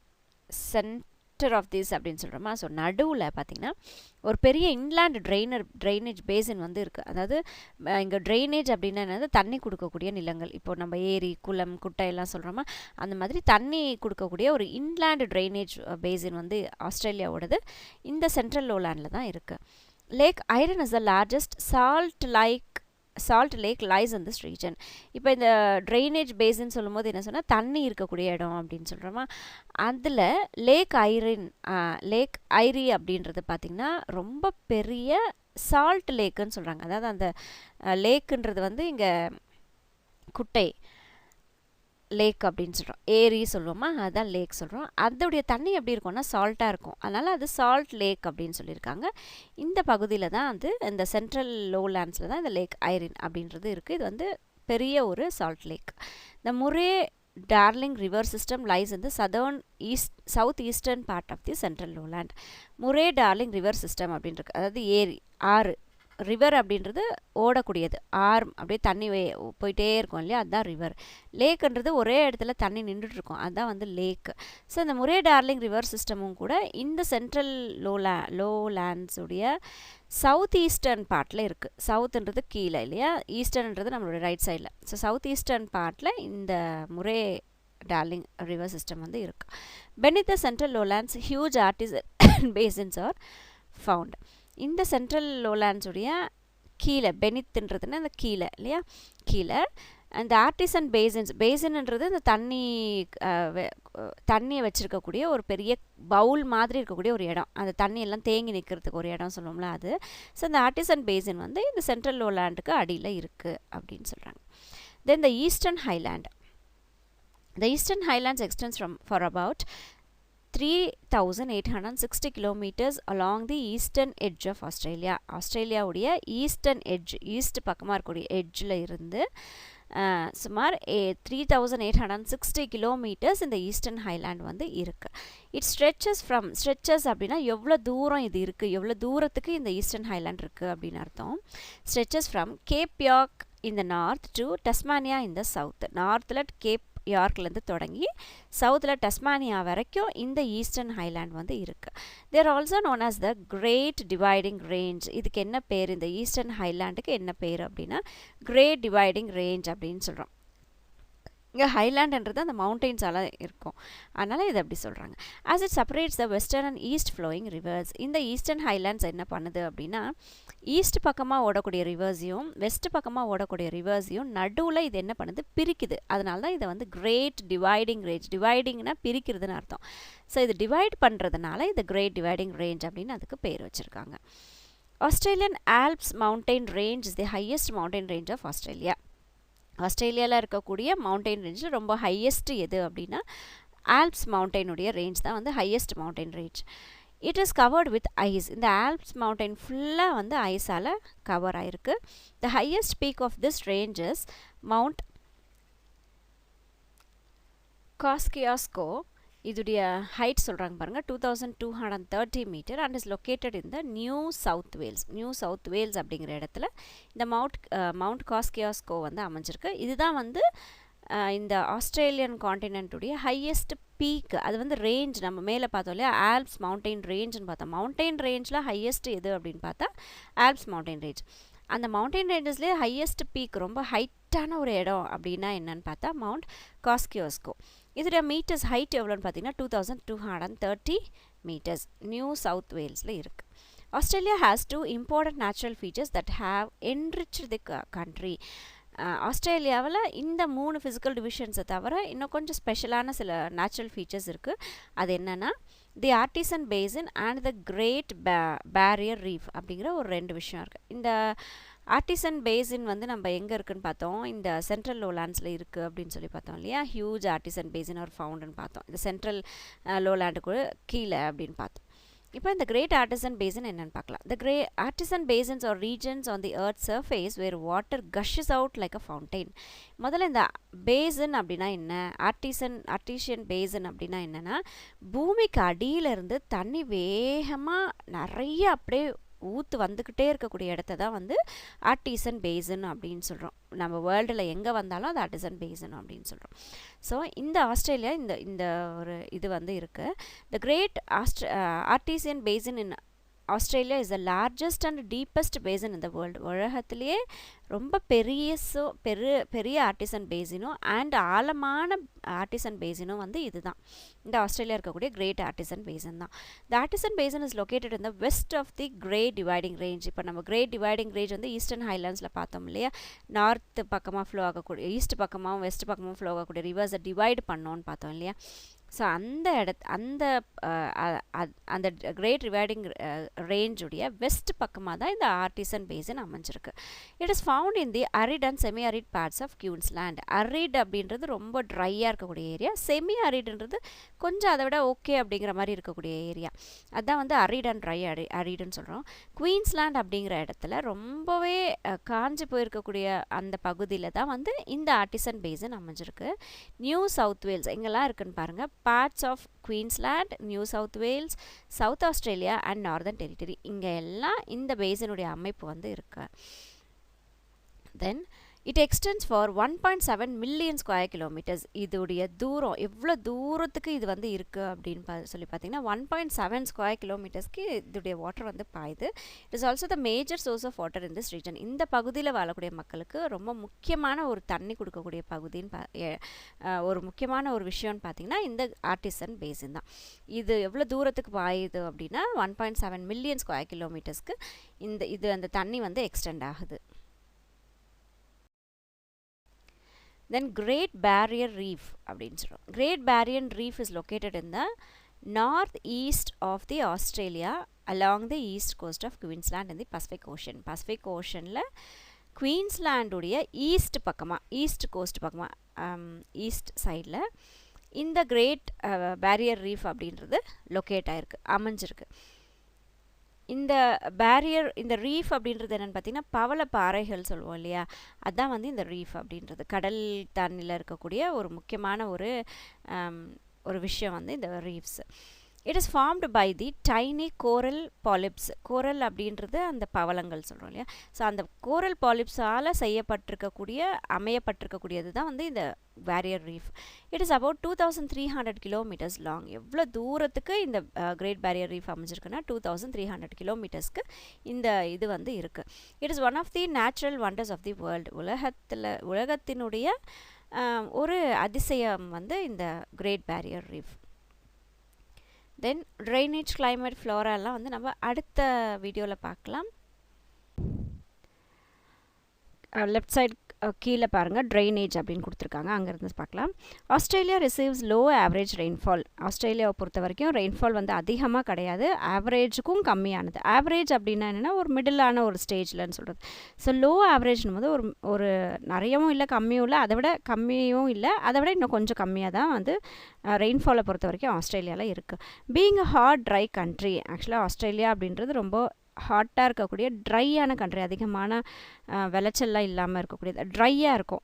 சென்டர் ஆஃப் தீஸ் அப்படின்னு சொல்கிறோமா. ஸோ நடுவில் பார்த்திங்கன்னா ஒரு பெரிய இன்லேண்ட் ட்ரைனேஜ் பேசின் வந்து இருக்குது. அதாவது இங்கே ட்ரைனேஜ் அப்படின்னா என்னது, தண்ணி கொடுக்கக்கூடிய நிலங்கள். இப்போ நம்ம ஏரி குளம் குட்டை எல்லாம் சொல்கிறோமா, அந்த மாதிரி தண்ணி கொடுக்கக்கூடிய ஒரு இன்லேண்ட் ட்ரைனேஜ் பேசின் வந்து ஆஸ்திரேலியாவோடது இந்த சென்ட்ரல் லோலேண்டில் தான் இருக்குது. Lake Eyre is the largest salt lake lies in this region. இப்போ இந்த ட்ரைனேஜ் பேசின் சொல்லும்போது என்ன சொன்னால் தண்ணி இருக்கக்கூடிய இடம் அப்படின்னு சொல்கிறோமா. அதில் லேக் ஐரி அப்படின்றது பார்த்திங்கன்னா ரொம்ப பெரிய சால்ட் லேக்குன்னு சொல்கிறாங்க. அதாவது அந்த லேக்குன்றது வந்து இங்கே குட்டை லேக் அப்படின்னு சொல்கிறோம், ஏரி சொல்லுவோமா, அதுதான் லேக் சொல்கிறோம். அதோடைய தண்ணி எப்படி இருக்கும்னா சால்ட்டாக இருக்கும். அதனால் அது சால்ட் லேக் அப்படின்னு சொல்லியிருக்காங்க. இந்த பகுதியில் தான் வந்து இந்த சென்ட்ரல் லோலேண்ட்ஸில் தான் இந்த லேக் ஐரின் அப்படின்றது இருக்குது. இது வந்து பெரிய ஒரு சால்ட் லேக். இந்த Murray Darling river system lies in the south eastern part of the central lowland. Murray Darling river system அப்படின்றது அதாவது ஏரி ஆறு. ரிவர் அப்படின்றது ஓடக்கூடியது, ஆர்ம் அப்படியே தண்ணி போயிட்டே இருக்கும் இல்லையா, அதுதான் ரிவர். லேக்குன்றது ஒரே இடத்துல தண்ணி நின்றுட்டுருக்கும், அதுதான் வந்து லேக். ஸோ இந்த முரே டார்லிங் ரிவர் சிஸ்டமும் கூட இந்த சென்ட்ரல் லோலேண்ட்ஸுடைய சவுத் ஈஸ்டர்ன் பார்ட்டில் இருக்குது. சவுத்துன்றது கீழே இல்லையா, ஈஸ்டர்ன்றது நம்மளோட ரைட் சைடில். ஸோ சவுத் ஈஸ்டர்ன் பார்ட்டில் இந்த முரே டார்லிங் ரிவர் சிஸ்டம் வந்து இருக்குது. Beneath the central lowlands huge artesian basins are found. இந்த சென்ட்ரல் லோலேண்ட்ஸுடைய கீழே பெனித்துன்றதுன்னா அந்த கீழே இல்லையா, கீழே அந்த ஆர்டிசன் பேசின்ன்றது இந்த தண்ணியை வச்சுருக்கக்கூடிய ஒரு பெரிய பவுல் மாதிரி இருக்கக்கூடிய ஒரு இடம், அந்த தண்ணியெல்லாம் தேங்கி நிற்கிறதுக்கு ஒரு இடம் சொல்லுவோம்ல அது. ஸோ இந்த ஆர்டிசன் பேசின் வந்து இந்த சென்ட்ரல் லோலேண்டுக்கு அடியில் இருக்குது அப்படின்னு சொல்கிறாங்க. Then the eastern highland. The Eastern Highlands extends for about 3,860 kilometers along the eastern edge of Australia. ஆஸ்திரேலியாவுடைய ஈஸ்டர்ன் எட்ஜ், ஈஸ்ட் பக்கமாக இருக்கக்கூடிய எட்ஜில் இருந்து சுமார் 3860 கிலோமீட்டர்ஸ் இந்த ஈஸ்டர்ன் ஹைலாண்ட் வந்து இருக்குது. இட் ஸ்ட்ரெச்சஸ் அப்படின்னா எவ்வளோ தூரம் இது இருக்குது, எவ்வளோ தூரத்துக்கு இந்த ஈஸ்டர்ன் ஹைலாண்ட் இருக்குது அப்படின்னு அர்த்தம். Stretches from Cape York in the north to Tasmania in the south. நார்த்தில் கேப் யார்க்லேருந்து தொடங்கி சவுத்தில் டஸ்மானியா வரைக்கும் இந்த ஈஸ்டர்ன் ஹைலாண்ட் வந்து இருக்குது. They're also known as the Great Dividing Range. இதுக்கு என்ன பேர், இந்த ஈஸ்டர்ன் ஹைலாண்டுக்கு என்ன பேர் அப்படின்னா கிரேட் டிவைடிங் ரேஞ்ச் அப்படின்னு சொல்கிறோம். இங்கே ஹைலாண்டுன்றது அந்த மவுண்டெயின்ஸால் இருக்கும், அதனால் இது அப்படி சொல்கிறாங்க. As it separates the western and east flowing rivers. இந்த ஈஸ்டர்ன் ஹைலாண்ட்ஸ் என்ன பண்ணுது அப்படின்னா ஈஸ்ட் பக்கமாக ஓடக்கூடிய ரிவர்ஸையும் வெஸ்ட் பக்கமாக ஓடக்கூடிய ரிவர்ஸையும் நடுவில் இது என்ன பண்ணுது, பிரிக்குது. அதனால தான் இதை வந்து கிரேட் டிவைடிங் ரேஞ்ச், டிவைடிங்னா பிரிக்கிறதுன்னு அர்த்தம். ஸோ இது டிவைட் பண்ணுறதுனால இது கிரேட் டிவைடிங் ரேஞ்ச் அப்படின்னு அதுக்கு பேர் வச்சுருக்காங்க. Australian Alps mountain range is the highest mountain range of Australia. ஆஸ்திரேலியாவில் இருக்கக்கூடிய மவுண்டைன் ரேஞ்சில் ரொம்ப ஹையஸ்ட் எது அப்படின்னா ஆல்ப்ஸ் மவுண்டைனுடைய ரேஞ்ச் தான் வந்து highest mountain range. It is covered with ice. இந்த ஆல்ப்ஸ் மவுண்டைன் ஃபுல்லாக வந்து ஐஸால் கவர் ஆகிருக்கு. The highest peak of this range is Mount Kosciuszko. இதுடைய ஹைட் சொல்கிறாங்க பாருங்கள், 2230 metre and is located in the New South Wales. New South Wales அப்படிங்கிற இடத்துல இந்த மவுண்ட் காஸ்கியாஸ்கோ வந்து அமைஞ்சிருக்கு. இதுதான் வந்து இந்த ஆஸ்திரேலியன் காண்டினென்ட்டுடைய ஹையஸ்ட் பீக். அது வந்து ரேஞ்ச் நம்ம மேலே பார்த்தோம் இல்லையா, ஆல்ப்ஸ் மவுண்டைன் ரேஞ்சுன்னு பார்த்தோம். மவுண்டைன் ரேஞ்சில் ஹையஸ்ட் எது அப்படின்னு பார்த்தா ஆல்ப்ஸ் மவுண்டைன் ரேஞ்ச். அந்த மவுண்டைன் ரேஞ்சஸ்லேயே ஹையஸ்ட் பீக், ரொம்ப ஹைட்டான ஒரு இடம் அப்படின்னா என்னன்னு பார்த்தா மவுண்ட் காஸ்கியோஸ்கோ. இதோட மீட்டர்ஸ் ஹைட் எவ்வளோன்னு பார்த்தீங்கன்னா 2230 மீட்டர்ஸ். நியூ சவுத் வேல்ஸில் இருக்குது. Australia has 2 important natural features that have enriched the country. ஆஸ்திரேலியாவில் இந்த 3 ஃபிசிக்கல் டிவிஷன்ஸை தவிர இன்னும் கொஞ்சம் ஸ்பெஷலான சில நேச்சுரல் ஃபீச்சர்ஸ் இருக்குது. அது என்னென்னா the artesian basin and the Great Barrier Reef அப்படிங்கிற ஒரு 2 விஷயம் இருக்குது. இந்த ஆர்டிசன் பேசின் வந்து நம்ம எங்கே இருக்குதுன்னு பார்த்தோம், இந்த சென்ட்ரல் லோலாண்ட்ஸில் இருக்குது அப்படின்னு சொல்லி பார்த்தோம் இல்லையா. ஹியூஜ் ஆர்டிசன் பேசின் ஒரு ஃபவுண்டுன்னு பார்த்தோம், இந்த சென்ட்ரல் லோலாண்டுக்கு கீழே அப்படின்னு பார்த்தோம். இப்போ இந்த கிரேட் ஆர்டிசன் பேசின் என்னென்னு பார்க்கலாம். The great artesian basins are regions on the earth surface where water gushes out like a fountain. முதல்ல இந்த பேசின் அப்படின்னா என்ன, ஆர்டிஷியன் பேசின் அப்படின்னா என்னென்னா பூமிக்கு அடியிலிருந்து தண்ணி வேகமாக நிறைய அப்படியே ஊற்று வந்துக்கிட்டே இருக்கக்கூடிய இடத்த தான் வந்து ஆர்டிசன் பேசின் அப்படின்னு சொல்கிறோம். நம்ம வேர்ல்டில் எங்கே வந்தாலும் அது ஆர்டிசன் பேசின் அப்படின்னு சொல்கிறோம். ஸோ இந்த ஆஸ்திரேலியா இந்த ஒரு இது வந்து இருக்குது. The Great Artesian Basin in Australia is the largest and deepest basin in the world. உலகத்திலேயே ரொம்ப பெரிய ஆர்டிசன் பேசினும் அண்ட் ஆழமான ஆர்டிசன் பேசினும் வந்து இதுதான், இந்த ஆஸ்திரேலியா இருக்கக்கூடிய கிரேட் ஆர்டிசன் பேசின் தான். The artesian basin is located in the west of the Great Dividing Range. இப்போ நம்ம கிரேட் டிவைடிங் ரேஞ்ச் வந்து ஈஸ்டர்ன் ஹைலாண்ட்ஸில் பார்த்தோம் இல்லையா, நார்த் பக்கமாக ஃப்ளோ ஆகக்கூடிய, ஈஸ்ட் பக்கமாகவும் வெஸ்ட் பக்கமும் ஃப்ளோ ஆகக்கூடிய ரிவர்ஸை டிவைட் பண்ணோன்னு பார்த்தோம் இல்லையா. ஸோ அந்த கிரேட் டிவைடிங் ரேஞ்சுடைய வெஸ்ட் பக்கமாக தான் இந்த ஆர்டிசன் பேசின் அமைஞ்சிருக்கு. It is found in the arid and semi arid parts of Queensland. Arid அப்படின்றது ரொம்ப ட்ரையாக இருக்கக்கூடிய ஏரியா, செமி அரிட்ன்றது கொஞ்சம் அதை விட ஓகே அப்படிங்கிற மாதிரி இருக்கக்கூடிய ஏரியா. அதுதான் வந்து அரிட் அண்ட் ட்ரை அரிடுன்னு சொல்கிறோம். குயின்ஸ்லாண்ட் அப்படிங்கிற இடத்துல ரொம்பவே காஞ்சி போயிருக்கக்கூடிய அந்த பகுதியில் தான் வந்து இந்த ஆர்டிசன் பேசின் அமைஞ்சிருக்கு. நியூ சவுத் வேல்ஸ் எங்கெல்லாம் இருக்குன்னு பாருங்கள், parts of Queensland, New South Wales, South Australia and Northern Territory, இங்கே எல்லாம் இந்த பேசினுடைய அமைப்பு வந்து இருக்கு. Then it extends for 1.7 million square kilometres. இதோடைய தூரம் எவ்வளோ தூரத்துக்கு இது வந்து இருக்குது அப்படின்னு சொல்லி பார்த்தீங்கன்னா 1.7 ஸ்கொயர் கிலோமீட்டர்ஸ்க்கு இதோடைய வாட்டர் வந்து பாயுது. It is also the major source of water in this region. இந்த பகுதியில் வாழக்கூடிய மக்களுக்கு ரொம்ப முக்கியமான ஒரு தண்ணி கொடுக்கக்கூடிய பகுதின்னு ஒரு முக்கியமான ஒரு விஷயம்னு பார்த்தீங்கன்னா இந்த ஆர்டிசன் பேசின் தான். இது எவ்வளோ தூரத்துக்கு பாயுது அப்படின்னா 1.7 மில்லியன் ஸ்கொயர் கிலோமீட்டர்ஸ்க்கு அந்த தண்ணி வந்து எக்ஸ்டெண்ட் ஆகுது. Then Great Barrier Reef அப்படின்னு சொல்கிறோம். Great Barrier Reef is located in the northeast of the Australia along the east coast of Queensland in the Pacific Ocean. Pacific Oceanல குயின்ஸ்லாண்டுடைய ஈஸ்ட் பக்கமாக, ஈஸ்ட் கோஸ்ட் பக்கமாக, ஈஸ்ட் சைடில் இந்த Great Barrier Reef அப்படின்றது locate ஆகிருக்கு, அமைஞ்சிருக்கு. இந்த பேரியர், இந்த ரீஃப் அப்படின்றது என்னென்னு பார்த்தீங்கன்னா பவள பாறைகள் சொல்லுவோம் இல்லையா, அதுதான் வந்து இந்த ரீஃப் அப்படின்றது. கடல் தண்ணியில் இருக்கக்கூடிய ஒரு முக்கியமான ஒரு விஷயம் வந்து இந்த reefs. It is formed by the tiny coral polyps. Coral அப்படின்றது அந்த பவளங்கள் சொல்கிறோம் இல்லையா. ஸோ அந்த கோரல் பாலிப்ஸால் அமையப்பட்டிருக்கக்கூடியது தான் வந்து இந்த Barrier Reef. It is about 2300 kilometres long. எவ்வளோ தூரத்துக்கு இந்த கிரேட் பேரியர் ரீஃப் அமைஞ்சிருக்குன்னா 2300 கிலோமீட்டர்ஸ்க்கு இந்த இது வந்து இருக்குது. It is one of the natural wonders of the world. உலகத்தினுடைய ஒரு அதிசயம் வந்து இந்த Great Barrier Reef. Then drainage, climate, ஃப்ளோராலாம் வந்து நம்ம அடுத்த வீடியோவில் பார்க்கலாம். லெஃப்ட் சைட் கீழே பாருங்கள் ட்ரைனேஜ் அப்படின்னு கொடுத்துருக்காங்க, அங்கேருந்து பார்க்கலாம். Australia receives low average rainfall. ஆஸ்திரேலியாவை பொறுத்த வரைக்கும் ரெயின்ஃபால் வந்து அதிகமாக கிடையாது, ஆவரேஜுக்கும் கம்மியானது. ஆவரேஜ் அப்படின்னா என்னென்னா ஒரு மிடிலான ஒரு ஸ்டேஜ்லன்னு சொல்கிறது. ஸோ லோ ஆவரேஜ்னு போது ஒரு நிறையவும் இல்லை கம்மியும் இல்லை, அதை விட கம்மியும் இல்லை, அதை விட இன்னும் கொஞ்சம் கம்மியாக தான் வந்து ரெயின்ஃபாலை பொறுத்த வரைக்கும் ஆஸ்திரேலியாவில் இருக்குது. Being a hot try country, ஆக்சுவலாக ஆஸ்திரேலியா அப்படின்றது ரொம்ப ஹாட்டாக இருக்கக்கூடிய ட்ரையான கண்ட்ரி, அதிகமான விளைச்சல்லாம் இல்லாமல் இருக்கக்கூடியது, ட்ரையாக இருக்கும்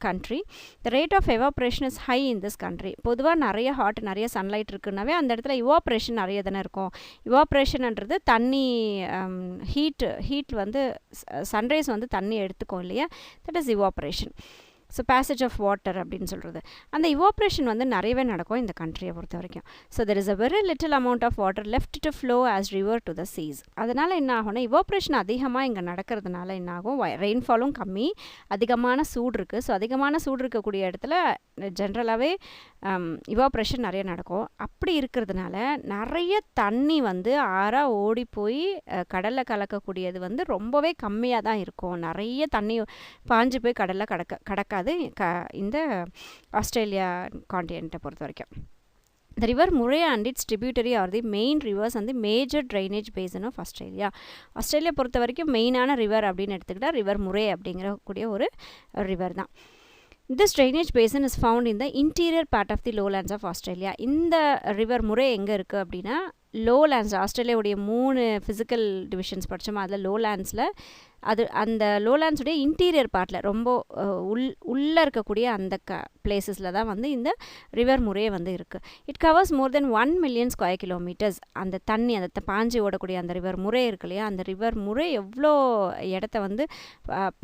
country. The rate of evaporation is high in this country. பொதுவாக நிறைய நிறைய சன்லைட் இருக்குன்னாவே அந்த இடத்துல இவாப்ரேஷன் நிறைய தானே இருக்கும். இவாப்ரேஷன்ன்றது தண்ணி ஹீட் வந்து சன்ரைஸ் வந்து தண்ணி எடுத்துக்கும் இல்லையா, that is evaporation. So passage of water அப்படின்னு சொல்கிறது. அந்த இவாப்ரேஷன் வந்து நிறையவே நடக்கும் இந்த கண்ட்ரியை பொறுத்த வரைக்கும். So there is a very little amount of water left to flow as river to the seas. அதனால் என்ன ஆகும்னா இவாப்ரேஷன் அதிகமாக இங்கே நடக்கிறதுனால என்ன ஆகும், ரெயின்ஃபாலும் கம்மி, அதிகமான சூடு இருக்குது. ஸோ அதிகமான சூடு இருக்கக்கூடிய இடத்துல ஜென்ரலாகவே இவாப்ரேஷன் நிறைய நடக்கும். அப்படி இருக்கிறதுனால நிறைய தண்ணி வந்து ஆறாக ஓடி போய் கடலில் கலக்கக்கூடியது வந்து ரொம்பவே கம்மியாக தான் இருக்கும். நிறைய தண்ணி பாஞ்சு போய் கடலில் கடக்காது இந்த ஆஸ்திரேலியா கான்டினென்ட்டை பொறுத்த வரைக்கும். The river Murray and its tributary are the main rivers and the major drainage basin of Australia. Australia பொறுத்த வரைக்கும் மெயினான ரிவர் அப்படின்னு எடுத்துக்கிட்டால் ரிவர் முரே அப்படிங்கிற கூடிய ஒரு ரிவர் தான். This drainage basin is found in the interior part of the lowlands of Australia. இந்த ரிவர் முரே எங்கே இருக்குது அப்படின்னா லோலேண்ட்ஸ், ஆஸ்திரேலியாவுடைய 3 ஃபிசிக்கல் டிவிஷன்ஸ் படித்தோமா, அதில் லோலேண்ட்ஸில் அந்த லோலேண்ட்ஸுடைய இன்டீரியர் பார்ட்டில் ரொம்ப உள்ளே இருக்கக்கூடிய அந்த பிளேசஸில் தான் வந்து இந்த ரிவர் முரே வந்து இருக்குது. It covers more then 1 million square kilometers. அந்த தண்ணி அந்த பாஞ்சி ஓடக்கூடிய அந்த ரிவர் முரே இருக்கு இல்லையா, அந்த ரிவர் முரே எவ்வளோ இடத்த வந்து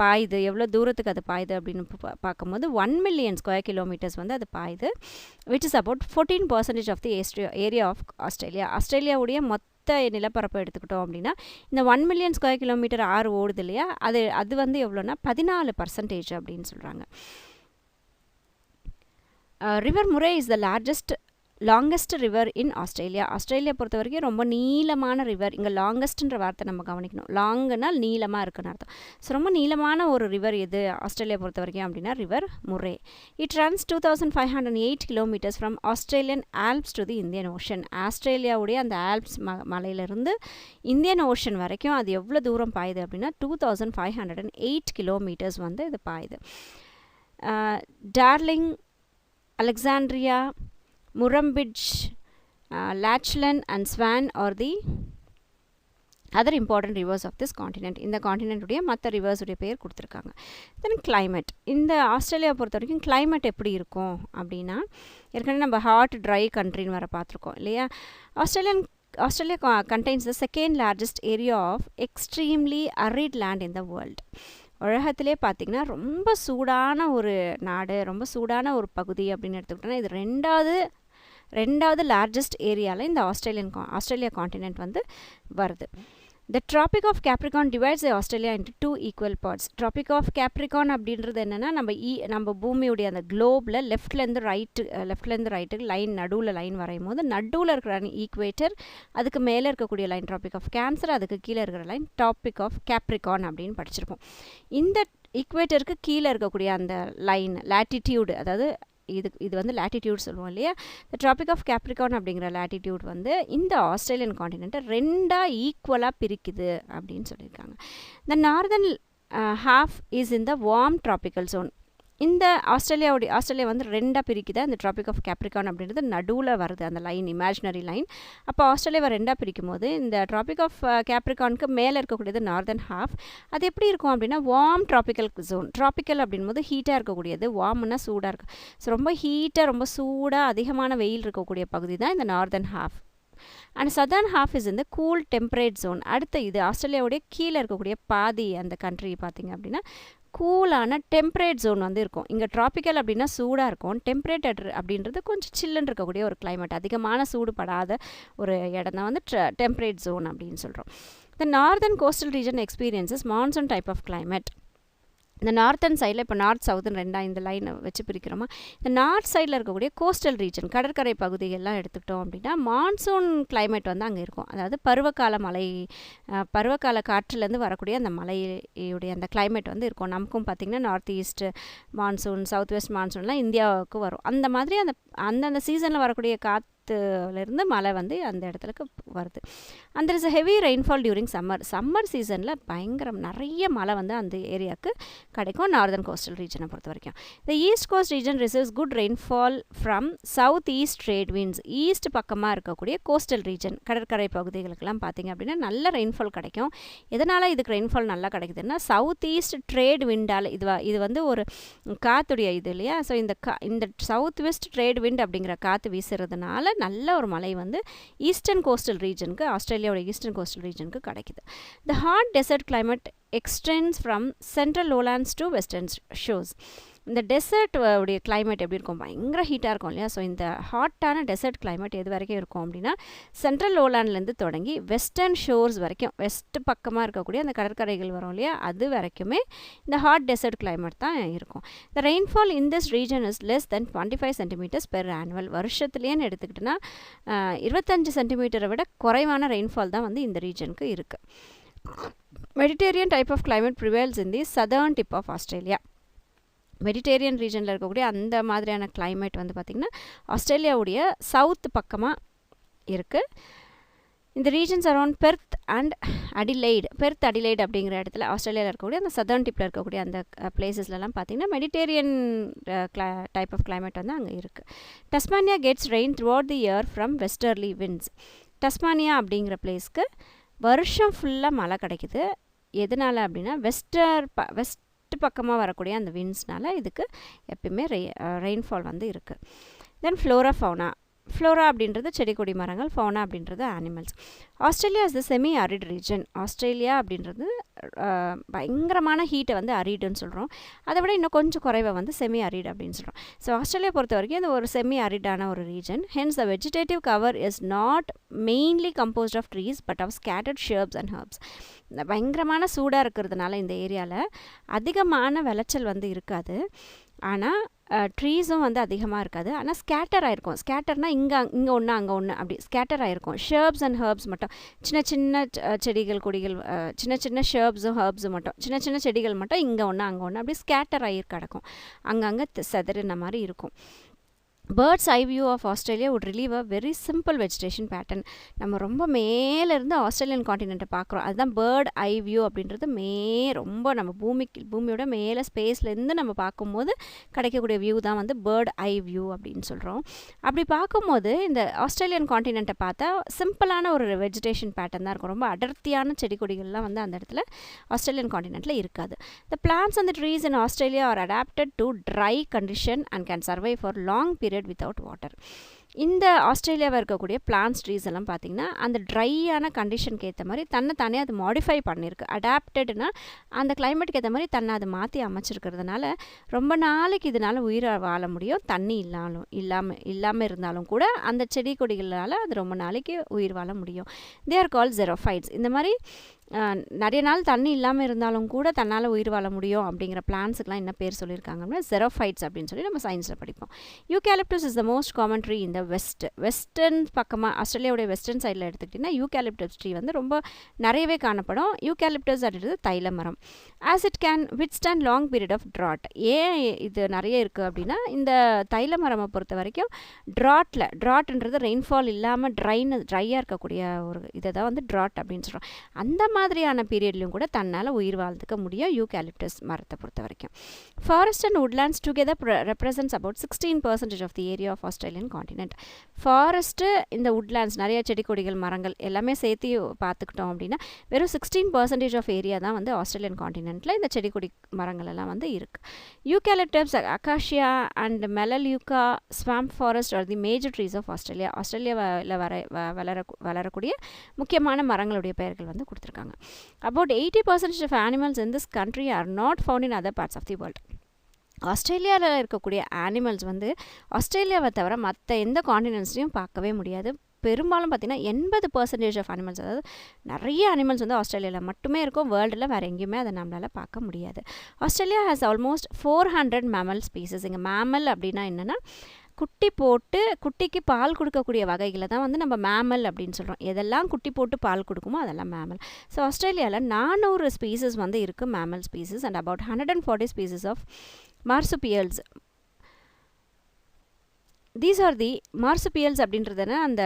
பாயுது, எவ்வளோ தூரத்துக்கு அது பாயுது அப்படின்னு பார்க்கும்போது 1 million square kilometers வந்து அது பாயுது, which is about 14% of the area of Australia. ஆஸ்திரேலியாவுடைய நிலப்பரப்பை எடுத்துக்கிட்டோம் அப்படின்னா இந்த 1 million square kilometer ஆறு ஓடுது இல்லையா, அது வந்து எவ்வளோன்னா 14% அப்படின்னு சொல்கிறாங்க. River Murray is the longest river in Australia. Australia பொறுத்த வரைக்கும் ரொம்ப நீளமான ரிவர். இங்கே லாங்கஸ்ட்ன்ற வார்த்தை நம்ம கவனிக்கணும். லாங்குனால் நீளமாக இருக்குன்னு அர்த்தம். ஸோ ரொம்ப நீளமான ஒரு ரிவர் எது ஆஸ்திரேலியா பொறுத்த வரைக்கும் அப்படின்னா river Murray. It runs 2508 kilometres from Australian Alps to the Indian Ocean. ஆஸ்திரேலியாவுடைய அந்த ஆல்ப்ஸ் மலையிலிருந்து இந்தியன் ஓஷன் வரைக்கும் அது எவ்வளோ தூரம் பாயுது அப்படின்னா 2508 கிலோமீட்டர்ஸ் வந்து இது பாயுது. Darling, Alexandria, Murrumbidgee, Lachlan and Swan are the other important rivers of this continent. இந்த காண்டினென்ட்டுடைய மற்ற ரிவர்ஸுடைய பேர் கொடுத்துருக்காங்க. தென் கிளைமேட், இந்த ஆஸ்திரேலியா பொறுத்த வரைக்கும் கிளைமேட் எப்படி இருக்கும் அப்படின்னா, ஏற்கனவே நம்ம ஹாட் ட்ரை கண்ட்ரின்னு வர பார்த்துருக்கோம் இல்லையா. Australia contains the second largest area of extremely arid land in the world. உலகத்திலே பார்த்திங்கன்னா ரொம்ப சூடான ஒரு நாடு, ரொம்ப சூடான ஒரு பகுதி அப்படின்னு எடுத்துக்கிட்டோன்னா இது ரெண்டாவது லார்ஜஸ்ட் ஏரியாவில் இந்த ஆஸ்திரேலியா காண்டினென்ட் வந்து வருது. The Tropic of Capricorn divides the Australia into 2 equal parts. Tropic of Capricorn அப்படின்றது என்னென்னா நம்ம பூமியுடைய அந்த குளோபில் லெஃப்ட்லேருந்து ரைட்டுக்கு லைன் நடுவில் லைன் வரையும் போது நடுவில் இருக்கிற ஈக்குவேட்டர், அதுக்கு மேலே இருக்கக்கூடிய லைன் ட்ராபிக் ஆஃப் கேன்சர், அதுக்கு கீழே இருக்கிற லைன் டாபிக் ஆஃப் கேப்ரிகான் அப்படின்னு படிச்சிருப்போம். இந்த ஈக்குவேட்டருக்கு கீழே இருக்கக்கூடிய அந்த லைன் லேட்டிடியூடு, அதாவது இது வந்து லேட்டிடியூட் சொல்லுவோம் இல்லையா. த ட்ராபிக் ஆஃப் கேப்ரிகான் அப்படிங்கிற லேட்டிடியூட் வந்து இந்த ஆஸ்திரேலியன் காண்டினென்ட்டை ரெண்டாக ஈக்குவலாக பிரிக்குது அப்படின்னு சொல்லியிருக்காங்க. The northern half is in the warm tropical zone. இந்த ஆஸ்திரேலியா வந்து ரெண்டாக பிரிக்குது. அந்த ட்ராபிக் ஆஃப் கேப்ரிகான் அப்படின்றது நடுவில் வருது அந்த லைன், இமேஜினரி லைன். அப்போ ஆஸ்திரேலியாவை ரெண்டாக பிரிக்கும் போது இந்த ட்ராபிக் ஆஃப் கேப்ரிகானுக்கு மேலே இருக்கக்கூடியது நார்தர்ன் ஹாஃப். அது எப்படி இருக்கும் அப்படின்னா வார்ம் ட்ராபிக்கல் ஜோன். ட்ராபிக்கல் அப்படின்போது ஹீட்டாக இருக்கக்கூடியது, வார்ம்னா சூடாக இருக்குது. ஸோ ரொம்ப ஹீட்டாக ரொம்ப சூடாக அதிகமான வெயில் இருக்கக்கூடிய பகுதி தான் இந்த northern half. And southern half is இந்த கூல் டெம்பரேட் ஜோன். அடுத்து இது ஆஸ்திரேலியாவுடைய கீழே இருக்கக்கூடிய பாதி அந்த கண்ட்ரி பார்த்திங்க அப்படின்னா கூலான டெம்பரேட் ஜோன் வந்து இருக்கும். இங்கே ட்ராபிக்கல் அப்படின்னா சூடாக இருக்கும். டெம்பரேட்டட் அப்படின்றது கொஞ்சம் சில்லுன்னு இருக்கக்கூடிய ஒரு கிளைமேட், அதிகமான சூடு படாத ஒரு இடம் தான் வந்து டெம்பரேட் ஜோன் அப்படின்னு சொல்கிறோம். இந்த northern coastal region experiences monsoon type of climate. இந்த நார்த்தன் சைடில் இப்போ நார்த் சவுத்துன்னு ரெண்டாக இந்த லைனை வச்சு பிரிக்கிறோமா, இந்த நார்த் சைடில் இருக்கக்கூடிய கோஸ்டல் ரீஜன் கடற்கரை பகுதிகள்லாம் எடுத்துக்கிட்டோம் அப்படின்னா மான்சூன் கிளைமேட் வந்து அங்கே இருக்கும். அதாவது பருவகால காற்றுலேருந்து வரக்கூடிய அந்த மலையுடைய அந்த கிளைமேட் வந்து இருக்கும். நமக்கும் பார்த்திங்கன்னா north east monsoon, south west மான்சூன்லாம் இந்தியாவுக்கு வரும். அந்த மாதிரி அந்தந்த சீசனில் வரக்கூடிய காற்றுலேருந்து மழை வந்து அந்த இடத்துக்கு வருது. And there is a heavy rainfall during summer சீசனில் பயங்கரம் நிறைய மழை வந்து அந்த ஏரியாவுக்கு கிடைக்கும் நார்தர்ன் கோஸ்டல் ரீஜனை பொறுத்த வரைக்கும். இந்த east coast region receives good rainfall from south east trade winds. East பக்கமாக இருக்கக்கூடிய கோஸ்டல் ரீஜன் கடற்கரை பகுதிகளுக்கெல்லாம் பார்த்திங்க அப்படின்னா நல்ல ரெயின்ஃபால் கிடைக்கும். எதனால் இதுக்கு ரெயின்ஃபால் நல்லா கிடைக்குதுன்னா சவுத் ஈஸ்ட் ட்ரேட் விண்டால் இது வந்து ஒரு காற்றுடைய இது இல்லையா. ஸோ இந்த சவுத் வெஸ்ட் ட்ரேட் விண்ட் அப்படிங்கிற காற்று வீசுறதுனால நல்ல ஒரு மழை வந்து ஈஸ்டர்ன் கோஸ்டல் ரீஜனுக்கு, ஆஸ்திரேலியாவோட ஈஸ்டர்ன் கோஸ்டல் ரீஜனுக்கு கிடைக்குது. The hot desert climate extends from central lowlands to western shores. இந்த டெசர்ட் உடைய கிளைமேட் எப்படி இருக்கும், பயங்கர ஹீட்டாக இருக்கும் இல்லையா. ஸோ இந்த ஹாட்டான டெசர்ட் கிளைமேட் எது வரைக்கும் இருக்கும் அப்படின்னா சென்ட்ரல் லோலாண்ட்லேருந்து தொடங்கி வெஸ்டர்ன் ஷோர்ஸ் வரைக்கும், வெஸ்ட் பக்கமாக இருக்கக்கூடிய அந்த கடற்கரைகள் வரும் இல்லையா, அது வரைக்குமே இந்த ஹாட் டெசர்ட் கிளைமேட் தான் இருக்கும். The rainfall in this region is less than 25 centimetres per annual. வருஷத்துலேன்னு எடுத்துக்கிட்டோன்னா 25 சென்டிமீட்டரை விட குறைவான ரெயின்ஃபால் தான் வந்து இந்த ரீஜனுக்கு இருக்குது. Mediterranean type of climate prevails in the southern tip of Australia. Mediterranean ரீஜனில் இருக்கக்கூடிய அந்த மாதிரியான கிளைமேட் வந்து பார்த்திங்கன்னா ஆஸ்திரேலியாவுடைய சவுத் பக்கமாக இருக்குது. இந்த regions around Perth and Adelaide. அப்படிங்கிற இடத்துல ஆஸ்திரேலியாவில் இருக்கக்கூடிய அந்த சதர்ன் டிப்பில் இருக்கக்கூடிய அந்த பிளேசஸ்லாம் பார்த்திங்கன்னா மெடிட்டேரியன் டைப் ஆஃப் கிளைமேட் வந்து அங்கே இருக்குது. Tasmania gets rain throughout the year from westerly winds. Tasmania அப்படிங்கிற பிளேஸ்க்கு வருஷம் ஃபுல்லாக மழை கிடைக்குது. எதனால் அப்படின்னா வெஸ்ட் பக்கமாக வரக்கூடிய அந்த விண்ட்ஸ்னால இதுக்கு எப்பயுமே ரெயின்ஃபால் வந்து இருக்குது. தென் ஃப்ளோரா அப்படின்றது செடி கொடி மரங்கள், ஃபவுனா அப்படின்றது animals. Australia is the semi-arid region. Australia அப்படின்றது பயங்கரமான ஹீட்டை வந்து அரிடுன்னு சொல்கிறோம். அதை விட இன்னும் கொஞ்சம் குறைவை வந்து semi-arid அப்படின்னு சொல்கிறோம். ஸோ ஆஸ்திரேலியா பொறுத்த வரைக்கும் இது ஒரு semi-aridஆன ஒரு region. Hence the vegetative cover is not mainly composed of trees but of scattered shrubs and herbs. பயங்கரமான சூடாக இருக்கிறதுனால இந்த ஏரியாவில் அதிகமான விளைச்சல் வந்து இருக்காது. ஆனால் ட்ரீஸும் வந்து அதிகமாக இருக்காது. ஆனால் ஸ்கேட்டர் ஆகிருக்கும். ஸ்கேட்டர்னால் இங்கே ஒன்று அங்கே ஒன்று அப்படி ஸ்கேட்டர் ஆகிருக்கும். ஷர்ப்ஸ் அண்ட் ஹர்ப்ஸ் மட்டும், சின்ன செடிகள் கொடிகள், சின்ன ஷர்ப்ஸும் ஹர்ப்ஸும் மட்டும், சின்ன செடிகள் மட்டும் இங்கே ஒன்று அங்கே ஒன்று அப்படி ஸ்கேட்டர் ஆகி கிடக்கும். அங்கங்கே செதறின மாதிரி இருக்கும். Bird's eye view of Australia would relieve a very simple vegetation pattern. நம்ம ரொம்ப மேலேருந்து ஆஸ்திரேலியன் காண்டினென்ட்டை பார்க்குறோம். அதுதான் பேர்ட் ஐ வியூ அப்படின்றது. ரொம்ப நம்ம பூமியோட மேலே ஸ்பேஸ்லேருந்து நம்ம பார்க்கும்போது கிடைக்கக்கூடிய வியூ தான் வந்து பேர்ட் ஐ வியூ அப்படின்னு சொல்கிறோம். அப்படி பார்க்கும்போது இந்த ஆஸ்திரேலியன் காண்டினென்ட்டை பார்த்தா சிம்பிளான ஒரு வெஜிடேஷன் பேட்டர்ன் தான் இருக்கும். ரொம்ப அடர்த்தியான செடி கொடிகள்லாம் வந்து அந்த இடத்துல ஆஸ்திரேலியன் காண்டினென்ட்டில் இருக்காது. The plants and the trees in Australia are adapted to dry condition and can survive for long period without water. இந்த ஆஸ்திரேலியாவில் இருக்கக்கூடிய பிளான்ஸ் ட்ரீஸ் எல்லாம் பார்த்திங்கன்னா அந்த ட்ரையான கண்டிஷனுக்கு ஏற்ற மாதிரி தானே அது மாடிஃபை பண்ணியிருக்கு. அடாப்டட்னா அந்த கிளைமேட்டுக்கு ஏற்ற மாதிரி தன்னை அதை மாற்றி அமைச்சிருக்கிறதுனால ரொம்ப நாளைக்கு இதனால் உயிரை வாழ முடியும். தண்ணி இல்லாமல் இருந்தாலும் கூட அந்த செடி கொடிகளால் அது ரொம்ப நாளைக்கு உயிர் வாழ முடியும். They are called xerophytes. இந்த மாதிரி நிறைய நாள் தண்ணி இல்லாமல் இருந்தாலும் கூட தன்னால் உயிர் வாழ முடியும் அப்படிங்கிற பிளான்ஸுக்கெலாம் என்ன பேர் சொல்லியிருக்காங்க அப்படின்னா ஜெரோஃபைட்ஸ் அப்படின்னு சொல்லி நம்ம சயின்ஸில் படிப்போம். Eucalyptus is the most common tree in the இந்த வெஸ்டர்ன் பக்கமாக ஆஸ்திரேலியாவுடைய வெஸ்டர்ன் சைடில் எடுத்துக்கிட்டிங்கன்னா யூகாலிப்டஸ் ட்ரீ வந்து ரொம்ப நிறையவே காணப்படும். யூகாலிப்டஸ் அப்படின்றது தைல மரம். As it can withstand long period of drought. ஏன் இது நிறைய இருக்குது அப்படின்னா இந்த தைல மரமை பொறுத்த வரைக்கும் ட்ராட்ன்றது ரெயின்ஃபால் இல்லாமல் ட்ரையாக இருக்கக்கூடிய ஒரு இதை தான் வந்து ட்ராட் அப்படின்னு சொல்கிறோம். அந்த மாதிரியான பீரியட்லையும் கூட தன்னால் உயிர் வாழ்ந்துக்க முடியும் யூகாலிப்டஸ் மரத்தை பொறுத்த வரைக்கும். Forest and woodlands together represents about 16% of the area of Australian continent. Forest இந்த woodlands நிறைய செடி கொடிகள் மரங்கள் எல்லாமே சேர்த்து பார்த்துக்கிட்டோம் அப்படின்னா வெறும் 16% ஆஃப் ஏரியா தான் வந்து ஆஸ்திரேலியன் காண்டினென்ட்டில் இந்த செடி கொடி மரங்கள் எல்லாம் வந்து இருக்குது. Eucalyptus, acacia and melaleuca swamp forest are the major trees of Australia. ஆஸ்திரேலியாவில் வளரக்கூடிய முக்கியமான மரங்களுடைய பெயர்கள் வந்து கொடுத்துருக்காங்க. About 80% of animals in this country are not found in other parts of the world. ஆஸ்திரேலியாவில் இருக்கக்கூடிய அனிமல்ஸ் வந்து ஆஸ்திரேலியாவை தவிர மற்ற எந்த காண்டினென்ட்ஸ்லையும் பார்க்கவே முடியாது. பெரும்பாலும் பார்த்திங்கன்னா 80% ஆஃப் அனிமல்ஸ், அதாவது நிறைய அனிமல்ஸ் வந்து ஆஸ்திரேலியாவில் மட்டுமே இருக்கும். வேர்ல்டில் வேறு எங்கேயுமே அதை நம்மளால் பார்க்க முடியாது. Australia has almost 400 mammal species. இங்கே மேமல் அப்படின்னா என்னென்னா குட்டி போட்டு குட்டிக்கு பால் கொடுக்கக்கூடிய வகைகளை தான் வந்து நம்ம மேமல் அப்படின்னு சொல்கிறோம். எதெல்லாம் குட்டி போட்டு பால் கொடுக்குமோ அதெல்லாம் மேமல். ஸோ ஆஸ்திரேலியாவில் 400 ஸ்பீசஸ் வந்து இருக்குது mammal species and about 140 species of marsupials. These are the marsupials அப்படின்றதுனா அந்த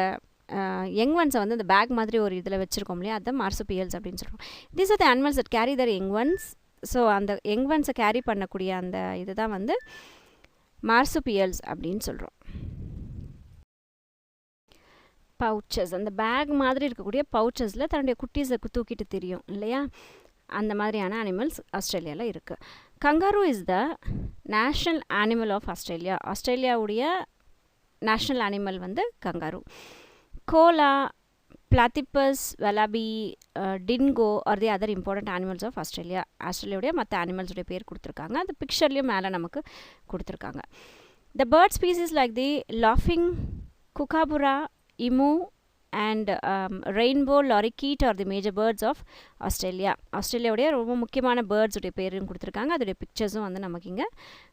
யங் ஒன்ஸை வந்து அந்த பேக் மாதிரி ஒரு இதில் வச்சுருக்கோம் இல்லையா, அதுதான் marsupials அப்படின்னு சொல்கிறோம். These are the animals that carry their young ones. So அந்த யங் ஒன்ஸை கேரி பண்ணக்கூடிய அந்த இதுதான் வந்து marsupials அப்படின்னு சொல்கிறோம். பவுச்சஸ், அந்த பேக் மாதிரி இருக்கக்கூடிய பவுச்சஸில் தன்னுடைய குட்டீஸை தூக்கிட்டு தெரியும் இல்லையா, அந்த மாதிரியான அனிமல்ஸ் ஆஸ்திரேலியாவில் இருக்குது. Kangaroo is the national animal of Australia. ஆஸ்திரேலியாவுடைய நேஷ்னல் அனிமல் வந்து kangaroo. Koala, platypus, wallaby, dingo are the other important animals of Australia. ஆஸ்திரேலியாவுடைய மற்ற அனிமல்ஸுடைய பேர் கொடுத்துருக்காங்க. அந்த பிக்சர்லேயும் மேலே நமக்கு கொடுத்துருக்காங்க. The bird species like the லாஃபிங் kookaburra, emu and rainbow lorikeet are the major birds of Australia. ஆஸ்திரேலியாவுடைய ரொம்ப முக்கியமான பேர்ட்ஸ் உடைய பேரும் கொடுத்துருக்காங்க. அதோடைய பிக்சர்ஸும் வந்து நமக்கு இங்கே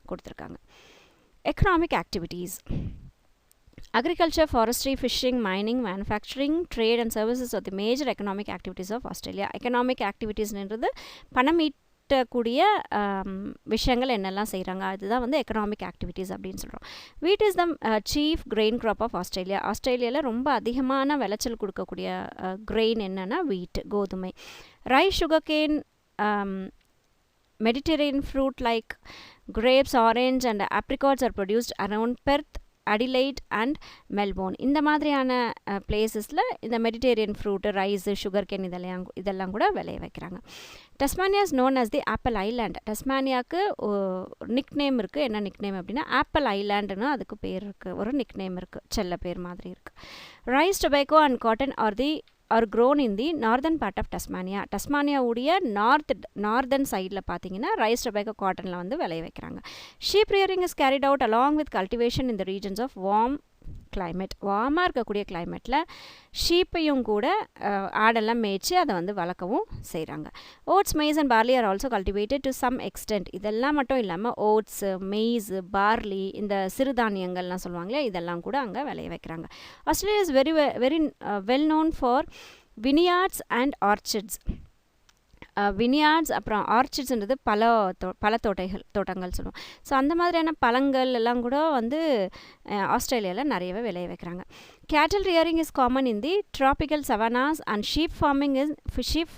கொடுத்துருக்காங்க. Economic activities: agriculture, forestry, fishing, mining, manufacturing, trade and services are the major economic activities of Australia. economic activities ன்றது பணம் ஈட்டக்கூடிய விஷயங்கள் என்னெல்லாம் செய்கிறாங்க அதுதான் வந்து எக்கனாமிக் ஆக்டிவிட்டீஸ் அப்படின்னு சொல்கிறோம். Wheat is the chief grain crop of Australia. ஆஸ்திரேலியாவில் ரொம்ப அதிகமான விளைச்சல் கொடுக்கக்கூடிய கிரெயின் என்னென்னா வீட், கோதுமை. Rice, sugarcane, Mediterranean fruit like grapes, orange and apricots are produced around Perth, Adelaide and Melbourne. இந்த மாதிரியான பிளேசஸில் இந்த Mediterranean fruit, rice, sugar cane இதெல்லாம் கூட விளைய வைக்கிறாங்க. Tasmania is known as the apple island. டஸ்மானியாவுக்கு நிக் நேம் இருக்குது. என்ன நிக் நேம் அப்படின்னா ஆப்பிள் ஐலாண்டுன்னு அதுக்கு பேர் இருக்குது, ஒரு நிக் நேம் இருக்குது, செல்ல பேர் மாதிரி இருக்குது. Rice, tobacco and cotton are grown in the northern part of Tasmania. டஸ்மானியாவுடைய நார்தன் சைடில் பார்த்தீங்கன்னா ரைஸ், டொபேக்கோ, காட்டனில் வந்து விளைய வைக்கிறாங்க. Sheep rearing is carried out along with cultivation in the regions of warm climate. வார்மாக இருக்கக்கூடிய கிளைமேட்டில் ஷீப்பையும் கூட ஆடெல்லாம் மேய்ச்சி அதை வந்து வளர்க்கவும் செய்கிறாங்க. Oats, maize and barley are also cultivated to some extent. இதெல்லாம் மட்டும் இல்லாமல் ஓட்ஸு, மெய்ஸு, பார்லி, இந்த சிறுதானியங்கள்லாம் சொல்லுவாங்களே இதெல்லாம் கூட அங்கே விளைய வைக்கிறாங்க. Australia is very well known for vineyards and orchards. Vineyards அப்புறம் ஆர்ச்சிட்ஸ்ன்றது பல தோட்டங்கள் சொல்லுவோம். ஸோ அந்த மாதிரியான பழங்கள் எல்லாம் கூட வந்து ஆஸ்திரேலியாவில் நிறையவே விளைய வைக்கிறாங்க. Cattle rearing is common in the tropical savannas and sheep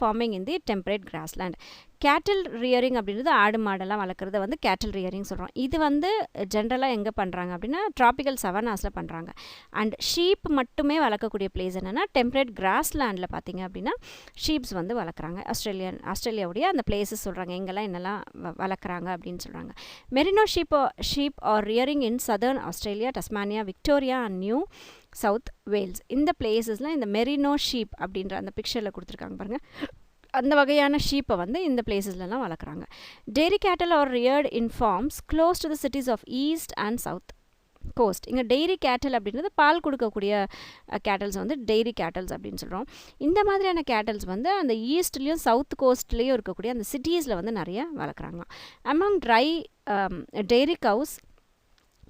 farming in the temperate grassland. கேட்டில் ரியரிங் அப்படின்றது ஆடு மாடெல்லாம் வளர்க்குறத வந்து கேட்டில் ரியரிங் சொல்கிறோம். இது வந்து ஜென்ரலாக எங்கே பண்ணுறாங்க அப்படின்னா ட்ராபிக்கல் சவனாஸில் பண்ணுறாங்க. அண்ட் ஷீப் மட்டுமே வளர்க்கக்கூடிய பிளேஸ் என்னென்னா டெம்பரேட் கிராஸ்லேண்டில் பார்த்தீங்க அப்படின்னா ஷீப்ஸ் வந்து வளர்க்குறாங்க. ஆஸ்திரேலியாவுடைய அந்த பிளேஸஸ் சொல்கிறாங்க எங்கெல்லாம் என்னெல்லாம் வளர்க்குறாங்க அப்படின்னு சொல்கிறாங்க. Merino sheep are rearing in southern Australia, Tasmania, Victoria and New South Wales. இந்த பிளேசஸில் இந்த மெரினோ ஷீப் அப்படின்ற அந்த பிக்சரில் கொடுத்துருக்காங்க பாருங்கள், அந்த வகையான ஷீப்பை வந்து இந்த பிளேசஸ்லாம் வளர்க்குறாங்க. Dairy cattle are reared in farms close to the cities of east and south coast. இங்கே டெய்ரி கேட்டல் அப்படின்றது பால் கொடுக்கக்கூடிய கேட்டல்ஸ் வந்து டெய்ரி கேட்டல்ஸ் அப்படின்னு சொல்கிறோம். இந்த மாதிரியான கேட்டல்ஸ் வந்து அந்த ஈஸ்ட்லேயும் சவுத் கோஸ்ட்லேயும் இருக்கக்கூடிய அந்த சிட்டிஸில் வந்து நிறைய வளர்க்குறாங்களாம். Among dry dairy cows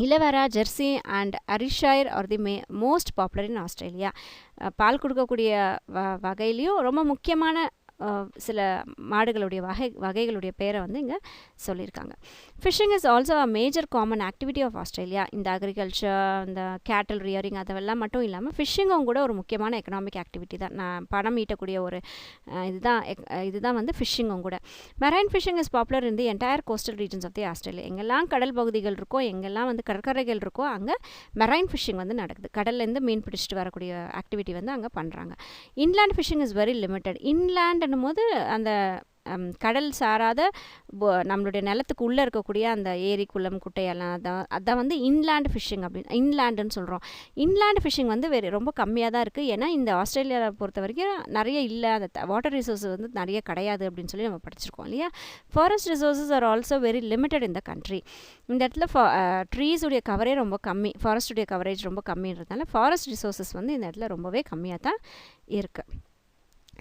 Illawarra, Jersey and Ayrshire are the most popular in Australia. பால் கொடுக்கக்கூடிய வகையிலையும் ரொம்ப முக்கியமான சில மாடுகளுடைய வகைகளுடைய பேரை வந்து இங்கே சொல்லியிருக்காங்க. Fishing is also a major common activity of Australia. இந்த அக்ரிகல்ச்சர், இந்த கேட்டல் ரியரிங் அதெல்லாம் மட்டும் இல்லாமல் ஃபிஷ்ஷிங்கும் கூட ஒரு முக்கியமான எக்கனாமிக் ஆக்டிவிட்டி தான். நான் பணம் ஈட்டக்கூடிய ஒரு இதுதான் வந்து ஃபிஷ்ஷிங்கும் கூட. Marine fishing is popular in the entire coastal regions of the Australia. எங்கெல்லாம் கடல் பகுதிகள் இருக்கோ, எங்கெல்லாம் வந்து கடற்கரைகள் இருக்கோ, அங்கே மெரைன் ஃபிஷிங் வந்து நடக்குது. கடல்லேருந்து மீன் பிடிச்சிட்டு வரக்கூடிய ஆக்டிவிட்டி வந்து அங்கே பண்ணுறாங்க. Inland fishing is very limited. Inland போது அந்த கடல் சாராத நம்மளுடைய நிலத்துக்கு உள்ளே இருக்கக்கூடிய அந்த ஏரி, குளம், குட்டையெல்லாம் அதான் வந்து இன்லேண்ட் ஃபிஷ்ஷிங் அப்படின்னு இன்லேண்டுன்னு சொல்கிறோம். இன்லேண்ட் ஃபிஷ்ஷிங் வந்து ரொம்ப கம்மியாக தான் இருக்குது. ஏன்னா இந்த ஆஸ்திரேலியாவை பொறுத்த வரைக்கும் நிறைய இல்லை, அந்த வாட்டர் ரிசோர்ஸ் வந்து நிறைய கிடையாது அப்படின்னு சொல்லி நம்ம படிச்சிருக்கோம் இல்லையா. Forest resources are also very limited இந்த கண்ட்ரி. இந்த இடத்துல ட்ரீஸுடைய கவரே ரொம்ப கம்மி, ஃபாரஸ்டுடைய கவரேஜ் ரொம்ப கம்மின்றதுனால ஃபாரஸ்ட் ரிசோர்ஸஸ் வந்து இந்த இடத்துல ரொம்பவே கம்மியாக தான் இருக்குது.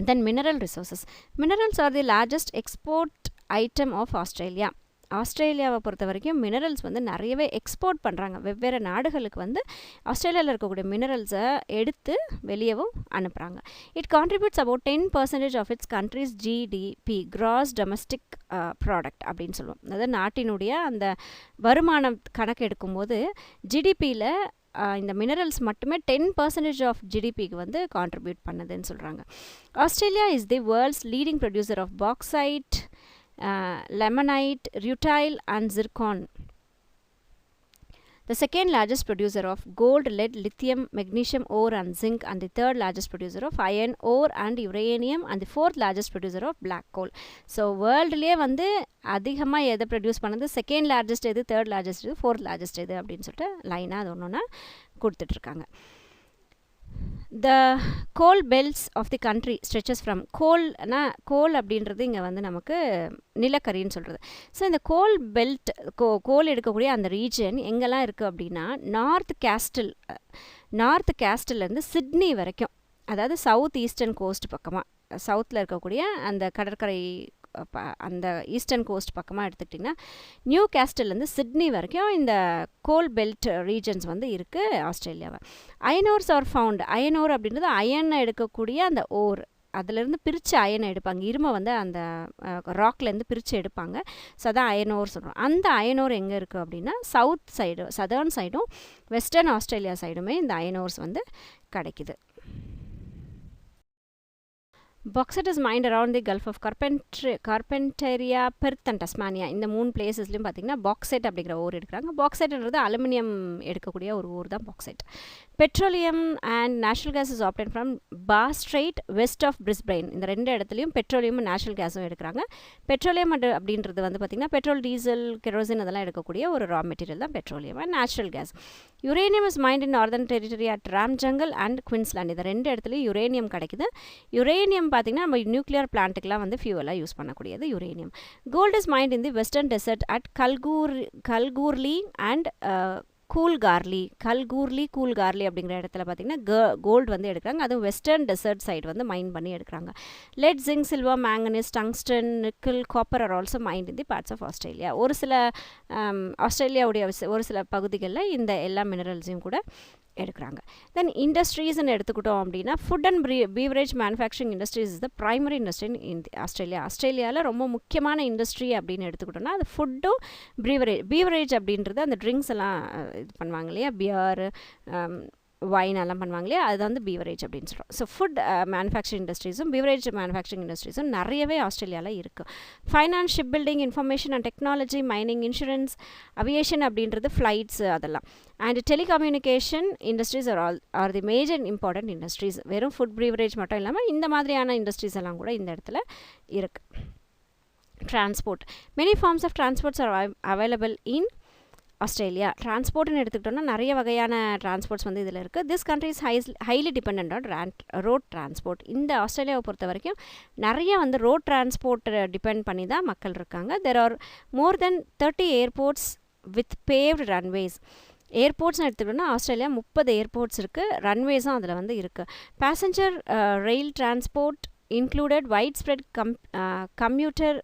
Then mineral resources. Minerals are the largest export item of Australia. ஆஸ்திரேலியாவை பொறுத்த வரைக்கும் மினரல்ஸ் வந்து நிறையவே எக்ஸ்போர்ட் பண்ணுறாங்க. வெவ்வேறு நாடுகளுக்கு வந்து ஆஸ்திரேலியாவில் இருக்கக்கூடிய மினரல்ஸை எடுத்து வெளியவும் அனுப்புகிறாங்க. It contributes about 10% of its country's GDP, gross domestic product அப்படின்னு சொல்லுவோம். அதாவது நாட்டினுடைய அந்த வருமானம் கணக்கு எடுக்கும்போது ஜிடிபியில் இந்த மினரல்ஸ் மட்டுமே 10% ஆஃப் ஜிடிபிக்கு வந்து கான்ட்ரிபியூட் பண்ணுதுன்னு சொல்கிறாங்க. Australia is the world's leading producer of bauxite, lemonite, rutile and zircon. The second largest producer of gold, lead, lithium, magnesium ore and zinc, and the third largest producer of iron ore and uranium, and the fourth largest producer of black coal. So வேர்ல்டுலேயே வந்து அதிகமாக எதை produce பண்ணது, second largest எது, third largest எது, fourth largest எது அப்படின்னு சொல்லிட்டு லைனாக அது ஒன்று கொடுத்துட்ருக்காங்க. The coal belts of the country stretches from கோல் அப்படின்றது இங்கே வந்து நமக்கு நிலக்கரின்னு சொல்கிறது. ஸோ இந்த கோல் பெல்ட், கோல் எடுக்கக்கூடிய அந்த ரீஜன் எங்கெல்லாம் இருக்குது அப்படின்னா நார்த் கேஸ்டிலேருந்து சிட்னி வரைக்கும், அதாவது சவுத் ஈஸ்டர்ன் கோஸ்ட் பக்கமாக, சவுத்தில் இருக்கக்கூடிய அந்த கடற்கரை அந்த ஈஸ்டர்ன் கோஸ்ட் பக்கமாக எடுத்துக்கிட்டிங்கன்னா நியூ கேஸ்டில்லேருந்து சிட்னி வரைக்கும் இந்த கோல் பெல்ட் ரீஜன்ஸ் வந்து இருக்குது ஆஸ்திரேலியாவை. அயனோர்ஸ் ஆர் ஃபவுண்ட். அயனோர் அப்படின்றது அயனை எடுக்கக்கூடிய அந்த ஓர், அதிலேருந்து பிரித்து அயனை எடுப்பாங்க. இருமை வந்து அந்த ராக்லேருந்து பிரித்து எடுப்பாங்க. ஸோ அதான் அயனோர் சொல்கிறோம். அந்த அயனோர் எங்கே இருக்குது அப்படின்னா சவுத் சைடு, சதர்ன் சைடும் வெஸ்டர்ன் ஆஸ்திரேலியா சைடுமே இந்த அயனோர்ஸ் வந்து கிடைக்குது. Bauxite is mined around the Gulf of Carpentaria, Perth and Tasmania. இந்த 3 பிளேசஸ்லையும் பார்த்தீங்கன்னா பாக்சைட் அப்படிங்கிற ஓர் எடுக்கிறாங்க. பாக்சைட்ன்றது அலுமினியம் எடுக்கக்கூடிய ஒரு ஓர் தான் bauxite. Petroleum and natural gas is obtain from Bass Strait west of Brisbane. இந்த 2 இடத்துலையும் பெட்ரோலியமும் நேச்சுரல் கேஸும் எடுக்கிறாங்க. பெட்ரோலியம் அப்படின்றது வந்து பார்த்திங்கன்னா பெட்ரோல், டீசல், கெரோசின் அதெல்லாம் எடுக்கக்கூடிய ஒரு ரா மெட்டீரியல் தான் petroleum and natural case. Uranium is mined in northern territory at Ram jungle and Queensland. இந்த 2 இடத்துலையும் யுரேனியம் கிடைக்குது. யுரேனியம் பார்த்திங்கன்னா நம்ம நியூக்ளியர் பிளான்ட்டுக்கெலாம் வந்து ஃபியூவலாக யூஸ் பண்ணக்கூடியது uranium. Gold is mined in the western desert at Kalgoorlie and Coolgardie அப்படிங்கிற இடத்துல பார்த்திங்கன்னா கோல்டு வந்து எடுக்கிறாங்க. அதுவும் வெஸ்டர்ன் டெசர்ட் சைடு வந்து மைன் பண்ணி எடுக்கிறாங்க. Lead, zinc, silver, manganese, tungsten, nickel, copper are also mined in the parts of Australia. ஒரு சில ஆஸ்திரேலியாவுடைய ஒரு சில பகுதிகளில் இந்த எல்லா மினரல்ஸையும் கூட எடுக்கிறாங்க. தென் இண்டஸ்ட்ரீஸ்ன்னு எடுத்துக்கிட்டோம் அப்படின்னா food and beverage manufacturing industries is the primary industry இன் ஆஸ்திரேலியாவில் ரொம்ப முக்கியமான இண்டஸ்ட்ரி அப்படின்னு எடுத்துக்கிட்டோம்னா அது ஃபுட்டும் பீவரேஜ் அப்படின்றது அந்த ட்ரிங்க்ஸ் எல்லாம் இது பண்ணுவாங்க இல்லையா, பியர், வைன் எல்லாம் பண்ணுவாங்க இல்லையா, அது வந்து பீவரேஜ் அப்படின்னு சொல்கிறோம். ஸோ ஃபுட் மேனுஃபேக்சரிங் இண்டஸ்ட்ரீஸும் பீவரேஜ் மேனுஃபேக்சரிங் இண்டஸ்ட்ரீஸும் நிறையவே ஆஸ்திரேலியாவில் இருக்குது. Finance, ship building, information and technology, mining, insurance, aviation அப்படின்றது ஃப்ளைட்ஸு அதெல்லாம். And telecommunication industries are the major important industries. வெறும் ஃபுட் பீவரேஜ் மட்டும் இல்லாமல் இந்த மாதிரியான இண்டஸ்ட்ரீஸ் எல்லாம் கூட இந்த இடத்துல இருக்குது. Transport. Many forms of transports are available in Australia. டிரான்ஸ்போர்ட்னு எடுத்துக்கிட்டோம்னா நிறைய வகையான டிரான்ஸ்போர்ட்ஸ் வந்து இதில் இருக்குது. This country is highly depend on road transport. இந்த ஆஸ்திரேலியாவை பொறுத்த வரைக்கும் நிறைய வந்து ரோட் டிரான்ஸ்போர்ட் டிபெண்ட் பண்ணி தான் மக்கள் இருக்காங்க. There are more than 30 airports with paved runways. ஏர்போர்ட்ஸ்னு எடுத்துக்கிட்டோம்னா ஆஸ்திரேலியா 30 ஏர்போர்ட்ஸ் இருக்குது, ரன்வேஸும் அதில் வந்து இருக்குது. Passenger rail transport included widespread commuter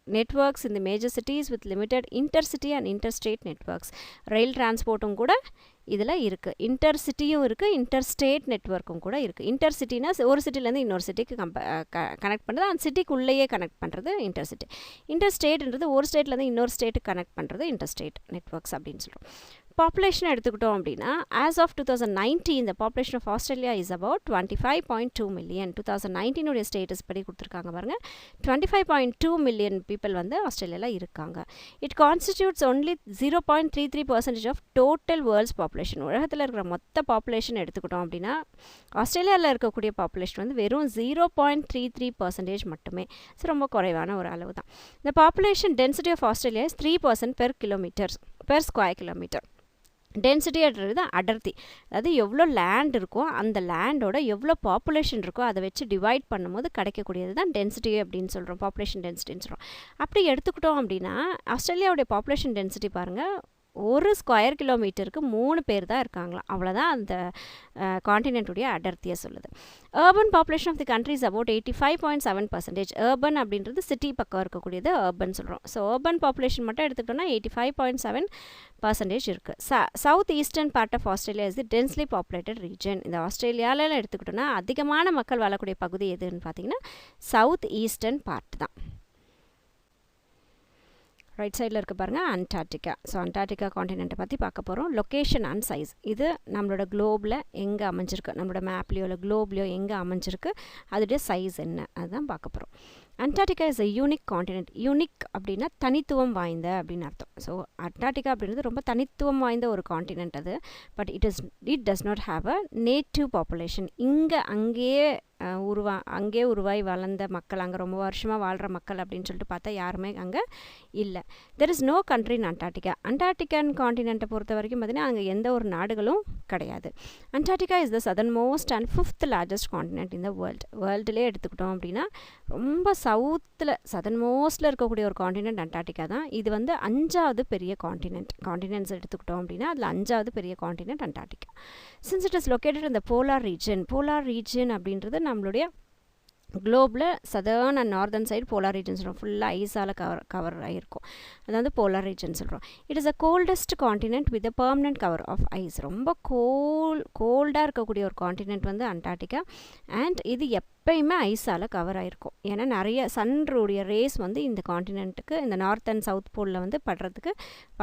networks in the major cities with limited intercity and interstate networks. rail transportum கூட இதில் இருக்குது. இன்டர்சிட்டியும் இருக்குது, இன்டர்ஸ்டேட் நெட்வொர்க்கும் கூட இருக்குது. இன்டர்சிட்டினா ஒரு சிட்டிலேருந்து இன்னொரு சிட்டிக்கு கனெக்ட் பண்ணுறது, அந்த சிட்டிக்குள்ளேயே கனெக்ட் பண்ணுறது இன்டர்சிட்டி. இன்டர்ஸ்டேட்ன்றது ஒரு ஸ்டேட்லேருந்து இன்னொரு ஸ்டேட்டுக்கு கனெக்ட் பண்ணுறது இன்டர்ஸ்டேட் நெட்வொர்க்ஸ் அப்படின்னு சொல்கிறோம். பாப்புலேஷன் எடுத்துக்கிட்டோம் அப்படின்னா as of 2019 the population of Australia is about 25.2 million. 2019 உடைய ஸ்டேட்டஸ் படி கொடுத்துருக்காங்க பாருங்கள். 25.2 million பீப்புள் வந்து ஆஸ்திரேலியாவில் இருக்காங்க. It constitutes only 0.33% of total world's population. உலகத்தில் இருக்கிற மொத்த பாப்புலேஷன் எடுத்துக்கிட்டோம் அப்படின்னா ஆஸ்திரேலியாவில் இருக்கக்கூடிய பாப்புலேஷன் வந்து வெறும் 0.33% மட்டுமே. ஸோ ரொம்ப குறைவான ஒரு அளவு தான். இந்த population density of Australia is 3% per square kilometer. டென்சிட்டின்றது அடர்த்தி, அதாவது எவ்வளோ லேண்ட் இருக்கோ அந்த லேண்டோட எவ்வளோ பாப்புலேஷன் இருக்கோ அதை வச்சு டிவைட் பண்ணும்போது கிடைக்கக்கூடியது தான் டென்சிட்டி அப்படின்னு சொல்கிறோம், பாப்புலேஷன் டென்சிட்டின்னு சொல்கிறோம். அப்படி எடுத்துக்கிட்டோம் அப்படின்னா ஆஸ்திரேலியாவுடைய பாப்புலேஷன் டென்சிட்டி பாருங்கள், ஒரு ஸ்கொயர் கிலோமீட்டருக்கு 3 பேர் தான் இருக்காங்களாம். அவ்வளோதான் அந்த காண்டினென்ட்டுடைய அடர்த்தியை சொல்லுது. urban population of the country is about 85.7%. urban அப்படின்றது சிட்டி பக்கம் இருக்கக்கூடியது urban சொல்கிறோம். ஸோ urban population மட்டும் எடுத்துக்கிட்டோம்னா 85.7% இருக்குது. South eastern part of Australia is the densely populated region. இந்த ஆஸ்திரேலியாவில் எடுத்துக்கிட்டோம்னா அதிகமான மக்கள் வாழக்கூடிய பகுதி எதுன்னு பார்த்தீங்கன்னா சவுத் ஈஸ்டர்ன் பார்ட் தான். ரைட் சைடில் இருக்க பாருங்கள் அண்டார்டிகா. ஸோ அண்டார்டிகா காண்டினென்ட்டை பற்றி பார்க்க போகிறோம். லொக்கேஷன் அண்ட் சைஸ், இது நம்மளோட குளோபில் எங்கே அமைஞ்சிருக்கு, நம்மளோட மேப்லேயோ இல்லை குளோப்லேயோ எங்கே அமைஞ்சிருக்கு, அதோடைய சைஸ் என்ன, அதுதான் பார்க்க போகிறோம். Antarctica is a unique continent. Unique அப்படின்னா தனித்துவம் வாய்ந்த அப்படின்னு அர்த்தம். ஸோ அண்டார்டிகா அப்படின்றது ரொம்ப தனித்துவம் வாய்ந்த ஒரு காண்டினென்ட் அது. But it does not have a native population. அங்கேயே உருவாய் வளர்ந்த மக்கள், அங்கே ரொம்ப வருஷமாக வாழ்கிற மக்கள் அப்படின்னு சொல்லிட்டு பார்த்தா யாருமே அங்கே இல்லை. There is no country in Antarctica. Antarctican காண்டினென்ட்டை பொறுத்த வரைக்கும் பார்த்தீங்கன்னா அங்கே எந்த ஒரு நாடுகளும் கிடையாது. Antarctica is the southernmost and 5th largest continent in the வேர்ல்டுலேயே எடுத்துக்கிட்டோம் அப்படின்னா ரொம்ப சதர்ன் மோஸ்ட்டில் இருக்கக்கூடிய ஒரு காண்டினென்ட் அண்டார்டிகா தான். இது வந்து 5வது பெரிய காண்டினென்ட்ஸ் எடுத்துக்கிட்டோம் அப்படின்னா அதில் 5வது பெரிய continent Antarctica. Since it is located in the polar region அப்படின்றது நம்மளுடைய குளோபில் southern and northern side polar region சொல்கிறோம். ஃபுல்லாக ஐஸால் கவர் ஆகிருக்கும், அதாவது போலார் ரீஜன் சொல்கிறோம். It is a coldest continent with a permanent cover of ice. ரொம்ப கோல்டாக இருக்கக்கூடிய ஒரு காண்டினென்ட் வந்து அண்டார்டிகா. அண்ட் இது எப்பயுமே ஐஸால் கவர் ஆகிருக்கும். ஏன்னா நிறைய சன்னுடைய ரேஸ் வந்து இந்த காண்டினென்ட்டுக்கு, இந்த நார்த் அண்ட் சவுத் போலில் வந்து படுறதுக்கு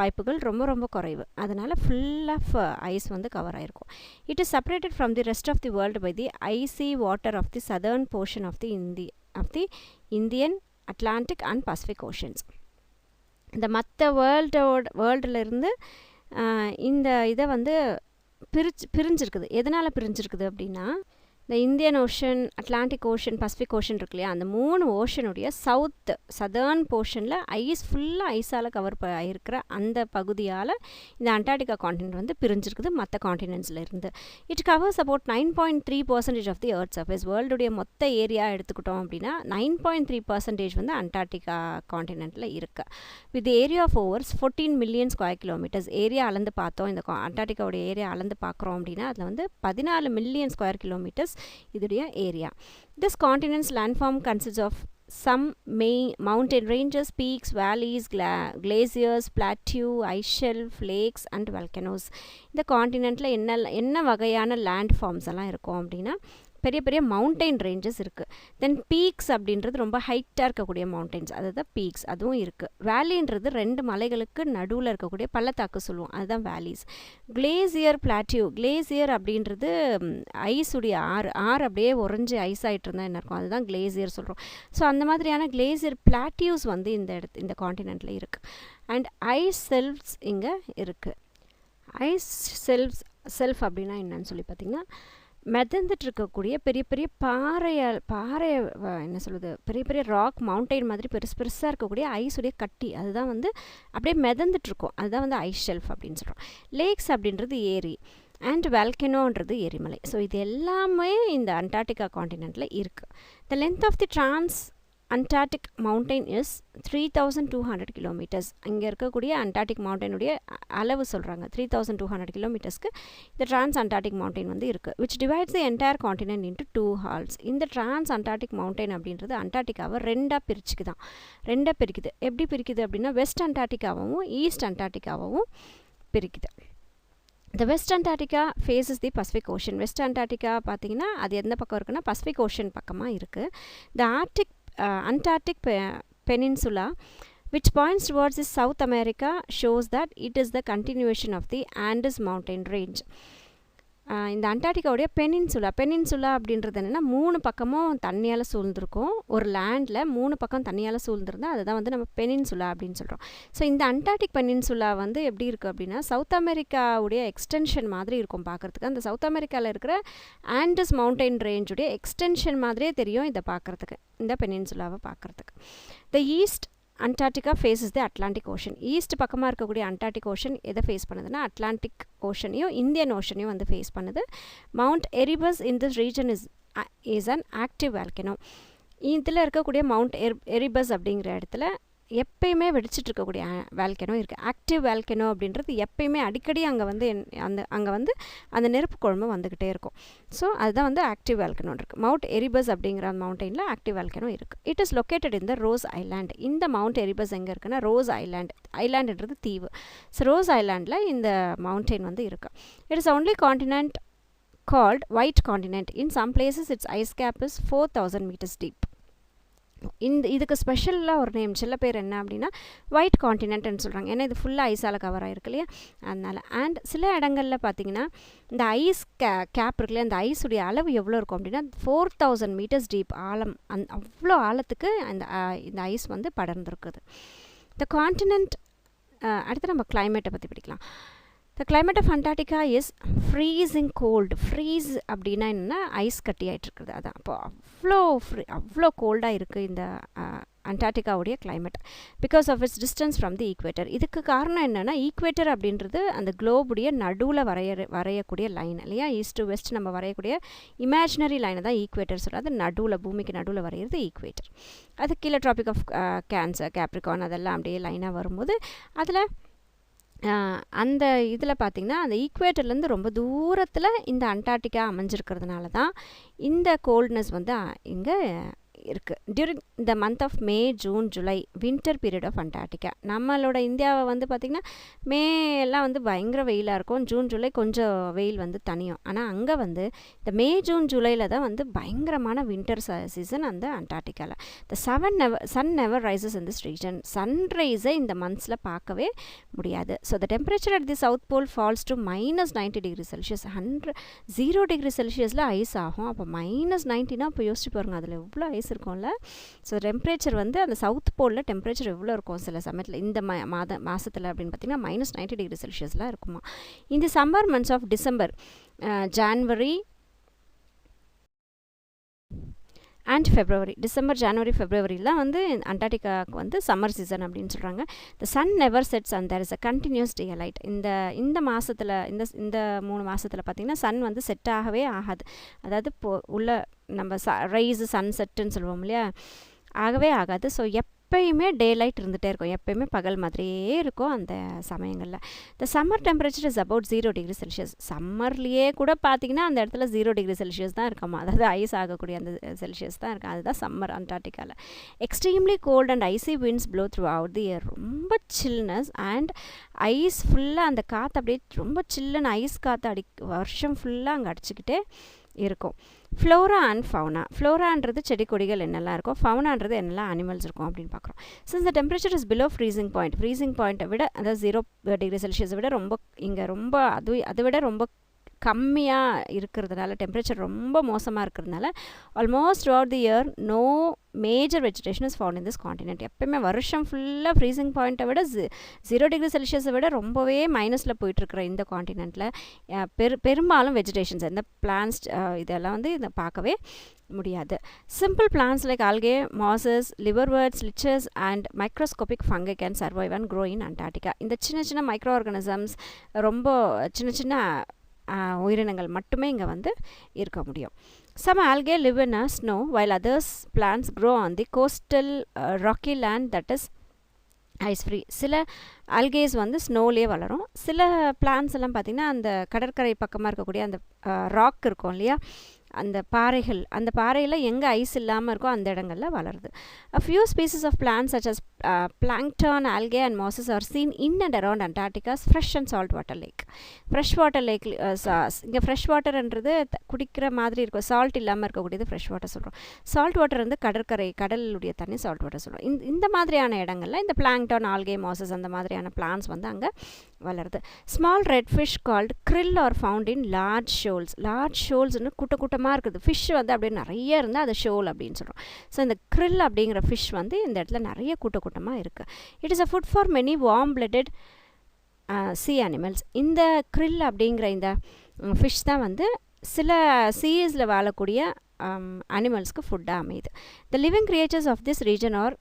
வாய்ப்புகள் ரொம்ப ரொம்ப குறைவு. அதனால் ஃபுல் ஆஃப் ஐஸ் வந்து கவர் ஆகிருக்கும். It is separated from the rest of the world by the icy water of the southern portion of the Indian Atlantic and Pacific oceans. இந்த மற்ற வேர்ல்டுலேருந்து இந்த இதை வந்து பிரிஞ்சிருக்குது. எதனால் பிரிஞ்சிருக்குது அப்படின்னா இந்த Indian ocean, Atlantic ocean, Pacific ocean இருக்கு இல்லையா, அந்த 3 ஓஷனுடைய சதர்ன் போர்ஷனில் ஃபுல்லாக ஐஸால் கவர் ஆகிருக்கிற அந்த பகுதியால் இந்த அண்டார்டிகா காண்டினென்ட் வந்து பிரிஞ்சிருக்குது மற்ற காண்டினென்ட்ஸில் இருந்து. It covers about 9.3% of the earth surface. வேர்ல்டுடைய மொத்த ஏரியா எடுத்துக்கிட்டோம் அப்படின்னா 9.3% வந்து அண்டார்டிகா காண்டினென்ட்டில் இருக்குது. With area of overs 14 million square kilometres. Area அளந்து பார்த்தோம், இந்த அண்டார்டிகாவுடைய ஏரியா அளந்து பார்க்குறோம் அப்படின்னா அதில் வந்து 14 மில்லியன் ஸ்கொயர் கிலோமீட்டர்ஸ் இதுடைய area. This continent's landform consists of some main mountain ranges, peaks, valleys, glaciers, plateau, ice shelf, lakes and volcanoes. இந்த காண்டினென்ட்ல என்ன வகையான லேண்ட் ஃபார்ம்ஸ் எல்லாம் இருக்கும் அப்படின்னா பெரிய பெரிய மவுண்டெயின் ரேஞ்சஸ் இருக்குது. தென் பீக்ஸ் அப்படின்றது ரொம்ப ஹைட்டாக இருக்கக்கூடிய மவுண்டெயின்ஸ், அதுதான் பீக்ஸ், அதுவும் இருக்குது. வேலின்றது 2 மலைகளுக்கு நடுவில் இருக்கக்கூடிய பள்ளத்தாக்கு சொல்லுவோம், அதுதான் வேலிஸ். Glacier, plateau. கிளேசியர் அப்படின்றது ஐஸுடைய ஆறு அப்படியே உறைஞ்சி ஐஸ் ஆகிட்டு இருந்தால் என்ன இருக்கும், அதுதான் கிளேசியர் சொல்கிறோம். ஸோ அந்த மாதிரியான கிளேசியர் பிளாட்டியூஸ் வந்து இந்த காண்டினென்ட்டில் இருக்குது. அண்ட் ஐஸ் செல்ஃப்ஸ் இங்கே இருக்குது. ஐஸ் செல்ஃப் அப்படின்னா என்னன்னு சொல்லி பார்த்திங்கன்னா மிதந்துட்டு இருக்கக்கூடிய பெரிய பெரிய பாறை என்ன சொல்லுது, பெரிய பெரிய ராக் மவுண்டெயின் மாதிரி பெருசாக இருக்கக்கூடிய ஐஸுடைய கட்டி, அதுதான் வந்து அப்படியே மிதந்துட்டுருக்கோம், அதுதான் வந்து ஐஸ் ஷெல்ஃப் அப்படின்னு சொல்கிறோம். லேக்ஸ் அப்படின்றது ஏரி அண்ட் வால்கனோன்றது எரிமலை. ஸோ இது எல்லாமே இந்த அண்டார்டிகா காண்டினென்ட்டில் இருக்குது. The length of the Antarctic mountain is 3200 kilometers. அங்கே இருக்கக்கூடிய அண்டார்டிக் மவுண்டனுடைய அளவு சொல்கிறாங்க 3200 கிலோமீட்டர்ஸ்க்கு இந்த ட்ரான்ஸ் அண்டார்டிக் மவுண்டன் வந்து இருக்குது, which divides the entire continent into 2 halves. இந்த ட்ரான்ஸ் அண்டார்டிக் மவுண்டன் அப்படின்றது அண்டார்டிகாவை ரெண்டாக பிரிக்குது. எப்படி பிரிக்குது அப்படின்னா வெஸ்ட் அண்டார்டிகாவும் ஈஸ்ட் அண்டார்டிகாவும் பிரிக்குது. The West Antarctica faces the Pacific Ocean. West Antarctica பார்த்தீங்கன்னா அது எந்த பக்கம் இருக்குன்னா Pacific Ocean பக்கமாக இருக்குது. The Antarctic Peninsula, which points towards the South America, shows that it is the continuation of the Andes mountain range. இந்த அண்டார்டிகாவுடைய peninsula அப்படின்றது என்னென்னா 3 பக்கமும் தண்ணியால் சூழ்ந்திருக்கும். ஒரு லேண்டில் 3 பக்கம் தண்ணியால் சூழ்ந்திருந்தால் அதுதான் வந்து நம்ம பெனின்சுலா அப்படின்னு சொல்கிறோம். ஸோ இந்த அண்டார்டிக் பெனின்சுலா வந்து எப்படி இருக்குது அப்படின்னா சவுத் அமெரிக்காவுடைய எக்ஸ்டென்ஷன் மாதிரி இருக்கும் பார்க்குறதுக்கு. அந்த சவுத் அமெரிக்காவில் இருக்கிற ஆண்டஸ் மவுண்டன் ரேஞ்சுடைய எக்ஸ்டென்ஷன் மாதிரியே தெரியும் இதை பார்க்குறதுக்கு, இந்த பெனின்சுலாவை பார்க்குறதுக்கு. த ஈஸ்ட் அண்டார்டிகா ஃபேஸஸ் தி அட்லாண்டிக் ஓஷன். ஈஸ்ட் பக்கமாக இருக்கக்கூடிய அண்டார்டிக் ஓஷன் எதை ஃபேஸ் பண்ணுதுன்னா அட்லாண்டிக் ஓஷனையும் இந்தியன் ஓஷனையும் வந்து ஃபேஸ் பண்ணுது. Mount Erebus in this region is an active volcano. இதில் இருக்கக்கூடிய மவுண்ட் எரிபஸ் அப்படிங்கிற இடத்துல எப்பயுமே வெடிச்சிட்டு இருக்கக்கூடிய வால்கனோ இருக்குது. ஆக்டிவ் வால்கனோ அப்படின்றது எப்பயுமே அடிக்கடி அங்கே வந்து அந்த நெருப்பு குழம்பு வந்துக்கிட்டே இருக்கும். ஸோ அதுதான் வந்து ஆக்டிவ் வால்கனோ இருக்குது. மவுண்ட் எரிபஸ் அப்படிங்கிற மவுண்டனில் ஆக்டிவ் வால்கனோ இருக்குது. It is located in the rose island. இந்த மவுண்ட் எரிபஸ் எங்கே இருக்குன்னா ரோஸ் ஐலாண்டுன்றது தீவு. ஸோ ரோஸ் ஐலாண்டில் இந்த மவுண்டன் வந்து இருக்குது. It is only continent called white continent. In some places its ice cap is 4000 meters deep. இதுக்கு ஸ்பெஷலாக ஒரு நேம் சில பேர் என்ன அப்படின்னா ஒயிட் காண்டினென்ட்னு சொல்கிறாங்க. ஏன்னா இது ஃபுல்லாக ஐஸால் கவர் ஆகிருக்கு இல்லையா, அதனால். அண்ட் சில இடங்களில் பார்த்திங்கன்னா இந்த ஐஸ் கேப் இருக்குல்லையா, அந்த ஐஸுடைய அளவு எவ்வளோ இருக்கும் அப்படின்னா 4000 meters deep ஆழம். அவ்வளோ ஆழத்துக்கு இந்த ஐஸ் வந்து படர்ந்துருக்குது. த காண்டினென்ட். அடுத்து நம்ம கிளைமேட்டை பற்றி படிக்கலாம். The climate of Antarctica is freezing cold. Freeze அப்படின்னா என்னென்னா ஐஸ் கட்டி ஆகிட்டு இருக்குது. அதான் அப்போ அவ்வளோ கோல்டாக இருக்குது இந்த அண்டார்டிகாவுடைய climate because of its distance from the equator. இதுக்கு காரணம் என்னென்னா ஈக்குவேட்டர் அப்படின்றது அந்த குளோபுடைய நடுவில் வரையக்கூடிய லைன் இல்லையா. ஈஸ்ட் டு வெஸ்ட் நம்ம வரையக்கூடிய இமேஜினரி லைனை தான் ஈக்குவேட்டர் சொல்கிறது. அது நடுவில் பூமிக்கு நடுவில் வரைகிறது ஈக்குவேட்டர். அது கீழே ட்ராபிக் ஆஃப் கேன்சர், கேப்ரிகான் அதெல்லாம் அப்படியே லைனாக வரும்போது அதில் அந்த இதில் பார்த்திங்கன்னா அந்த ஈக்குவேட்டர்லேருந்து ரொம்ப தூரத்தில் இந்த அண்டார்டிகா அமைஞ்சிருக்கிறதுனால தான் இந்த கோல்ட்னஸ் வந்து இங்கே இருக்குது. During the month of May, June, July winter period of Antarctica. நம்மளோட இந்தியாவை வந்து பார்த்திங்கன்னா மே எல்லாம் வந்து பயங்கர வெயிலாக இருக்கும், ஜூன் ஜூலை கொஞ்சம் வெயில் வந்து தனியும். ஆனால் அங்கே வந்து இந்த மே, ஜூன், ஜூலையில் தான் வந்து பயங்கரமான வின்டர் சீசன் அந்த அண்டார்டிகாவில். The sun never rises in this region. சன்ரைஸை இந்த மந்த்ஸில் பார்க்கவே முடியாது. So the temperature at the south pole falls to -90 degree Celsius. 0 degree Celsiusல ஐஸ் ஆகும். அப்போ -90னா இப்போ யோசிச்சு பாருங்கள் அதில் எவ்வளோ ஐஸ் இருக்கும்ல. ஸோ டெம்பரேச்சர் வந்து அந்த சவுத் போலில் டெம்பரேச்சர் எவ்வளோ இருக்கும் சில சமயத்தில் இந்த மாதத்தில் அப்படின்னு பார்த்தீங்கன்னா -90 degree Celsiusலாம் இருக்குமா. இந்த summer months of December, January and February, டிசம்பர், ஜனவரி, ஃபெப்ரவரியில் தான் வந்து அண்டார்டிகாவுக்கு வந்து சம்மர் சீசன் அப்படின்னு சொல்கிறாங்க. The sun never sets and there is a continuous daylight. இந்த மாதத்தில் இந்த 3 மாதத்தில் பார்த்திங்கன்னா சன் வந்து செட் ஆகவே ஆகாது. அதாவது உள்ள நம்ம ரைஸு சன்செட்டுன்னு சொல்லுவோம் இல்லையா, ஆகவே ஆகாது. ஸோ எப்பயுமே டே லைட் இருந்துகிட்டே இருக்கும், எப்பயுமே பகல் மாதிரியே இருக்கும் அந்த சமயங்களில். The summer temperature is about 0 degree Celsius. சம்மர்லேயே கூட பார்த்திங்கன்னா அந்த இடத்துல 0 degree Celsius தான் இருக்காமா, அதாவது ஐஸ் ஆகக்கூடிய அந்த செல்சியஸ் தான் இருக்கும். அதுதான் சம்மர் அண்டார்டிகாவில். Extremely cold and icy winds blow throughout the year. ரொம்ப சில்னஸ் அண்ட் ஐஸ் ஃபுல்லாக அந்த காற்று அப்படியே ரொம்ப சில்லுன்னு ஐஸ் காற்று வருஷம் ஃபுல்லாக அங்கே அடிச்சுக்கிட்டே இருக்கும். Flora and fauna. ஃப்ளோரான்றது செடி கொடிகள் என்னெல்லாம் இருக்கும், ஃபவுனான்றது என்னெல்லாம் அனிமல்ஸ் இருக்கும் அப்படின்னு பார்க்குறோம். Since the temperature is below freezing பாயிண்ட்டை விட, அதாவது 0 degree Celsius விட ரொம்ப இங்கே ரொம்ப அதை விட ரொம்ப கம்மியாக இருக்கிறதுனால, டெம்பரேச்சர் ரொம்ப மோசமாக இருக்கிறதுனால almost throughout the year no major vegetation is found in this continent. எப்பயுமே வருஷம் ஃபுல்லாக ஃப்ரீசிங் பாயிண்ட்டை விட 0 degree Celsius விட ரொம்பவே மைனஸில் போயிட்டுருக்கிற இந்த காண்டினென்ட்டில் பெரும்பாலும் வெஜிடேஷன்ஸ் எந்த பிளான்ஸ் இதெல்லாம் வந்து இதை பார்க்கவே முடியாது. Simple plants like algae, mosses, liverworts, lichens and microscopic fungi can survive and grow in Antarctica. இந்த சின்ன சின்ன மைக்ரோ ஆர்கானிசம்ஸ், ரொம்ப சின்ன சின்ன உயிரினங்கள் மட்டுமே இங்கே வந்து இருக்க முடியும். Some algae live in snow while others plants grow on the coastal rocky land that is ice free. சில ஆல்கேஸ் வந்து ஸ்னோலேயே வளரும். சில பிளான்ஸ் எல்லாம் பார்த்திங்கன்னா அந்த கடற்கரை பக்கமாக இருக்கக்கூடிய அந்த ராக் இருக்கும் இல்லையா, அந்த பாறைகள், அந்த பாறையில் எங்கே ஐஸ் இல்லாமல் இருக்கோ அந்த இடங்களில் வளருது. A few species of plants such as plankton, algae and mosses are seen in and around Antarctica's fresh and salt water lake. Fresh water lakh, இங்கே ஃப்ரெஷ் வாட்டர்ன்றது குடிக்கிற மாதிரி இருக்கும், சால்ட் இல்லாமல் இருக்கக்கூடியது ஃப்ரெஷ் வாட்டர் சொல்கிறோம். சால்ட் வாட்டர் வந்து கடற்கரை, கடலுடைய தண்ணி சால்ட் வாட்டர் சொல்கிறோம். இந்த மாதிரியான இடங்களில் இந்த பிளாங்டான், ஆல்கே, மாசஸ் அந்த மாதிரியான பிளான்ஸ் வந்து அங்கே வளருது. Small red fish called krill are found in large shoals. Large ஷோல்ஸ்னு கூட்டமாக இருக்குது. ஃபிஷ் வந்து அப்படியே நிறைய இருந்தால் அது ஷோல் அப்படின்னு சொல்கிறோம். ஸோ இந்த krill அப்படிங்கிற ஃபிஷ் வந்து இந்த இடத்துல நிறைய கூட்டமாக இருக்குது. It is a food for many warm blooded sea animals. இந்த krill அப்படிங்கிற இந்த ஃபிஷ் தான் வந்து சில சீஸில் வாழக்கூடிய அனிமல்ஸ்க்கு ஃபுட்டாக அமையுது. The living creatures of this region are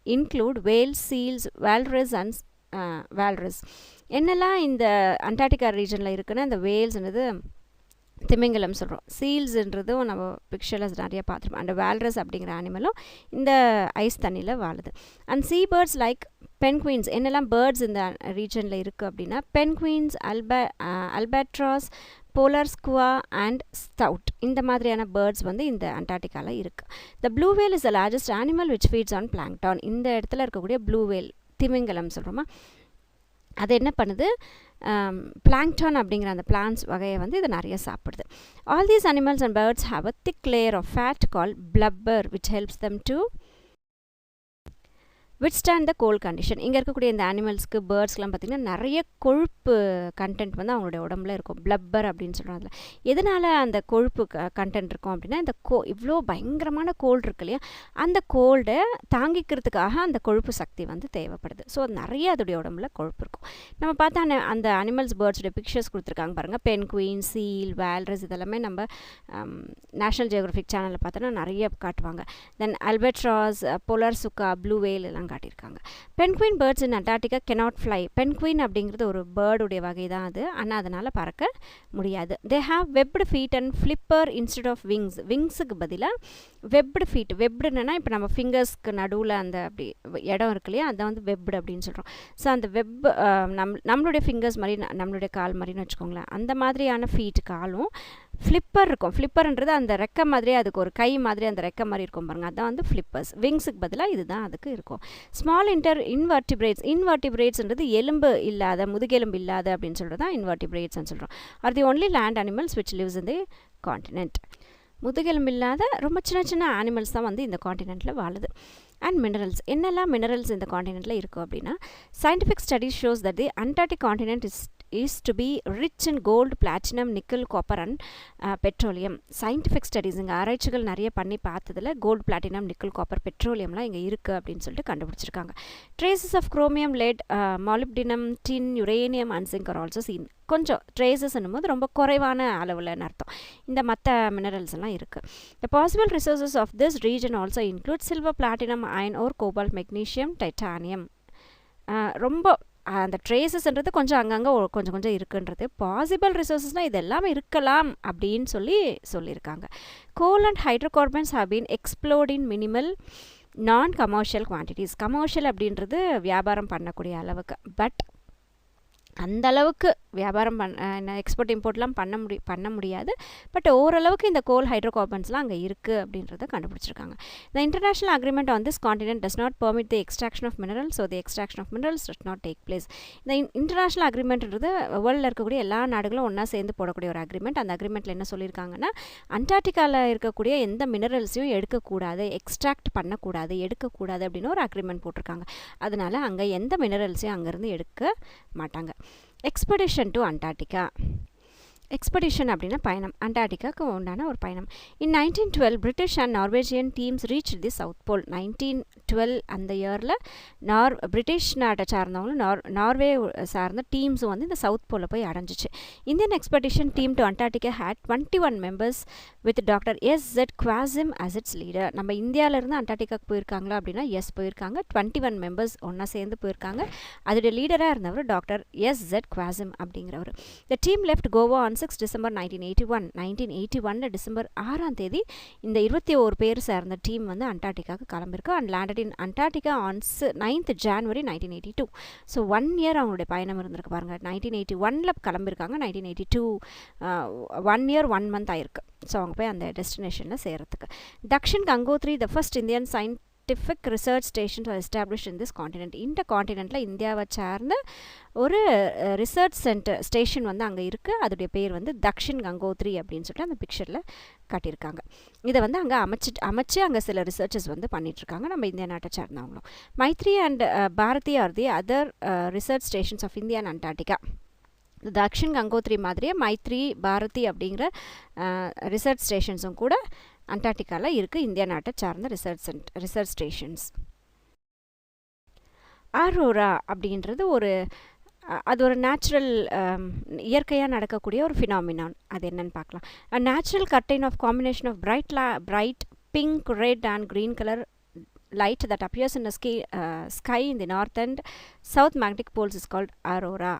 include whales, seals, walrus and walrus. என்னெல்லாம் இந்த அண்டார்டிகா ரீஜனில் இருக்குன்னா, இந்த வேல்ஸ்ன்றது திமிங்கலம் சொல்கிறோம், சீல்ஸுன்றதும் நம்ம பிக்சரில் நிறைய பார்த்துருப்போம். அந்த வால்ரஸ் அப்படிங்கிற அனிமலும் இந்த ஐஸ் தண்ணியில் வாழுது. And sea birds like penguins. என்னெல்லாம் பேர்ட்ஸ் இந்த ரீஜனில் இருக்குது அப்படின்னா, penguins, albatross, polar skua and stout, இந்த மாதிரியான பேர்ட்ஸ் வந்து இந்த அண்டார்டிகாவில் இருக்குது. The blue whale is the largest animal which feeds on plankton. இந்த இடத்துல இருக்கக்கூடிய ப்ளூ வேல், திமிங்கலம் சொல்கிறோமா, அது என்ன பண்ணுது, பிளாங்டான் அப்படிங்கிற அந்த பிளான்ஸ் வகையை வந்து இது நிறைய சாப்பிடுது. All these animals and birds have a thick layer of fat call blubber which helps them to withstand the cold condition. இங்கே இருக்கக்கூடிய இந்த அனிமல்ஸ்க்கு, பேர்ட்ஸ்லாம் பார்த்திங்கன்னா நிறைய கொழுப்பு கண்டென்ட் வந்து அவங்களுடைய உடம்புல இருக்கும். பிளப்பர் அப்படின்னு சொல்கிறோம். அதில் எதனால் அந்த கொழுப்பு கண்டென்ட் இருக்கும் அப்படின்னா, இந்த இவ்வளோ பயங்கரமான கோல்டு இருக்கு இல்லையா, அந்த கோல்டை தாங்கிக்கிறதுக்காக அந்த கொழுப்பு சக்தி வந்து தேவைப்படுது. ஸோ நிறைய அதோடைய உடம்புல கொழுப்பு இருக்கும். நம்ம பார்த்தா அந்த அனிமல்ஸ், பேர்ட்ஸுடைய பிக்சர்ஸ் கொடுத்துருக்காங்க பாருங்கள். பென்குயின், சீல், வால்ரஸ், இதெல்லாமே நம்ம நேஷ்னல் ஜியோகிராஃபிக் சேனலில் பார்த்தோன்னா நிறைய காட்டுவாங்க. தென் அல்பட்ராஸ், போலார் சுக்கா, ப்ளூ வேல் எல்லாம் காட்டியிருக்காங்க. பென்குயின் பேர்ட்ஸ் இன் அண்டார்டிகா கெனாட் ஃப்ளை. பென்குயின் அப்படிங்கிறது ஒரு பேர்டுடைய வகை தான் அது, ஆனால் அதனால் பறக்க முடியாது. They have webbed feet and flipper instead of wings. விங்ஸுக்கு பதிலாக வெப்டு ஃபீட். வெப்டுன்னா இப்போ நம்ம ஃபிங்கர்ஸ்க்கு நடுவில் அந்த அப்படி இடம் இருக்கு இல்லையா, அதை வந்து வெப்டு அப்படின்னு சொல்கிறோம். ஸோ அந்த வெப் நம்மளுடைய ஃபிங்கர்ஸ் மாதிரி, நம்மளுடைய கால் மாதிரின்னு வச்சுக்கோங்களேன், அந்த மாதிரியான ஃபீட் காலும் ஃப்ளிப்பர் இருக்கும். ஃப்ளிப்பர்ன்றது அந்த ரெக்கை மாதிரி, அதுக்கு ஒரு கை மாதிரி அந்த ரெக்கை மாதிரி இருக்கும் பாருங்கள், அதான் வந்து ஃப்ளிப்பர்ஸ். விங்ஸுக்கு பதிலாக இதுதான் அதுக்கு இருக்கும். Small invertebrates. இன்வெர்டிபிரேட்ஸ்ன்றது எலும்பு இல்லாத, முதுகெலும்பு இல்லாத அப்படின்னு சொல்கிறது தான் இன்வெர்டிபிரேட்ஸ்ன்னு சொல்கிறோம். Are the only land animals which lives in the continent. முதுகெலும்பு இல்லாத ரொம்ப சின்ன சின்ன அனிமல்ஸ் தான் வந்து இந்த காண்டினென்ட்டில் வாழுது. And minerals. என்னெல்லாம் மினரல்ஸ் இந்த காண்டினென்ட்டில் இருக்கும் அப்படின்னா, scientific studies shows that the Antarctic continent is to be rich in gold, platinum, nickel, copper and petroleum. scientific studies, இங்கே ஆராய்ச்சிகள் நிறைய பண்ணி பார்த்ததில் கோல்டு, பிளாட்டினம், நிக்கல், காப்பர், பெட்ரோலியம்லாம் இங்கே இருக்குது அப்படின்னு சொல்லிட்டு கண்டுபிடிச்சிருக்காங்க. Traces of chromium, lead, molybdenum, tin, uranium and zinc are also seen. கொஞ்சம் ட்ரேசஸ்ன்னும் போது ரொம்ப குறைவான அளவில்னு அர்த்தம். இந்த மற்ற மினரல்ஸ் எல்லாம் இருக்குது. The possible resources of this region also include silver, platinum, iron ore, cobalt, magnesium, titanium. ரொம்ப அந்த ட்ரேசஸ்ன்றது கொஞ்சம் அங்கங்கே கொஞ்சம் இருக்குன்றது. பாசிபிள் ரிசோர்ஸஸ்னால் இது எல்லாமே இருக்கலாம் அப்படின்னு சொல்லியிருக்காங்க. Coal and hydrocarbons have been explored in minimal non commercial quantities. Commercial அப்படின்றது வியாபாரம் பண்ணக்கூடிய அளவுக்கு, பட் அந்த அளவுக்கு வியாபாரம் எக்ஸ்போர்ட் இம்போர்ட்லாம் பண்ண முடியாது. பட் ஓரளவுக்கு இந்த கோல், ஹைட்ரோகார்பன்ஸ்லாம் அங்கே இருக்குது அப்படின்றத கண்டுபிடிச்சிருக்காங்க. The international agreement on this continent does not permit the extraction of minerals, so the extraction of minerals does not take place. இந்த இன்டர்நேஷனல் அக்ரிமெண்ட்ன்றது வேர்ல்டில் இருக்கக்கூடிய எல்லா நாடுகளும் ஒன்றா சேர்ந்து போடக்கூடிய ஒரு அக்ரிமெண்ட். அந்த அக்ரிமெண்ட்டில் என்ன சொல்லியிருக்காங்கன்னா, அண்டார்டிகாவில் இருக்கக்கூடிய எந்த மினரல்ஸையும் எடுக்கக்கூடாது, எக்ஸ்ட்ராக்ட் பண்ணக்கூடாது, எடுக்கக்கூடாது அப்படின்னு ஒரு அக்ரிமெண்ட் போட்டிருக்காங்க. அதனால் அங்கே எந்த மினரல்ஸையும் அங்கேருந்து எடுக்க மாட்டாங்க. Expedition to Antarctica. எக்ஸ்பெடிஷன் அப்படின்னா பயணம், அண்டார்டிகாவுக்கு உண்டான ஒரு பயணம். In 1912 British and Norwegian teams reach the south Pole. 1912 அந்த இயரில் பிரிட்டிஷ் நாட்டை சார்ந்தவங்களும் நார்வே சார்ந்த டீம்ஸும் வந்து இந்த சவுத் போலில் போய் அடைஞ்சிச்சு. Indian expedition team to Antarctica had 21 members with doctor S Z Qasim as its leader. நம்ம இந்தியாவிலேருந்து அண்டார்டிகாவுக்கு போயிருக்காங்களா அப்படின்னா எஸ் போயிருக்காங்க. 21 மெம்பர்ஸ் ஒன்றா சேர்ந்து போயிருக்காங்க. அதோடைய லீடராக இருந்தவர் டாக்டர் எஸ்.ஜெட் குவாசிம் அப்படிங்கிறவர். The team left Goa on 6 December 1981 டிசம்பர் 6ஆம் தேதி இந்த 21 பேர் சேர்ந்த டீம் வந்து அண்டார்டிகாவுக்கு கிளம்பிருக்கு and landed in Antarctica on 9th January 1982. So 1 year அவங்களுடைய பயணம் இருந்திருக்கு பாருங்கள். 1981 கிளம்பியிருக்காங்க, 1982 1 year 1 month ஆயிருக்கு. ஸோ அவங்க போய் அந்த டெஸ்டினேஷனில் சேர்கிறதுக்கு. Dakshin Gangotri the first Indian scientific research stations are established in this continent. இந்த காண்டினென்ட்டில் இந்தியாவை சார்ந்த ஒரு ரிசர்ச் சென்டர் ஸ்டேஷன் வந்து அங்கே இருக்குது. அதோடைய பேர் வந்து தக்ஷின் கங்கோத்ரி அப்படின்னு சொல்லிட்டு அந்த பிக்சரில் காட்டியிருக்காங்க. இதை வந்து அங்கே அமைச்சு அங்கே சில ரிசர்ச்சஸ் வந்து பண்ணிகிட்ருக்காங்க நம்ம இந்தியா நாட்டை சார்ந்தவங்களும். Maitri and Bharati are the other research stations of India and Antarctica. Dakshin Gangotri மாதிரியே மைத்ரி பாரதி அப்படிங்கிற ரிசர்ச் ஸ்டேஷன்ஸும் கூட அண்டார்டிகாவில் இருக்குது, இந்தியா நாட்டை சார்ந்த ரிசர்ச் ஸ்டேஷன்ஸ். ஆரோரா அப்படின்றது அது ஒரு நேச்சுரல் இயற்கையாக நடக்கக்கூடிய ஒரு ஃபினாமினான். அது என்னன்னு பார்க்கலாம். A natural curtain of combination of bright pink, red and green color light that appears in the sky in the north and south magnetic poles is called aurora.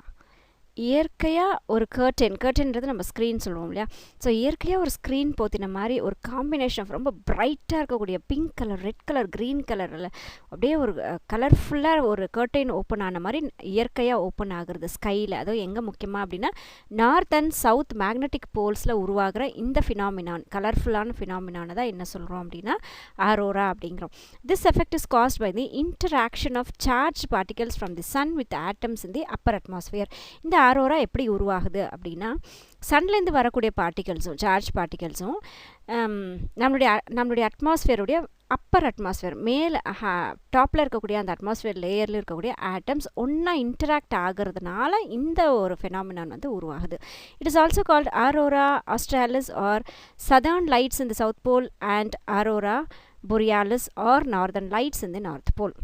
இயற்கையாக ஒரு கர்டன்றது நம்ம ஸ்க்ரீன் சொல்லுவோம் இல்லையா. ஸோ இயற்கையாக ஒரு ஸ்க்ரீன் போத்தின மாதிரி ஒரு combination of ரொம்ப பிரைட்டாக இருக்கக்கூடிய pink colour, red colour, green கலரில் அப்படியே ஒரு கலர்ஃபுல்லாக ஒரு கர்டைன் ஓப்பன் ஆன மாதிரி இயற்கையாக ஓப்பன் ஆகுறது ஸ்கையில். அதுவும் எங்கே முக்கியமாக அப்படின்னா நார்த் அண்ட் சவுத் மேக்னெட்டிக் போல்ஸில் உருவாகிற இந்த ஃபினாமினான், கலர்ஃபுல்லான ஃபினாமினானை தான் என்ன சொல்கிறோம் அப்படின்னா ஆரோரா அப்படிங்கிறோம். This effect is caused by the interaction of charge particles from the sun with atoms in the upper atmosphere. இந்த ஆரோரா எப்படி உருவாகுது அப்படின்னா சன்லேருந்து வரக்கூடிய பார்ட்டிகல்ஸும் சார்ஜ் பார்ட்டிகல்ஸும் நம்மளுடைய அட்மாஸ்பியருடைய அப்பர் அட்மாஸ்பியர் மேலே டாப்பில் இருக்கக்கூடிய அந்த அட்மாஸ்பியர் லேயரில் இருக்கக்கூடிய ஆட்டம்ஸ் ஒன்றா இன்டராக்ட் ஆகிறதுனால இந்த ஒரு ஃபெனாமினான் வந்து உருவாகுது. It is also called aurora australis or southern lights in the south pole and aurora borealis or northern lights in the north pole.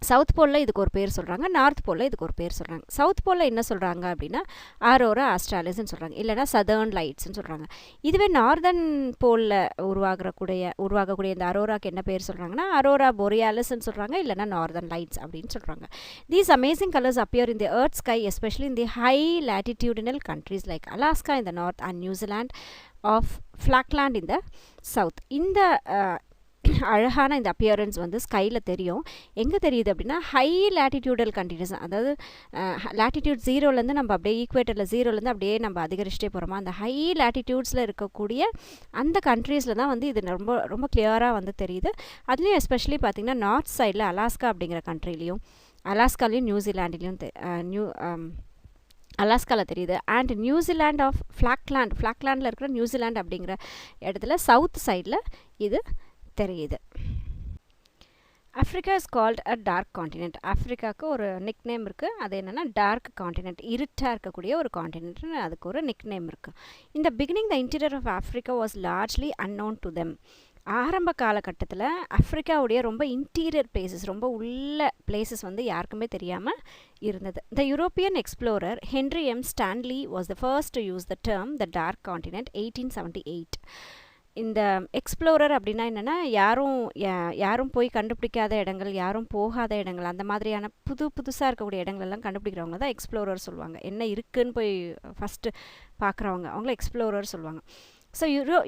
South போலில் இதுக்கு ஒரு பேர் சொல்கிறாங்க, நார்த் போலில் இதுக்கு ஒரு பேர் சொல்கிறாங்க. சவுத் போலில் என்ன சொல்கிறாங்க அப்படின்னா ஆரோரா ஆஸ்ட்ராலிஸ்ன்னு சொல்கிறாங்க, இல்லைனா சதர்ன் லைட்ஸ்ன்னு சொல்கிறாங்க. இதுவே நார்தர்ன் போலில் உருவாகக்கூடிய இந்த அரோராக்கு என்ன பேர் சொல்கிறாங்கன்னா அரோரா பொரியாலிஸ்ன்னு சொல்கிறாங்க, இல்லைனா நார்தர்ன் லைட்ஸ் அப்படின்னு சொல்கிறாங்க. These amazing colours appear in the earth sky especially in the high latitudinal countries like Alaska in the north and New Zealand of Falkland in the south. இந்த அழகான இந்த அப்பியரன்ஸ் வந்து ஸ்கையில் தெரியும். எங்கே தெரியுது அப்படின்னா ஹை லேட்டிடியூடல் கண்ட்ரிஸ், அதாவது லேட்டிடியூட் 0லேருந்து நம்ம அப்படியே ஈக்குவேட்டரில் 0லேருந்து அப்படியே நம்ம அதிகரிச்சுட்டே போகிறோமா, அந்த ஹை லேட்டிடியூட்ஸில் இருக்கக்கூடிய அந்த கண்ட்ரீஸில் தான் வந்து இது ரொம்ப ரொம்ப கிளியராக வந்து தெரியுது. அதுலேயும் எஸ்பெஷலி பார்த்திங்கன்னா நார்த் சைடில் அலாஸ்கா அப்படிங்கிற கண்ட்ரிலையும் அலாஸ்காலையும் நியூசிலாண்ட்லேயும் அலாஸ்காவில் தெரியுது. அண்ட் நியூசிலாண்ட் ஆஃப் ஃப்ளாக்லாண்டில் இருக்கிற நியூசிலாண்ட் அப்படிங்கிற இடத்துல சவுத் சைடில் இது தெரியுது. Africa is called a dark continent. ஆஃப்ரிக்காவுக்கு ஒரு நிக் நேம் இருக்குது, அது என்னென்னா டார்க் காண்டினென்ட், இருட்டாக இருக்கக்கூடிய ஒரு காண்டினென்ட்னு அதுக்கு ஒரு நிக் நேம் இருக்குது. இந்த beginning the interior of Africa was largely unknown to them. ஆரம்ப காலகட்டத்தில் ஆஃப்ரிக்காவுடைய ரொம்ப இன்டீரியர் பிளேசஸ், ரொம்ப உள்ள பிளேசஸ் வந்து யாருக்குமே தெரியாமல் இருந்தது. The European explorer Henry M Stanley was the first to use the term the dark continent 1878. இந்த எக்ஸ்ப்ளோரர் அப்படின்னா என்னென்னா யாரும் போய் கண்டுபிடிக்காத இடங்கள், யாரும் போகாத இடங்கள், அந்த மாதிரியான புதுசாக இருக்கக்கூடிய இடங்களெல்லாம் கண்டுபிடிக்கிறவங்க தான் எக்ஸ்ப்ளோரர் சொல்லுவாங்க. என்ன இருக்குதுன்னு போய் ஃபஸ்ட்டு பார்க்குறவங்க அவங்கள எக்ஸ்ப்ளோரர் சொல்லுவாங்க. ஸோ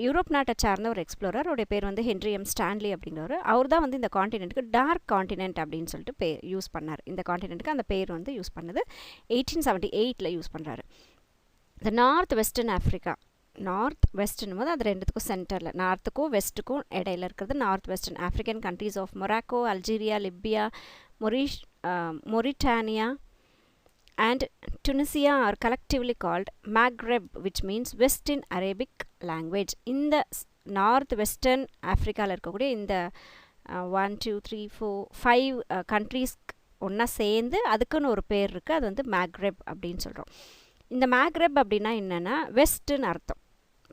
யூரோப் நாட்டை சார்ந்த ஒரு எக்ஸ்ப்ளோரர், அவருடைய பேர் வந்து ஹென்ரி எம் ஸ்டான்லி அப்படிங்கிறவர். அவர் தான் வந்து இந்த காண்டினென்ட்டுக்கு டார்க் காண்டினென்ட் அப்படின்னு சொல்லிட்டு பேர் யூஸ் பண்ணார். இந்த காண்டினென்ட்டுக்கு அந்த பேர் வந்து யூஸ் பண்ணது 1878 யூஸ் பண்ணுறாரு. The north western Africa, north வெஸ்ட்னும் போது அது ரெண்டுத்துக்கும் சென்டரில், நார்த்துக்கும் வெஸ்ட்டுக்கும் இடையில இருக்கிறது north western African countries of Morocco, Algeria, Libya, Mauritania and Tunisia are collectively called Maghreb, which means West in Arabic language. இந்த நார்த் வெஸ்டர்ன் ஆஃப்ரிக்காவில் இருக்கக்கூடிய இந்த 1 2 3 4 5 கண்ட்ரீஸ் ஒன்றா சேர்ந்து அதுக்குன்னு ஒரு பேர் இருக்குது, அது வந்து மேக்ரெப் அப்படின்னு சொல்கிறோம். இந்த மேக்ரெப் அப்படின்னா என்னென்னா வெஸ்ட்டுன்னு அர்த்தம்.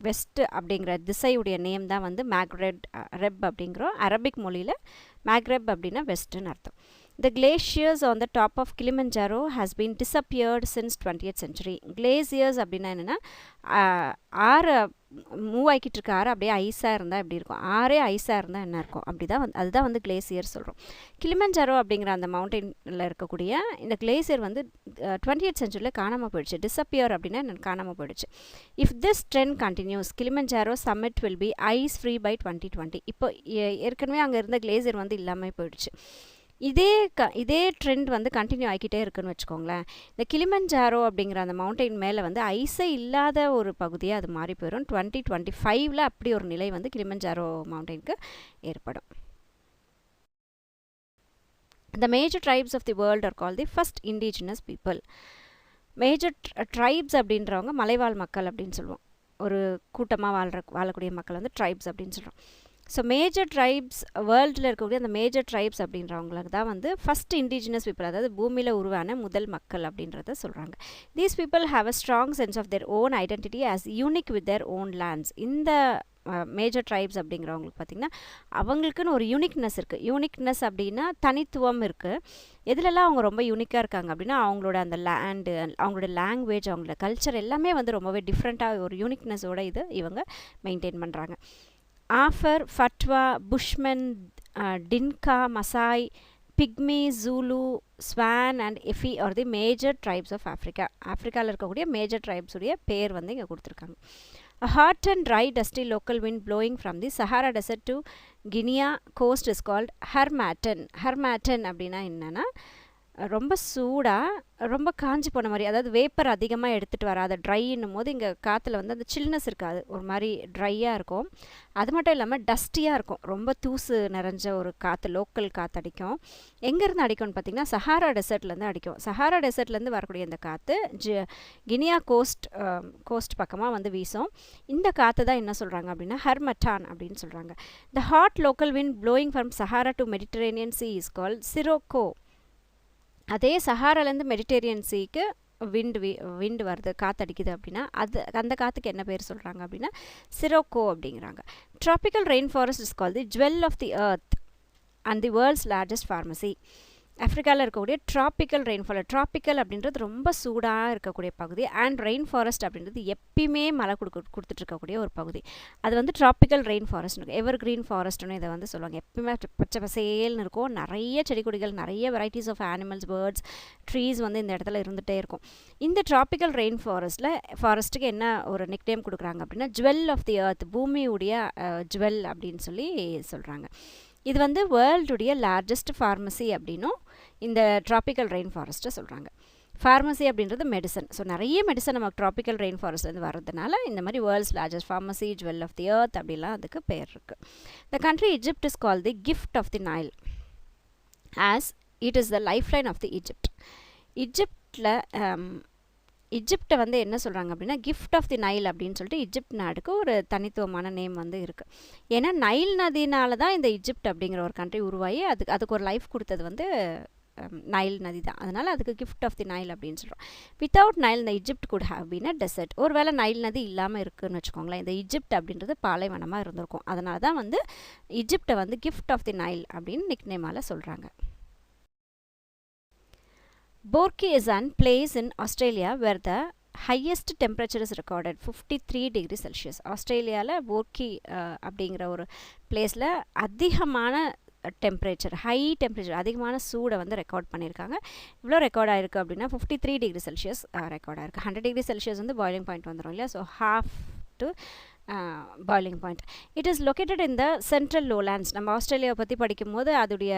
வெஸ்ட்டு அப்படிங்கிற திசையுடைய நேம் தான் வந்து ரெப் அப்படிங்கிறோம். அரபிக் மொழியில் மேக்ரெப் அப்படின்னா வெஸ்ட்டுன்னு அர்த்தம். The glaciers on the top of Kilimanjaro has been disappeared since 20th century. Glaciers அப்படின்னா என்னென்னா மூவ் ஆகிக்கிட்டு இருக்க ஆறு அப்படியே ஐஸாக இருந்தால் எப்படி இருக்கும், ஆறே ஐஸாக இருந்தால் என்ன இருக்கும், அப்படி தான் வந்து அதுதான் வந்து கிளேசியர் சொல்கிறோம். கிளிமஞ்சாரோ அப்படிங்கிற அந்த மவுண்டனில் இருக்கக்கூடிய இந்த கிளேசியர் வந்து 20th centuryயில் காணாமல் போயிடுச்சு. டிஸப்பியர் அப்படின்னா என்ன, காணாமல் போயிடுச்சு. If this trend continues Kilimanjaro summit will be ice free by 2020. இப்போ ஏற்கனவே அங்கே இருந்த கிளேசியர் வந்து இல்லாமல் போயிடுச்சு. இதே ட்ரெண்ட் வந்து கண்டினியூ ஆகிக்கிட்டே இருக்குன்னு வச்சுக்கோங்களேன். இந்த கிளிமஞ்சாரோ அப்படிங்கிற அந்த மவுண்டைன் மேலே வந்து ஐஸே இல்லாத ஒரு பகுதியாக அது மாறி போயிடும். 2025 அப்படி ஒரு நிலை வந்து கிளிமஞ்சாரோ மவுண்டனுக்கு ஏற்படும். The major tribes of the world are called the first indigenous people. Major tribes அப்படின்றவங்க மலைவாழ் மக்கள் அப்படின்னு சொல்லுவோம். ஒரு கூட்டமாக வாழக்கூடிய மக்கள் வந்து ட்ரைப்ஸ் அப்படின்னு சொல்கிறோம். ஸோ மேஜர் ட்ரைப்ஸ் வேர்ல்டில் இருக்கக்கூடிய அந்த மேஜர் ட்ரைப்ஸ் அப்படின்றவங்களுக்கு தான் வந்து ஃபஸ்ட் இண்டிஜினஸ் பீப்புள், அதாவது பூமியில் உருவான முதல் மக்கள் அப்படின்றத சொல்கிறாங்க. These people have a strong sense of their own identity as unique with their own lands. இந்த மேஜர் ட்ரைப்ஸ் அப்படிங்கிறவங்களுக்கு பார்த்திங்கன்னா அவங்களுக்குன்னு ஒரு யூனிக்னஸ் இருக்குது. யூனிக்னஸ் அப்படின்னா தனித்துவம் இருக்குது. எதுலலாம் அவங்க ரொம்ப யூனிக்காக இருக்காங்க அப்படின்னா அவங்களோட அந்த லேண்டு, அவங்களோட லாங்குவேஜ், அவங்களோட கல்ச்சர் எல்லாமே வந்து ரொம்பவே டிஃப்ரெண்ட்டாக ஒரு யூனிக்னஸோடு இவங்க மெயின்டைன் பண்ணுறாங்க. Afar, Fatwa, Bushman, Dinka, Masai, Pygmy, Zulu, Swan and Efe are the major tribes of Africa. ஆஃப்ரிக்காவில் இருக்கக்கூடிய மேஜர் ட்ரைப்ஸுடைய பேர் வந்து இங்கே கொடுத்துருக்காங்க. A hot and dry dusty local wind blowing from the Sahara desert to Guinea coast is called Harmattan. Harmattan அப்படின்னா என்னென்னா ரொம்ப சூடாக ரொம்ப காஞ்சி போன மாதிரி, அதாவது வேப்பர் அதிகமாக எடுத்துகிட்டு வராத ட்ரைன்னும் போது இங்கே காற்றுல வந்து அந்த சில்னஸ் இருக்காது, ஒரு மாதிரி ட்ரையாக இருக்கும். அது மட்டும் இல்லாமல் டஸ்டியாக இருக்கும், ரொம்ப தூசு நிறைஞ்ச ஒரு காற்று, லோக்கல் காற்று அடிக்கும். எங்கேருந்து அடிக்கும்னு பார்த்திங்கன்னா சஹாரா டெசர்ட்லேருந்து அடிக்கும். சஹாரா டெசர்ட்லேருந்து வரக்கூடிய இந்த காற்று கினியா கோஸ்ட் பக்கமாக வந்து வீசும். இந்த காற்று தான் என்ன சொல்கிறாங்க அப்படின்னா ஹர்மட்டான் அப்படின்னு சொல்கிறாங்க. The hot local wind blowing from Sahara to Mediterranean sea is called sirocco. அதே சஹாராலேருந்து மெடிட்டேரியன் சீக்கு விண்டு வருது, காற்றடிக்குது அப்படின்னா அந்த காற்றுக்கு என்ன பேர் சொல்கிறாங்க அப்படின்னா சிரோக்கோ அப்படிங்கிறாங்க. Tropical rain forest is called the jewel of the earth and the world's largest pharmacy. ஆஃப்ரிக்காவில் இருக்கக்கூடிய ட்ராபிக்கல் ரெயின்ஃபால், ட்ராபிக்கல் அப்படின்றது ரொம்ப சூடாக இருக்கக்கூடிய பகுதி, அண்ட் ரெயின் ஃபாரஸ்ட் அப்படின்றது எப்பயுமே மழை கொடுத்துட்டு இருக்கக்கூடிய ஒரு பகுதி. அது வந்து tropical rain forest, evergreen ஃபாரஸ்ட்னு இதை வந்து சொல்லுவாங்க. எப்பயுமே பச்சை பசேல்னு இருக்கும், நிறைய செடி கொடிகள், நிறைய varieties of animals, birds, trees வந்து இந்த இடத்துல இருந்துகிட்டே இருக்கும். இந்த ட்ராபிக்கல் ரெயின் ஃபாரஸ்ட்டுக்கு என்ன ஒரு நிக்நேம் கொடுக்குறாங்க அப்படின்னா ஜுவல் ஆஃப் தி எர்த், பூமியுடைய ஜுவல் அப்படின்னு சொல்லி சொல்கிறாங்க. இது வந்து வேர்ல்டுடைய லார்ஜஸ்ட் ஃபார்மசி அப்படின்னும் இந்த ட்ராபிக்கல் ரெயின் ஃபாரஸ்ட்டை சொல்கிறாங்க. ஃபார்மசி அப்படின்றது மெடிசன். ஸோ நிறைய மெடிசன் நமக்கு ட்ராபிக்கல் ரெயின் ஃபாரஸ்ட்லேருந்து வர்றதுனால இந்த மாதிரி world's largest pharmacy, jewel of the earth அப்படிலாம் அதுக்கு பேர் இருக்குது. The country Egypt is called the gift of the Nile as it is the life line of the Egypt. இஜிப்டை வந்து என்ன சொல்கிறாங்க அப்படின்னா கிஃப்ட் ஆஃப் தி நைல் அப்படின்னு சொல்லிட்டு இஜிப்ட் நாடுக்கு ஒரு தனித்துவமான நேம் வந்து இருக்குது. ஏன்னா நைல் நதினால தான் இந்த இஜிப்ட் அப்படிங்கிற ஒரு கண்ட்ரி உருவாகி அதுக்கு ஒரு லைஃப் கொடுத்தது வந்து நைல் நதி தான். அதனால் அதுக்கு கிஃப்ட் ஆஃப் தி நைல் அப்படின்னு சொல்கிறோம். வித்தவுட் நைல் இந்த Egypt good have been a dessert. ஒரு வேளை நைல் நதி இல்லாமல் இருக்குதுன்னு வச்சுக்கோங்களேன், இந்த இஜிப்ட் அப்படின்றது பாலைவனமாக இருந்திருக்கும். அதனால தான் வந்து இஜிப்டை வந்து கிஃப்ட் ஆஃப் தி நைல் அப்படின்னு நிக்நேமால் சொல்கிறாங்க. Borki is an place in Australia where the highest temperature is recorded 53 degrees Celsius. ஆஸ்திரேலியாவில் போர்க்கி அப்படிங்கிற ஒரு பிளேஸில் அதிகமான டெம்பரேச்சர், ஹை டெம்பரேச்சர், அதிகமான சூடை வந்து ரெக்கார்ட் பண்ணியிருக்காங்க. இவ்வளோ ரெக்கார்ட் ஆகிருக்கு அப்படின்னா 53 டிகிரி செல்சியஸ் ரெக்கார்ட் ஆகிருக்கு. 100 டிகிரி செல்சியஸ் வந்து பாய்லிங் பாயிண்ட் வந்துடும் இல்லையா. So half to boiling point. It is located in the central lowlands. நம்ம ஆஸ்திரேலியாவை பற்றி படிக்கும் போது அதோடைய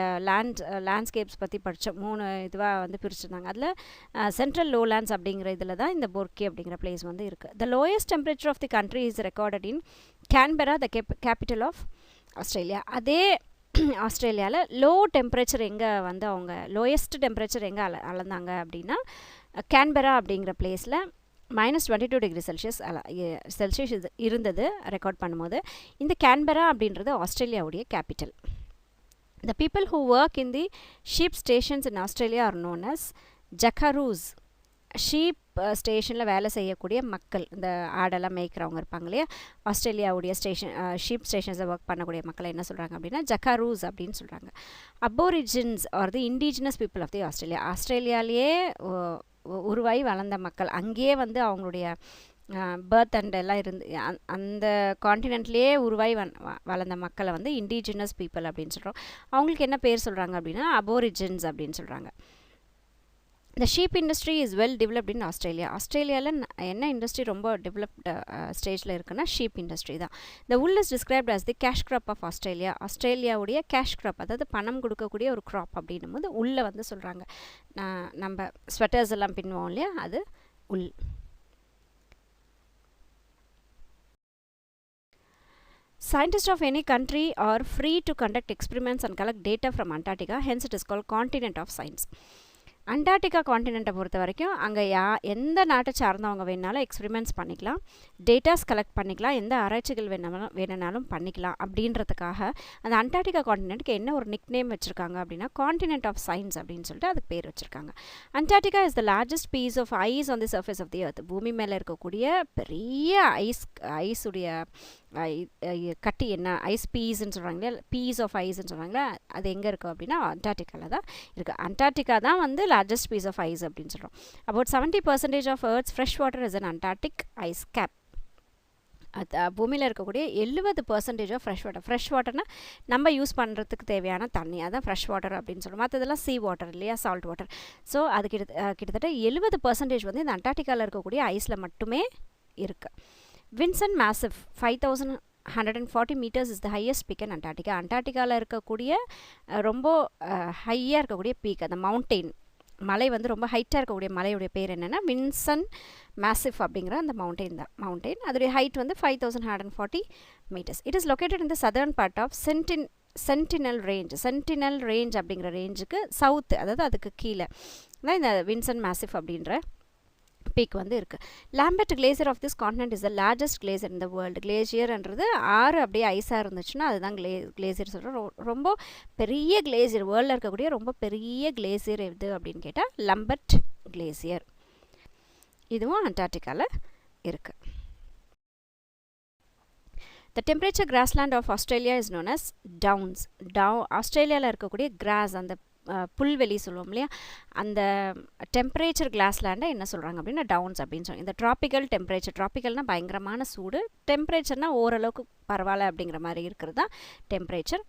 லேண்ட்ஸ்கேப்ஸ் பற்றி படித்தோம். 3 இதுவாக வந்து பிரிச்சுருந்தாங்க. அதில் சென்ட்ரல் லோலேண்ட்ஸ் அப்படிங்கிற இதில் தான் இந்த போர்க்கி அப்படிங்கிற பிளேஸ் வந்து இருக்குது. The lowest temperature of the country is recorded in Canberra, the capital of Australia. அதே ஆஸ்திரேலியாவில் லோ டெம்பரேச்சர் எங்கே வந்து அவங்க லோயஸ்ட் டெம்பரேச்சர் எங்கே அளந்தாங்க அப்படின்னா கேன்பெரா அப்படிங்கிற பிளேஸில் -22 டிகிரி செல்சியஸ் இருந்தது ரெக்கார்ட் பண்ணும்போது. இந்த கேன்பெரா அப்படின்றது ஆஸ்திரேலியாவுடைய capital. The people who work in the sheep stations in Australia are known as jackaroos. Sheep ஸ்டேஷனில் வேலை செய்யக்கூடிய மக்கள், இந்த ஆடெல்லாம் மேய்க்கிறவங்க இருப்பாங்க இல்லையா, ஆஸ்திரேலியாவுடைய ஷீப் ஸ்டேஷன்ஸில் ஒர்க் பண்ணக்கூடிய மக்களை என்ன சொல்கிறாங்க அப்படின்னா ஜக்காரூஸ் அப்படின்னு சொல்கிறாங்க. Aborigines are the indigenous people of the Australia. ஆஸ்திரேலியாலேயே உருவாகி வளர்ந்த மக்கள், அங்கேயே வந்து அவங்களுடைய பர்த் அண்ட் எல்லாம் இருந்து அந்த காண்டினென்ட்லேயே உருவாகி வளர்ந்த மக்களை வந்து இண்டிஜினஸ் பீப்புள் அப்படின்னு சொல்கிறோம். அவங்களுக்கு என்ன பேர் சொல்கிறாங்க அப்படின்னா அபோரிஜின்ஸ் அப்படின்னு சொல்கிறாங்க. The sheep industry is well developed in Australia. ஆஸ்திரேலியாவில் என்ன இண்டஸ்ட்ரி ரொம்ப டெவலப்டு ஸ்டேஜில் இருக்குன்னா ஷீப் இண்டஸ்ட்ரி தான். The wool is described as the cash crop of Australia. ஆஸ்திரேலியாவுடைய கேஷ் க்ராப், அதாவது பணம் கொடுக்கக்கூடிய ஒரு க்ராப் அப்படின்னும் போது உள்ளே வந்து சொல்கிறாங்க. நம்ம ஸ்வெட்டர்ஸ் எல்லாம் பின்னுவோம் இல்லையா, அது உள். Scientists of any country are free to conduct experiments and collect data from Antarctica. Hence it is called continent of science. Antarctica காண்டினெண்ட்டை பொறுத்த வரைக்கும் அங்கே எந்த நாட்டை சார்ந்தவங்க வேணாலும் எக்ஸ்பெரிமெண்ட்ஸ் பண்ணிக்கலாம், டேட்டாஸ் கலெக்ட் பண்ணிக்கலாம், எந்த ஆராய்ச்சிகள் வேணுனாலும் பண்ணிக்கலாம். அப்படின்றதுக்காக அந்த அண்டார்டிகா காண்டினெண்ட்டுக்கு என்ன ஒரு நிக் நேம் வச்சுருக்காங்க அப்படின்னா காண்டினெண்ட் ஆஃப் சயின்ஸ் அப்படின்னு சொல்லிட்டு அதுக்கு பேர் வச்சுருக்காங்க. Antarctica is the largest piece of ice on the surface of the earth. பூமி மேலே இருக்கக்கூடிய பெரிய ஐஸுடைய கட்டி என்ன, ஐஸ் பீஸ்ன்னு சொல்கிறாங்களே, பீஸ் ஆஃப் ஐஸ்ன்னு சொல்கிறாங்களே, அது எங்கே இருக்குது அப்படின்னா அண்டார்டிகாவில் தான் இருக்குது. அண்டார்டிகா தான் வந்து லார்ஜஸ்ட் பீஸ் ஆஃப் ஐஸ் அப்படின்னு சொல்கிறோம். About 70% of earth's fresh water is in Antarctic ice cap. பூமியில் இருக்கக்கூடிய 70% ஆஃப் ஃப்ரெஷ் வாட்டர்னால் நம்ம யூஸ் பண்ணுறதுக்கு தேவையான தண்ணி, அதான் ஃப்ரெஷ் வாட்டர் அப்படின்னு சொல்லுவோம். மற்றதெல்லாம் சீ வாட்டர் இல்லையா, சால்ட் வாட்டர். ஸோ அது கிட்டத்தட்ட 70% வந்து இந்த அண்டார்டிகாவில் இருக்கக்கூடிய ஐஸில் மட்டுமே இருக்குது. Vinson Massif 5140 meters is the highest peak in Antarctica. அண்டார்டிகாவில் இருக்கக்கூடிய ரொம்ப ஹையாக இருக்கக்கூடிய பீக், அந்த மவுண்டெயின் மலை வந்து ரொம்ப ஹைட்டாக இருக்கக்கூடிய மலையுடைய பேர் என்னென்னா வின்சன் மேசிவ் அப்படிங்கிற அந்த மவுண்டெயின் அதோடைய ஹைட் வந்து 5140 meters. It is located in the southern part of sentinel range அப்படிங்கிற ரேஞ்சுக்கு சவுத்து, அதாவது அதுக்கு கீழே தான் இந்த வின்சன் மேசிவ் அப்படின்ற பீக் வந்து இருக்குது. Lambert glacier of this continent is the largest glacier in the world. கிளேசியர்ன்றது ஆறு அப்படியே ஐஸாக இருந்துச்சுன்னா அதுதான் கிளேசியர் சொல்கிறோம். ரொம்ப பெரிய கிளேசியர், வேர்ல்டில் இருக்கக்கூடிய ரொம்ப பெரிய கிளேசியர் எது அப்படின்னு கேட்டால் லாம்பர்ட் கிளேசியர். இதுவும் அண்டார்டிகாவில் இருக்குது. The temperature grassland of Australia is known as downs. ஆஸ்திரேலியாவில் இருக்கக்கூடிய கிராஸ், அந்த புல்வெளி சொல்லுவோம் இல்லையா, அந்த டெம்பரேச்சர் கிளாஸ்லேண்டை என்ன சொல்கிறாங்க அப்படின்னா டவுன்ஸ் அப்படின்னு சொல்லுவாங்க. இந்த ட்ராபிக்கல் டெம்பரேச்சர், ட்ராபிக்கல்னால் பயங்கரமான சூடு, டெம்பரேச்சர்னால் ஓரளவுக்கு பரவாயில்ல அப்படிங்கிற மாதிரி இருக்கிறது தான் டெம்பரேச்சர்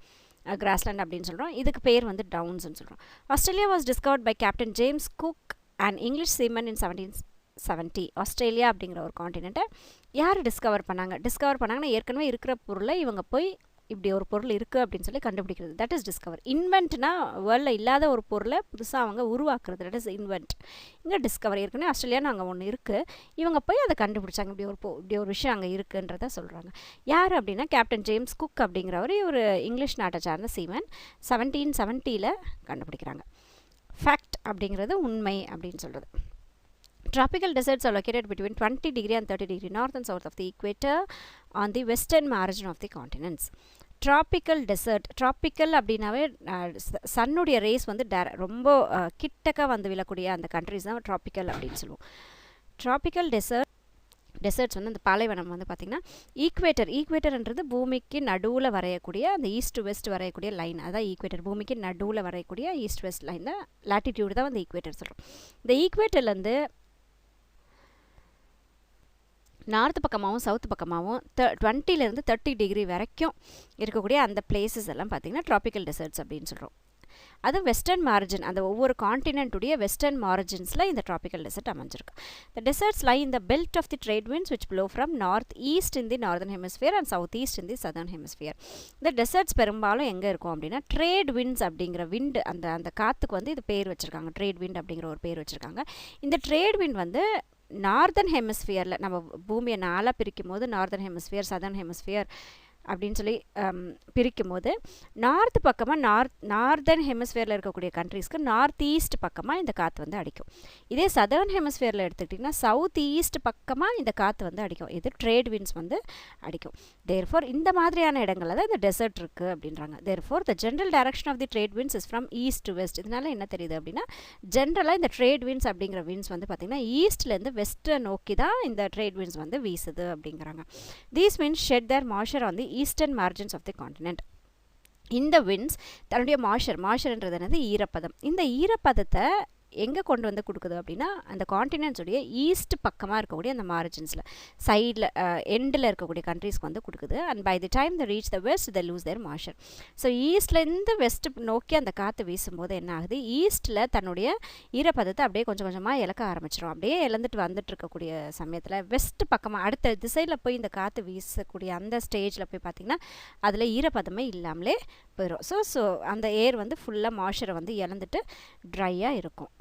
கிராஸ்லேண்ட் அப்படின்னு சொல்கிறோம். இதுக்கு பேர் வந்து டவுன்ஸ்ன்னு சொல்கிறோம். Australia was discovered by captain James Cook and English seaman in 1770. Australia அப்படிங்கிற ஒரு காண்டினெண்ட்டை யார் டிஸ்கவர் பண்ணாங்கன்னா ஏற்கனவே இருக்கிற பொருளை இவங்க போய் இப்படி ஒரு பொருள் இருக்குது அப்படின்னு சொல்லி கண்டுபிடிக்கிறது, தட் இஸ் டிஸ்கவர். இன்வென்ட்னா வேர்ல்டில் இல்லாத ஒரு பொருளை புதுசாக அவங்க உருவாக்குறது, தட் இஸ் இன்வென்ட். இங்கே டிஸ்கவர், ஏற்கனவே ஆஸ்திரேலியான்னு அங்கே ஒன்று இருக்குது, இவங்க போய் அதை கண்டுபிடிச்சாங்க, இப்படி ஒரு விஷயம் அங்கே இருக்குன்றத சொல்கிறாங்க. யார் அப்படின்னா கேப்டன் ஜேம்ஸ் குக் அப்படிங்கிறவர், ஒரு இங்கிலீஷ் நாட்டை சார்ந்த சீமன், 1770 கண்டுபிடிக்கிறாங்க. ஃபேக்ட் அப்படிங்கிறது உண்மை அப்படின்னு சொல்கிறது. Tropical deserts are located between 20 degree and 30 degree north and south of the equator on the western margin of the continents. Tropical desert, tropical அப்படின்னாவே சன்னுடைய ரேஸ் வந்து ரொம்ப கிட்டக்க வந்து விழக்கூடிய அந்த கண்ட்ரிஸ் தான் ட்ராபிக்கல் அப்படின்னு சொல்லுவோம். ட்ராபிக்கல் டெசர்ட்ஸ் வந்து அந்த பாலைவனம் வந்து பார்த்திங்கன்னா ஈக்குவேட்டர்ன்றது பூமிக்கு நடுவில் வரையக்கூடிய அந்த ஈஸ்ட் டு வெஸ்ட் வரையக்கூடிய லைன், அதான் ஈக்குவேட்டர். பூமிக்கு நடுவில் வரையக்கூடிய ஈஸ்ட் வெஸ்ட் லைன் தான் லாட்டிடியூடு தான் வந்து ஈக்குவேட்டர் சொல்கிறோம். இந்த ஈக்குவேட்டர்லேருந்து நார்த்து பக்கமாகவும் சவுத்து பக்கமாகவும் 20 to 30 டிகிரி வரைக்கும் இருக்கக்கூடிய அந்த பிளேசஸ் எல்லாம் பார்த்திங்கன்னா ட்ராபிக்கல் டெசர்ட்ஸ் அப்படின்னு சொல்கிறோம். அது வெஸ்டர்ன் மார்ஜின், அந்த ஒவ்வொரு காண்டினென்ட்டுடைய வெஸ்டர்ன் மார்ஜின்ஸில் இந்த ட்ராபிக்கல் டெசர்ட் அமைஞ்சிருக்கு. The deserts lie in the belt of the trade winds which blow from north east in the northern hemisphere and south east in the southern hemisphere. இந்த deserts பெரும்பாலும் எங்கே இருக்கும் அப்படின்னா trade winds அப்படிங்கிற விண்டு, அந்த காற்றுக்கு வந்து இது பேர் வச்சுருக்காங்க, ட்ரேட் விண்ட் அப்படிங்கிற ஒரு பேர் வச்சுருக்காங்க. இந்த ட்ரேட் விண்ட் வந்து நார்தர்ன் ஹெமிஸ்பியரில், நம்ம பூமியை 4 பிரிக்கும் போது நார்தர்ன் ஹெமிஸ்பியர், சதர்ன் ஹெமிஸ்பியர் அப்படின்னு சொல்லி பிரிக்கும் போது நார்த் பக்கமாக நார்தர்ன் ஹெமிஸ்பியரில் இருக்கக்கூடிய கண்ட்ரீஸ்க்கு நார்த் ஈஸ்ட் பக்கமாக இந்த காற்று வந்து அடிக்கும். இதே சதர்ன் ஹெமிஸ்பியரில் எடுத்துக்கிட்டிங்கன்னா சவுத் ஈஸ்ட் பக்கமாக இந்த காற்று வந்து அடிக்கும், இது ட்ரேட் விண்ட்ஸ் வந்து அடிக்கும். தேர்ஃபோர் இந்த மாதிரியான இடங்களில் தான் இந்த டெசர்ட் இருக்குது அப்படின்றாங்க. Therefore the general direction of the trade winds is from east to west. இதனால என்ன தெரியுது அப்படின்னா ஜென்ரலாக இந்த ட்ரேட் விண்ட்ஸ் அப்படிங்கிற விண்ட்ஸ் வந்து பார்த்திங்கன்னா ஈஸ்ட்லேருந்து வெஸ்ட்டை நோக்கி தான் இந்த ட்ரேட் விண்ட்ஸ் வந்து வீசுது அப்படிங்கிறாங்க. These winds shed their moisture on the eastern margins of the continent. இந்த விண்ட்ஸ் தன்னுடைய மாய்ஸ்சர்ன்றது என்னது ஈரப்பதம், இந்த ஈரப்பதத்தை எங்கே கொண்டு வந்து கொடுக்குது அப்படின்னா அந்த காண்டினென்ட்ஸுடைய ஈஸ்ட் பக்கமாக இருக்கக்கூடிய அந்த மார்ஜின்ஸில் சைடில் எண்டில் இருக்கக்கூடிய கண்ட்ரீஸ்க்கு வந்து கொடுக்குது. And by the time they reach the west they lose their moisture. So ஈஸ்ட்லேருந்து வெஸ்ட் நோக்கி அந்த காற்று வீசும்போது என்ன ஆகுது, ஈஸ்ட்டில் தன்னுடைய ஈரப்பதத்தை அப்படியே கொஞ்சம் கொஞ்சமாக இழக்க ஆரம்பிச்சிடும். அப்படியே இழந்துட்டு வந்துட்டு இருக்கக்கூடிய சமயத்தில் வெஸ்ட் பக்கமாக அடுத்த திசையில் போய் இந்த காற்று வீசக்கூடிய அந்த ஸ்டேஜில் போய் பார்த்திங்கன்னா அதில் ஈரப்பதமே இல்லாமலே போயிடும். ஸோ அந்த ஏர் வந்து ஃபுல்லாக மாய்ஸ்சரை வந்து இழந்துட்டு ட்ரையாக இருக்கும்.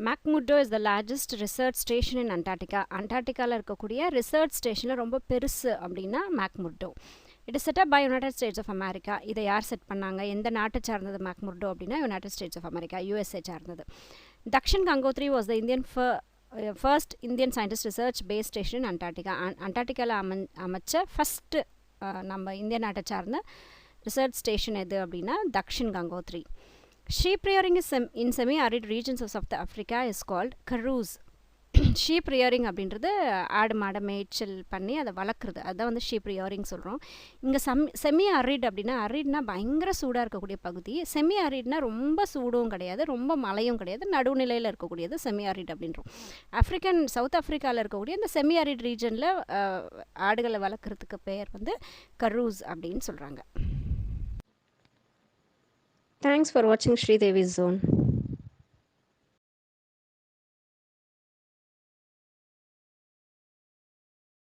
McMurdo is the largest research station in Antarctica. அண்டார்டிகாவில் இருக்கக்கூடிய ரிசர்ச் ஸ்டேஷனில் ரொம்ப பெருசு அப்படின்னா McMurdo. It is set up by United States of America. இதை யார் செட் பண்ணாங்க, எந்த நாட்டை சார்ந்தது மேக்முர்டோ அப்படின்னா United States of America, USA சார்ந்தது. Dakshin Gangotri was the first Indian scientist research base station in Antarctica. அண்டார்டிகாவில் அமைச்ச ஃபஸ்ட்டு நம்ம இந்திய நாட்டை சார்ந்த ரிசர்ச் ஸ்டேஷன் எது அப்படின்னா Dakshin Gangotri. Sheep rearing in semi-arid regions of South Africa is called carouse. Sheep rearing அப்படின்றது ஆடு மாடை மேய்ச்சல் பண்ணி அதை வளர்க்குறது, அதுதான் வந்து ஷீப் ரியரிங் சொல்கிறோம். இங்கே செமி அரிட் அப்படின்னா, அரிட்னா பயங்கர சூடாக இருக்கக்கூடிய பகுதி, செமி அரிட்னா ரொம்ப சூடும் கிடையாது ரொம்ப மழையும் கிடையாது, நடுநிலையில் இருக்கக்கூடியது செமி அரிட் அப்படின்றோம். சவுத் ஆஃப்ரிக்காவில் இருக்கக்கூடிய இந்த செமி அரிட் ரீஜனில் ஆடுகளை வளர்க்குறதுக்கு பேர் வந்து கரூஸ் அப்படின்னு சொல்கிறாங்க. Thanks for watching Sridevi's Zone.